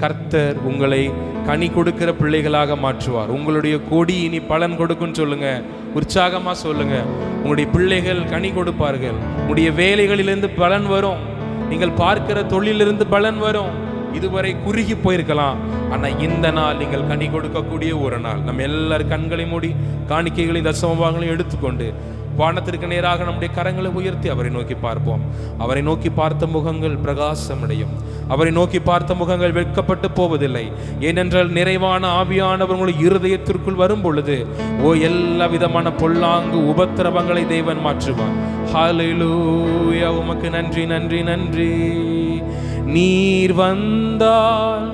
கர்த்தர் உங்களை கனி கொடுக்கிற பிள்ளைகளாக மாற்றுவார். உங்களுடைய கொடி இனி பலன் கொடுக்குன்னு சொல்லுங்க. உற்சாகமா சொல்லுங்க. உங்களுடைய பிள்ளைகள் கனி கொடுப்பார்கள். உங்களுடைய வேலைகளிலிருந்து பலன் வரும். நீங்கள் பார்க்கிற தொழிலிருந்து பலன் வரும். இதுவரை குறுகி போயிருக்கலாம், ஆனா இந்த நாள் நீங்கள் கனி கொடுக்கக்கூடிய ஒரு நாள். நம்ம எல்லாரும் கண்களை மூடி காணிக்கைகளையும் தசமபாகங்களையும் எடுத்துக்கொண்டு வானத்திற்கு நேராக நம்முடைய கரங்களை உயர்த்தி அவரை நோக்கி பார்ப்போம். அவரை நோக்கி பார்த்த முகங்கள் பிரகாசமடையும். அவரை நோக்கி பார்த்த முகங்கள் வெட்கப்பட்டு போவதில்லை. ஏனென்றால் நிறைவான ஆவியானவர் உங்களுடைய இருதயத்திற்குள் வரும் பொழுது எல்லா விதமான பொல்லாங்கு உபத்திரவங்களை தேவன் மாற்றுவார். ஹல்லேலூயா. உமக்கு நன்றி, நன்றி, நன்றி. நீர் வந்தால்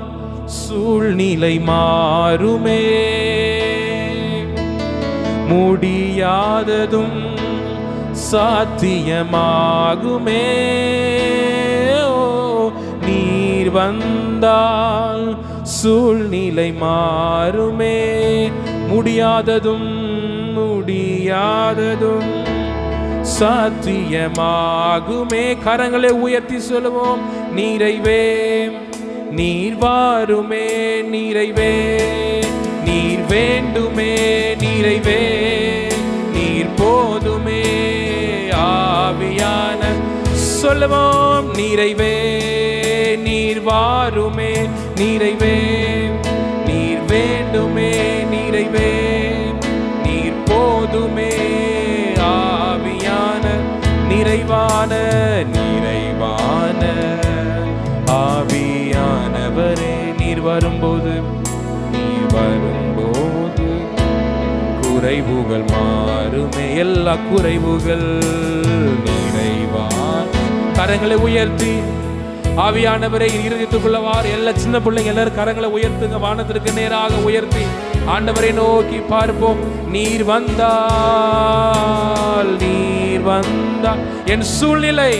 சூழ்நிலை மாறுமே, முடியாததும் சாத்தியமாகுமே. நீர் வந்தால் சூழ்நிலை மாறுமே, முடியாததும் சாத்தியமாகுமே. கரங்களை உயர்த்தி சொல்லுவோம். நீரைவே, நீர் வாருமே, நீரைவே, நீர் வேண்டுமே, நீரைவே, நீர் போதுமே. ஆவியான சொல்லுவோம். நீரைவே, நீர் வாருமே, நீரைவே, நீர் வேண்டுமே, நீரைவே, நீர் போதுமே. ஆவியான நிறைவான, நிறைவான ஆவியானவரே, நீர் வரும்போது, நீர் வரும்போது குறைவுகள் மாறுமே. எல்லா குறைவுகள் நிறைவான. கரங்களை உயர்த்தி ஆவியானவரை இருதயத்துக்குள்ளவார். எல்லா சின்ன பிள்ளைங்க எல்லாரும் கரங்களை உயர்த்துங்க. வானத்திற்கு நேராக உயர்த்தி ஆண்டவரை நோக்கி பார்ப்போம். நீர் வந்தால் என் சூழ்நிலை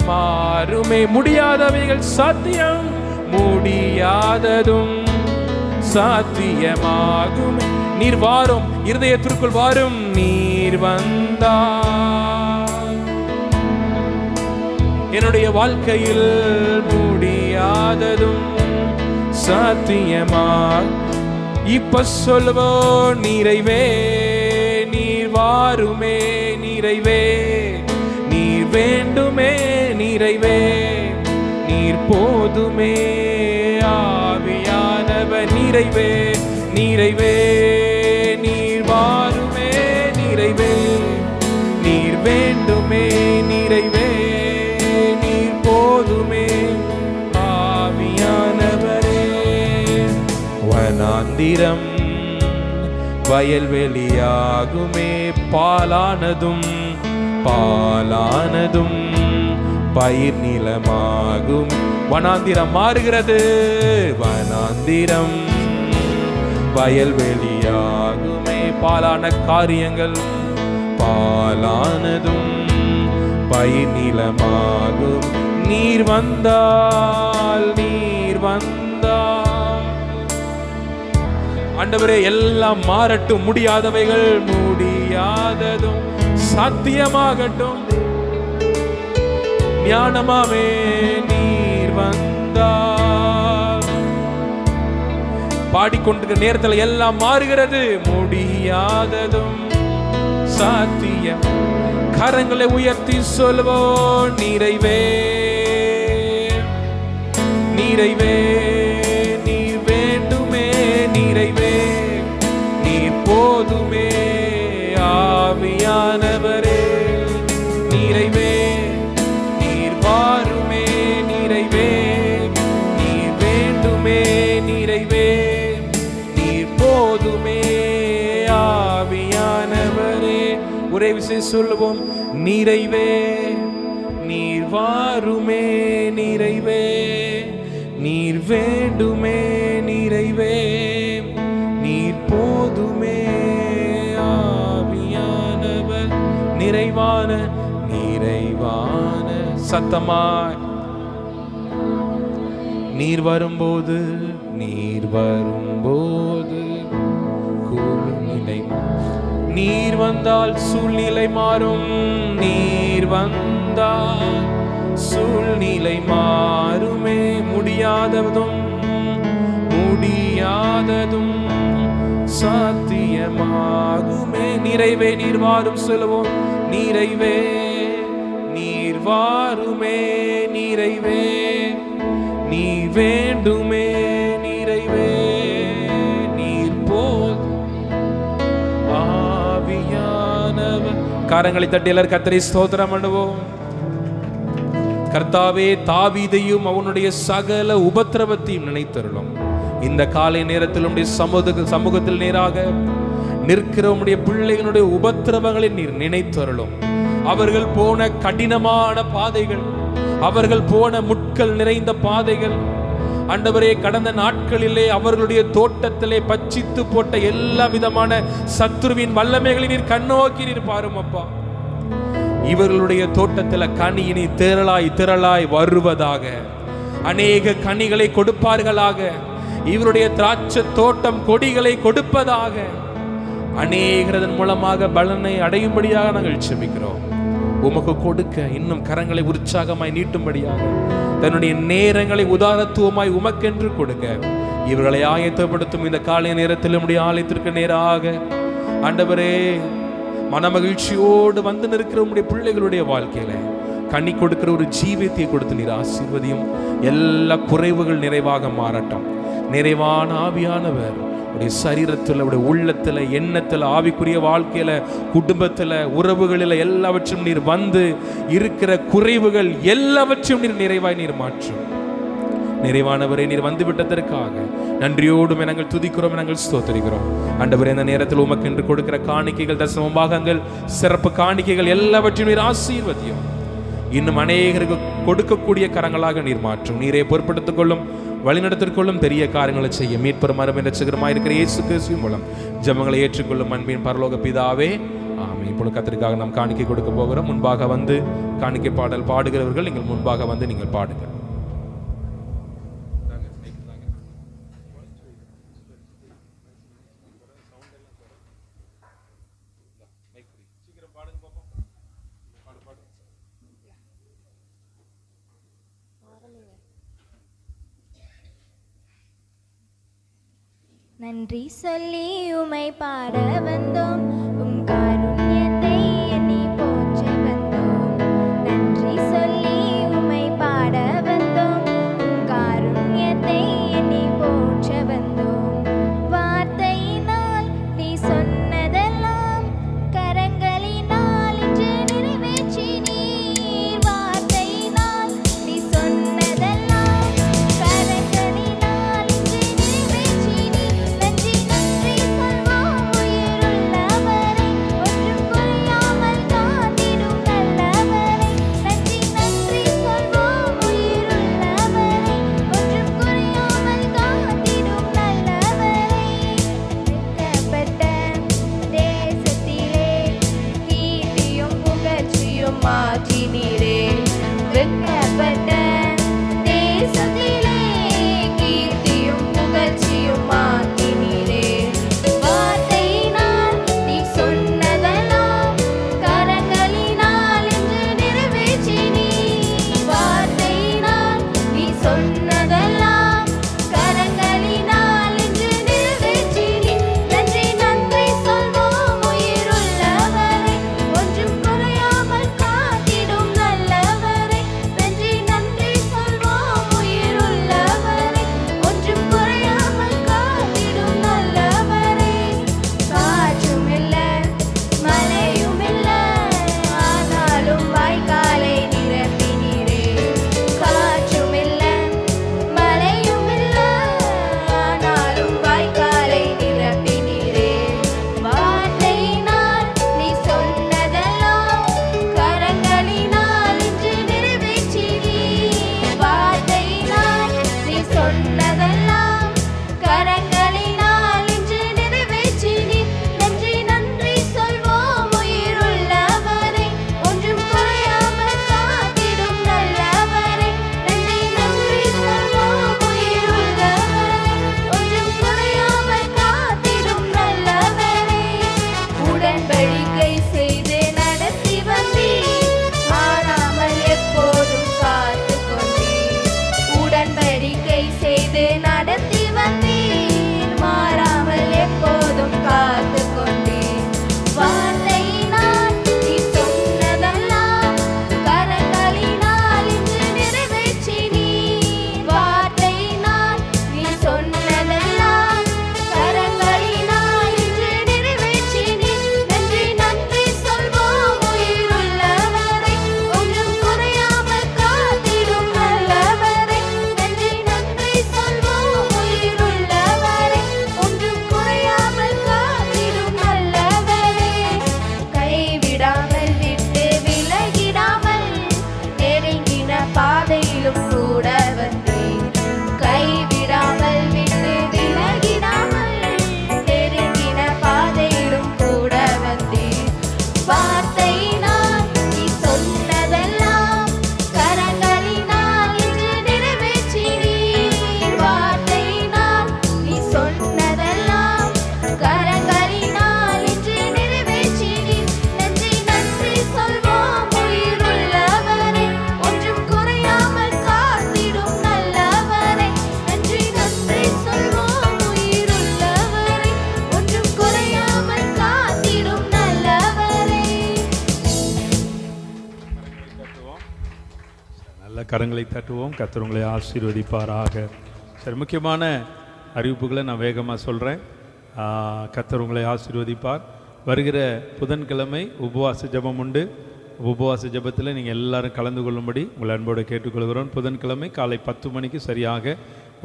மாறுமே. முடியாதவைகள் சாத்தியம், முடியாததும் சாத்தியமாகுமே. நீர் வாரும், இருதயத்திற்குள் வாரும். நீர் வந்தால் என்னுடைய வாழ்க்கையில் முடியாததும் சாத்தியமா. இப்ப சொல்லுவோம், நிறைவே நீர் வாருமே, நிறைவே நீர் வேண்டுமே, நிறைவே நீர் போதுமே. ஆவியானவர் நிறைவே, நிறைவே நீர் வாருமே, நிறைவே நீர் வேண்டுமே, நிறைவே நீர் போதுமே. ஆவியானவரே, வனாந்திரம் வயல்வெளியாகுமே, பாலானதும் பயிர் நிலமாகும். வனாந்திரம் மாறுகிறது, வனாந்திரம் வயல்வெளியாகுமே. பாலான காரியங்கள் பாலானதும் பயிர் நிலமாகும். நீர் வந்தால் ஆண்டவரே எல்லாம் மாறட்டும். முடியாதவைகள் முடியாததும் சாத்தியமாகட்டும். ஞானமாவே நீர் வந்தால் பாடிக்கொண்டிருக்கிற நேரத்தில் எல்லாம் மாறுகிறது. முடியாததும் சாத்தியம். கரங்களை உயர்த்தி சொல்வோம், நிறைவே நிறைவே நீர் வேண்டுமே, நிறைவே நீர் போதுமே. ஆவியானவரே நிறைவே நீர் வாருமே, நிறைவே நீர் வேண்டுமே, நிறைவே நீர் போதுமே. ஆவியானவரே ஒரே விஷயம் சொல்லுவோம், நிறைவே நீர் வாருமே, நிறைவே நீர் வேண்டுமே, நிறைவே நீர் போதுமே. ஆவியானவர் நிறைவான சத்தமாய் நீர் வரும்போது நீர் வந்தால் சூழ்நிலை மாறும். நீர் வந்தால் சூழ்நிலை மாறுமே. முடியாததும் சாத்தியமாகுமே. நிறைவே நீர் வாரும் சொல்லுவோம், நிறைவே நீர் வாருமே, நிறைவே நீ வேண்டுமே, நிறைவே நீர் போதும். ஆவியானவர் கரங்களை தட்டி எல்லாரும் கர்த்தரை ஸ்தோத்திரம் பண்ணுவோம். கர்த்தாவே, தாவீதையும் அவனுடைய சகல உபத்திரவத்தையும் நினைத்தருளும். இந்த காலை நேரத்தில் உடைய சமூகத்தில் நேராக நிற்கிற உடைய பிள்ளைகளுடைய உபத்திரவங்களை நீர் நினைத்தருளும். அவர்கள் போன கடினமான பாதைகள், அவர்கள் போன முட்கள் நிறைந்த பாதைகள், ஆண்டவரே கடந்த நாட்களிலே அவர்களுடைய தோட்டத்திலே பச்சித்து போட்ட எல்லா விதமான சத்துருவின் வல்லமைகளை நீர் கண்ணோக்கி நீர் பாரும் அப்பா. இவர்களுடைய தோட்டத்தில் கனியினி திரளாய் வருவதாக, அநேக கனிகளை கொடுப்பார்களாக. இவருடைய திராட்சை தோட்டம் கொடிகளை கொடுப்பதாக, அநேகரதன் மூலமாக பலனை அடையும்படியாக நாங்கள் செபிக்கிறோம். உமக்கு கொடுக்க இன்னும் கரங்களை உற்சாகமாய் நீட்டும்படியாக, தன்னுடைய நேரங்களை உதாரத்துவமாய் உமக்கென்று கொடுக்க இவர்களை ஆயத்தப்படுத்தும் இந்த காலை நேரத்தில் நம்முடைய ஆலயத்திற்கு நேராக ஆண்டவரே மனமகிழ்ச்சியோடு வந்து நிற்கிற உடைய பிள்ளைகளுடைய வாழ்க்கையில கனி கொடுக்கிற ஒரு ஜீவியத்தை கொடுத்து நீர் ஆசீர்வதியும். எல்லா குறைவுகள் நிறைவாக மாறட்டும். நிறைவான ஆவியானவர் உடைய சரீரத்தில், உடைய உள்ளத்தில், எண்ணத்தில், ஆவிக்குரிய வாழ்க்கையில, குடும்பத்தில், உறவுகளில் எல்லாவற்றும் நீர் வந்து இருக்கிற குறைவுகள் எல்லாவற்றையும் நீர் நிறைவாய் நீர் மாற்றும். நிறைவானவரை நீர் வந்து விட்டதற்காக நன்றியோடும் நாங்கள் துதிக்கிறோம், நாங்கள் ஸ்தோத்திரிக்கிறோம். ஆண்டவரே, இந்த நேரத்தில் உமக்கு என்று கொடுக்கிற காணிக்கைகள், தசம பாகங்கள், சிறப்பு காணிக்கைகள் எல்லாவற்றையும் நீர் ஆசீர்வதியும். இன்னும் அநேகருக்கு கொடுக்கக்கூடிய கரங்களாக நீர் மாற்றும். நீரே பொறுப்படுத்திக் கொள்ளும், வழிநடத்திற்கொள்ளும், பெரிய காரியங்களை செய்ய மீட்பெரும் அருமை இரட்சகருமாய் இருக்கிற இயேசு கிறிஸ்துவின் மூலம் ஜெபங்களை ஏற்றுக்கொள்ளும் அன்பின் பரலோக பிதாவே, ஆமென். இப்பொழுது கர்த்தருக்காக நாம் காணிக்கை கொடுக்க போகிறோம். முன்பாக வந்து காணிக்கை பாடல் பாடுகிறவர்கள் நீங்கள் முன்பாக வந்து நீங்கள் பாடுங்கள். நன்றி சொல்லி உமை பாட வந்தோம், உம் காருண்யத்தை எண்ணி போற்ற வந்தோம். நன்றி சொல்லி உமை பாட வந்தோம், உம் காருண்யத்தை எண்ணி போற்ற வந்தோம். வார்த்தையினால் நீ சொன்னதெல்லாம் கரங்களினால் இன்று நிறைவேற்றி நீர். வார்த்தையினால் நீ சொன்னதெல்லாம் கரங்களினால் இன்று நிறைவேற்றி நீர். நன்றி நன்றி சொல்வோம் உயிருள்ளவரை, ஒன்றும் குறையாமல் காத்திடும் நல்லவரை. நன்றி நன்றி சொல்வோம் உயிருள்ளவரை, ஒன்றும் குறையாமல் காத்திடும் நல்லவரை. வெட்கப்பட்ட தேசத்திலே கீர்த்தியும் புகழ்ச்சியும் மாற்றினீரே. வெட்கப்பட்ட தேசத்திலே கீர்த்தியும் புகழ்ச்சியும் மாற்றினீரே. வார்த்தையினால் நீ சொன்னதெல்லாம் கரங்களினால் இன்று நிறைவேற்றி நீர். வார்த்தையினால் நீ சொன்னதெல்லாம் கரங்களினால் இன்று நிறைவேற்றி நீர். நன்றி நன்றி சொல்வோம் உயிருள்ளவரை, ஒன்றும் குறையாமல் காத்திடும் நல்லவரை. நன்றி நன்றி சொல்வோம் உயிருள்ளவரை, ஒன்றும் குறையாமல் காத்திடும் நல்லவரை. காற்றும் இல்ல மழையும் இல்ல, ஆனாலும் வாய்க்காலை நிரப்பினீரே. காற்றும் இல்ல மழையும் இல்ல, ஆனாலும் வாய்க்காலை நிரப்பினீரே. வார்த்தையினால் நீ சொன்னதெல்லாம் கரங்களினால் இன்று நிறைவேற்றி நீர். வார்த்தையினால் நீ சொன்னதெல்லாம் கரங்களினால் இன்று நிறைவேற்றி நீர். நன்றி நன்றி சொல்வோம் உயிருள்ளவரை, ஒன்றும் குறையாமல் காத்திடும் நல்லவரை. நன்றி நன்றி சொல்வோம் உயிருள்ளவரை, ஒன்றும் குறையாமல் காத்திடும் நல்லவரை. உடன்படிக்கை செய்து நடத்தி வந்தீர், மாறாமல் எப்போதும் காத்து கொண்டீர். உடன்படிக்கை செய்து நடத்தி வந்தீர், மாறாமல் எப்போதும் காத்து கொண்டீர். வார்த்தையினால் நீ சொன்னதெல்லாம் கரங்களினால் இன்று நிறைவேற்றி நீர். வார்த்தையினால் நீ சொன்னதெல்லாம் கரங்களினால் இன்று நிறைவேற்றி நீர். நன்றி நன்றி சொல்வோம் உயிருள்ளவரை, ஒன்றும் குறையாமல் காத்திடும் நல்லவரை. நன்றி நன்றி சொல்வோம் உயிருள்ளவரை, ஒன்றும் குறையாமல் காத்திடும் நல்லவரை. கைவிடாமல் விட்டு விலகிடாமல் நெருங்கின பாதையிலும் கூட வந்தீர். கைவிடாமல் விட்டு விலகிடாமல் நெருங்கின பாதையிலும் கூட வந்தீர். வார்த்தையினால் நீ சொன்னதெல்லாம் கரங்களினால் இன்று நிறைவேற்றி நீர். வார்த்தையினால் நீ சொன்னதெல்லாம் கரங்களினால் இன்று நிறைவேற்றி நீர். நன்றி நன்றி சொல்வோம் உயிருள்ளவரை, ஒன்றும் குறையாமல் காத்திடும் நல்லவரை. நன்றி நன்றி சொல்வோம் உயிருள்ளவரை, ஒன்றும் குறையாமல் காத்திடும் நல்லவரை. நல்ல கரங்களை தட்டுவோம். கர்த்தர் உங்களை ஆசீர்வதிப்பாராக. சரி, முக்கியமான அறிவிப்புகளை நான் வேகமாக சொல்கிறேன். கர்த்தர் உங்களை ஆசீர்வதிப்பார். வருகிற புதன்கிழமை உபவாச ஜெபம் உண்டு. உபவாச ஜெபத்தில் நீங்கள் எல்லாரும் கலந்து கொள்ளும்படி உங்களை அன்போடு கேட்டுக்கொள்கிறோம். புதன்கிழமை காலை 10 மணிக்கு சரியாக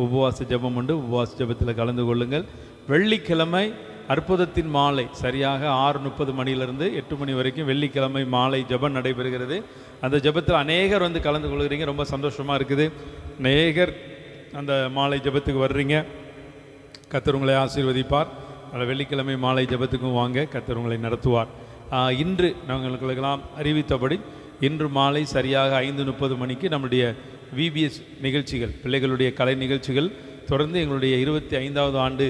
உபவாச ஜெபம் உண்டு. உபவாச ஜெபத்தில் கலந்து கொள்ளுங்கள். வெள்ளிக்கிழமை அற்புதத்தின் மாலை சரியாக 6:30 மணியிலிருந்து 8 மணி வரைக்கும் வெள்ளிக்கிழமை மாலை ஜெபம் நடைபெறுகிறது. அந்த ஜெபத்தில் அநேகர் வந்து கலந்து கொள்கிறீங்க, ரொம்ப சந்தோஷமாக இருக்குது. அநேகர் அந்த மாலை ஜெபத்துக்கு வர்றீங்க. கர்த்தர் உங்களை ஆசீர்வதிப்பார். அதில் வெள்ளிக்கிழமை மாலை ஜெபத்துக்கும் வாங்க, கர்த்தர் உங்களை நடத்துவார். இன்று நாங்களுக்கெல்லாம் அறிவித்தபடி இன்று மாலை சரியாக 5:30 மணிக்கு நம்முடைய விபிஎஸ் நிகழ்ச்சிகள், பிள்ளைகளுடைய கலை நிகழ்ச்சிகள் தொடர்ந்து எங்களுடைய 25வது ஆண்டு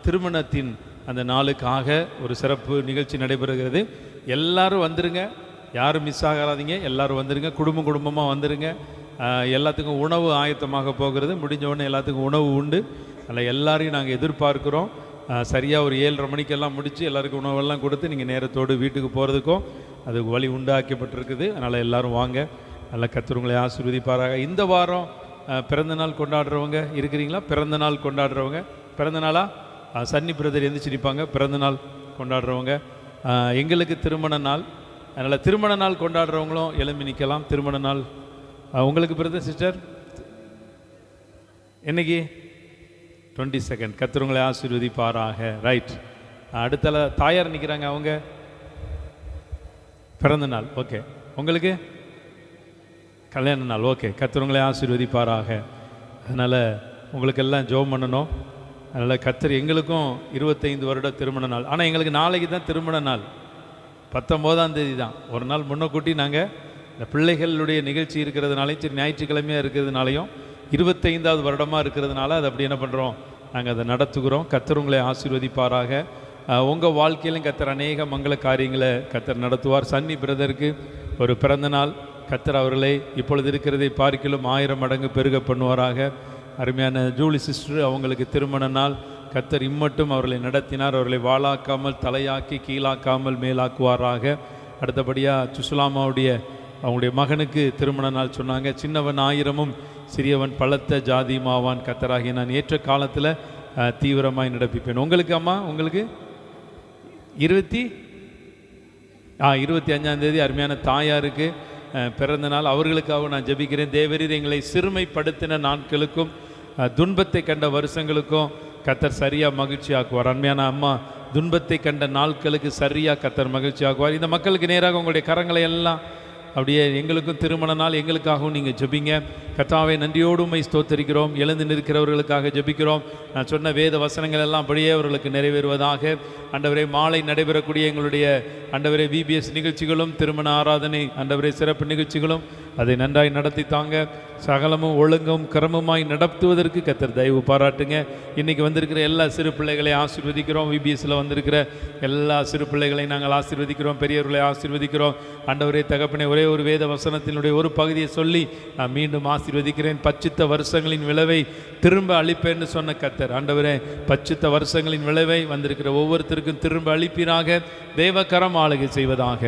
திருமணத்தின் அந்த நாளுக்காக ஒரு சிறப்பு நிகழ்ச்சி நடைபெறுகிறது. எல்லாரும் வந்துருங்க, யாரும் மிஸ் ஆகாதீங்க, எல்லாரும் வந்துருங்க, குடும்பமாக வந்துருங்க. எல்லாத்துக்கும் உணவு ஆயத்தமாக போகிறது, முடிஞ்ச உடனே எல்லாத்துக்கும் உணவு உண்டு. அதில் எல்லாரையும் நாங்கள் எதிர்பார்க்குறோம். சரியாக ஒரு 7:30 மணிக்கெல்லாம் முடித்து எல்லாருக்கும் உணவெல்லாம் கொடுத்து நீங்கள் நேரத்தோடு வீட்டுக்கு போகிறதுக்கும் அதுக்கு வழி உண்டாக்கப்பட்டிருக்குது. அதனால் எல்லோரும் வாங்க, நல்லா கர்த்தர் உங்களை ஆசீர்வதிப்பாராக. இந்த வாரம் பிறந்தநாள் கொண்டாடுறவங்க இருக்கிறீங்களா? பிறந்தநாள் கொண்டாடுறவங்க, பிறந்தநாளா சன்னி பிரதர் எந்திரிச்சிருப்பாங்க. பிறந்தநாள் கொண்டாடுறவங்க, எங்களுக்கு திருமண நாள், அதனால் திருமண நாள் கொண்டாடுறவங்களும் எழும்பி நிற்கலாம். திருமண நாள் உங்களுக்கு பிரதர் சிஸ்டர் என்னைக்கு? 22. கர்த்தர் உங்களை ஆசீர்வதிப்பாராக. ரைட். அடுத்தால தாயார் நிற்கிறாங்க, அவங்க பிறந்த நாள். ஓகே. உங்களுக்கு கல்யாண நாள். ஓகே. கர்த்தர் உங்களை ஆசீர்வதிப்பாராக. அதனால் உங்களுக்கெல்லாம் ஜெபம் பண்ணணும். அதனால் கர்த்தர் எங்களுக்கும் 25 வருட திருமண நாள். ஆனால் எங்களுக்கு நாளைக்கு தான் திருமண நாள், 19ஆம் தேதி தான். ஒரு நாள் முன்னக்கூட்டி நாங்கள் இந்த பிள்ளைகளுடைய நிகழ்ச்சி இருக்கிறதுனாலையும் சரி, ஞாயிற்றுக்கிழமையாக இருக்கிறதுனாலையும் 25வது வருடமாக இருக்கிறதுனால அதை அப்படி என்ன பண்ணுறோம், நாங்கள் அதை நடத்துகிறோம். கர்த்தர் உங்களை ஆசீர்வதிப்பாராக. உங்கள் வாழ்க்கையிலும் கர்த்தர் அநேக மங்கள காரியங்களை கர்த்தர் நடத்துவார். சன்னி பிரதருக்கு ஒரு பிறந்த நாள், கர்த்தர் அவர்களை இப்பொழுது இருக்கிறதை பார்க்கிலும் 1000 மடங்கு பெருக பண்ணுவாராக. அருமையான ஜூலி சிஸ்டர், அவங்களுக்கு திருமண நாள், கர்த்தர் இம்மட்டும் அவர்களை நடத்தினார். அவர்களை வாளாக்காமல் தலையாக்கி கீழாக்காமல் மேலாக்குவாராக. அடுத்தபடியாக சுசுலாமாவுடைய அவங்களுடைய மகனுக்கு திருமண நாள் சொன்னாங்க. சின்னவன் 1000 சிறியவன் பலத்த ஜாதியுமாவான், கர்த்தராகிய நான் ஏற்ற காலத்தில் தீவிரமாய் நடப்பிப்பேன். உங்களுக்கு அம்மா, உங்களுக்கு 25ஆம் தேதி அருமையான தாயாருக்கு பிறந்த நாள். அவர்களுக்காக நான் ஜெபிக்கிறேன். தேவரீர் எங்களை சிறுமைப்படுத்தின நாட்களுக்கும் துன்பத்தை கண்ட வருஷங்களுக்கும் கர்த்தர் சரியாக மகிழ்ச்சி ஆக்குவார். அருமையான அம்மா, துன்பத்தை கண்ட நாட்களுக்கு சரியாக கர்த்தர் மகிழ்ச்சி ஆக்குவார். இந்த மக்களுக்கு நேராக உங்களுடைய கரங்களை எல்லாம் அப்படியே எங்களுக்கும் திருமண நாள், எங்களுக்காகவும் நீங்கள் ஜெபிங்க. கர்த்தாவே, நன்றியோடு உம்மை ஸ்தோத்தரிக்கிறோம். எழுந்து நிற்கிறவர்களுக்காக ஜெபிக்கிறோம். நான் சொன்ன வேத வசனங்கள் எல்லாம் அப்படியே அவர்களுக்கு நிறைவேறுவதாக. ஆண்டவரே, மாலை நடைபெறக்கூடிய எங்களுடைய ஆண்டவரே விபிஎஸ் நிகழ்ச்சிகளும் திருமண ஆராதனை ஆண்டவரே சிறப்பு நிகழ்ச்சிகளும் அதை நன்றாய் நடத்தி தாங்க. சகலமும் ஒழுங்கும் கிரமமாய் நடத்துவதற்கு கர்த்தர் தயவு பாராட்டுங்க. இன்றைக்கி வந்திருக்கிற எல்லா சிறு பிள்ளைகளையும் ஆசீர்வதிக்கிறோம். விபிஎஸ்சில் வந்திருக்கிற எல்லா சிறு பிள்ளைகளையும் நாங்கள் ஆசீர்வதிக்கிறோம். பெரியவர்களை ஆசீர்வதிக்கிறோம். ஆண்டவரே தகப்பனே, ஒரே ஒரு வேத வசனத்தினுடைய ஒரு பகுதியை சொல்லி நான் மீண்டும் ஆசீர்வதிக்கிறேன். பச்சித்த வருஷங்களின் விளைவை திரும்ப அளிப்பேன்னு சொன்ன கர்த்தர், ஆண்டவரே பச்சித்த வருஷங்களின் விளைவை வந்திருக்கிற ஒவ்வொருத்தருக்கும் திரும்ப அளிப்பீராக. தேவகரம் ஆளுகை செய்வதாக.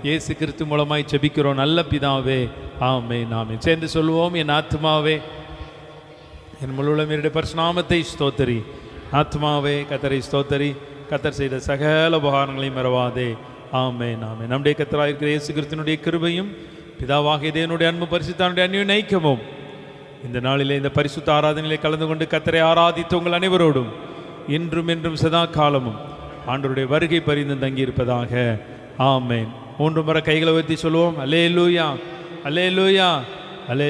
இயேசு கிறிஸ்து மூலமாய் ஜெபிக்கிறோம் நல்ல பிதாவே, ஆமென் ஆமென். சேர்ந்து சொல்லுவோம், என் ஆத்மாவே என் முழுவதும் பரிசுநாமத்தை ஸ்தோத்தரி. ஆத்மாவே கர்த்தரை ஸ்தோத்தரி, கர்த்தர் செய்த சகல உபகாரங்களையும் மறவாதே. ஆமென் ஆமென். நம்முடைய கர்த்தராக இருக்கிற இயேசு கிறிஸ்துவினுடைய கிருபையும் பிதாவாகிய தேவனுடைய அன்பு பரிசுத்தானுடைய அன்பின் ஐக்கியமும் இந்த நாளிலே இந்த பரிசுத்த ஆராதனையிலே கலந்து கொண்டு கர்த்தரை ஆராதித்து உங்கள் அனைவரோடும் இன்றும் என்றும் சதா காலமும் ஆண்டவருடைய வருகை பரிந்து தங்கியிருப்பதாக. ஆமென். 3 முறை கைகளை உயர்த்தி சொல்லுவோம். அல்லேலூயா, அல்லேலூயா, அல்லே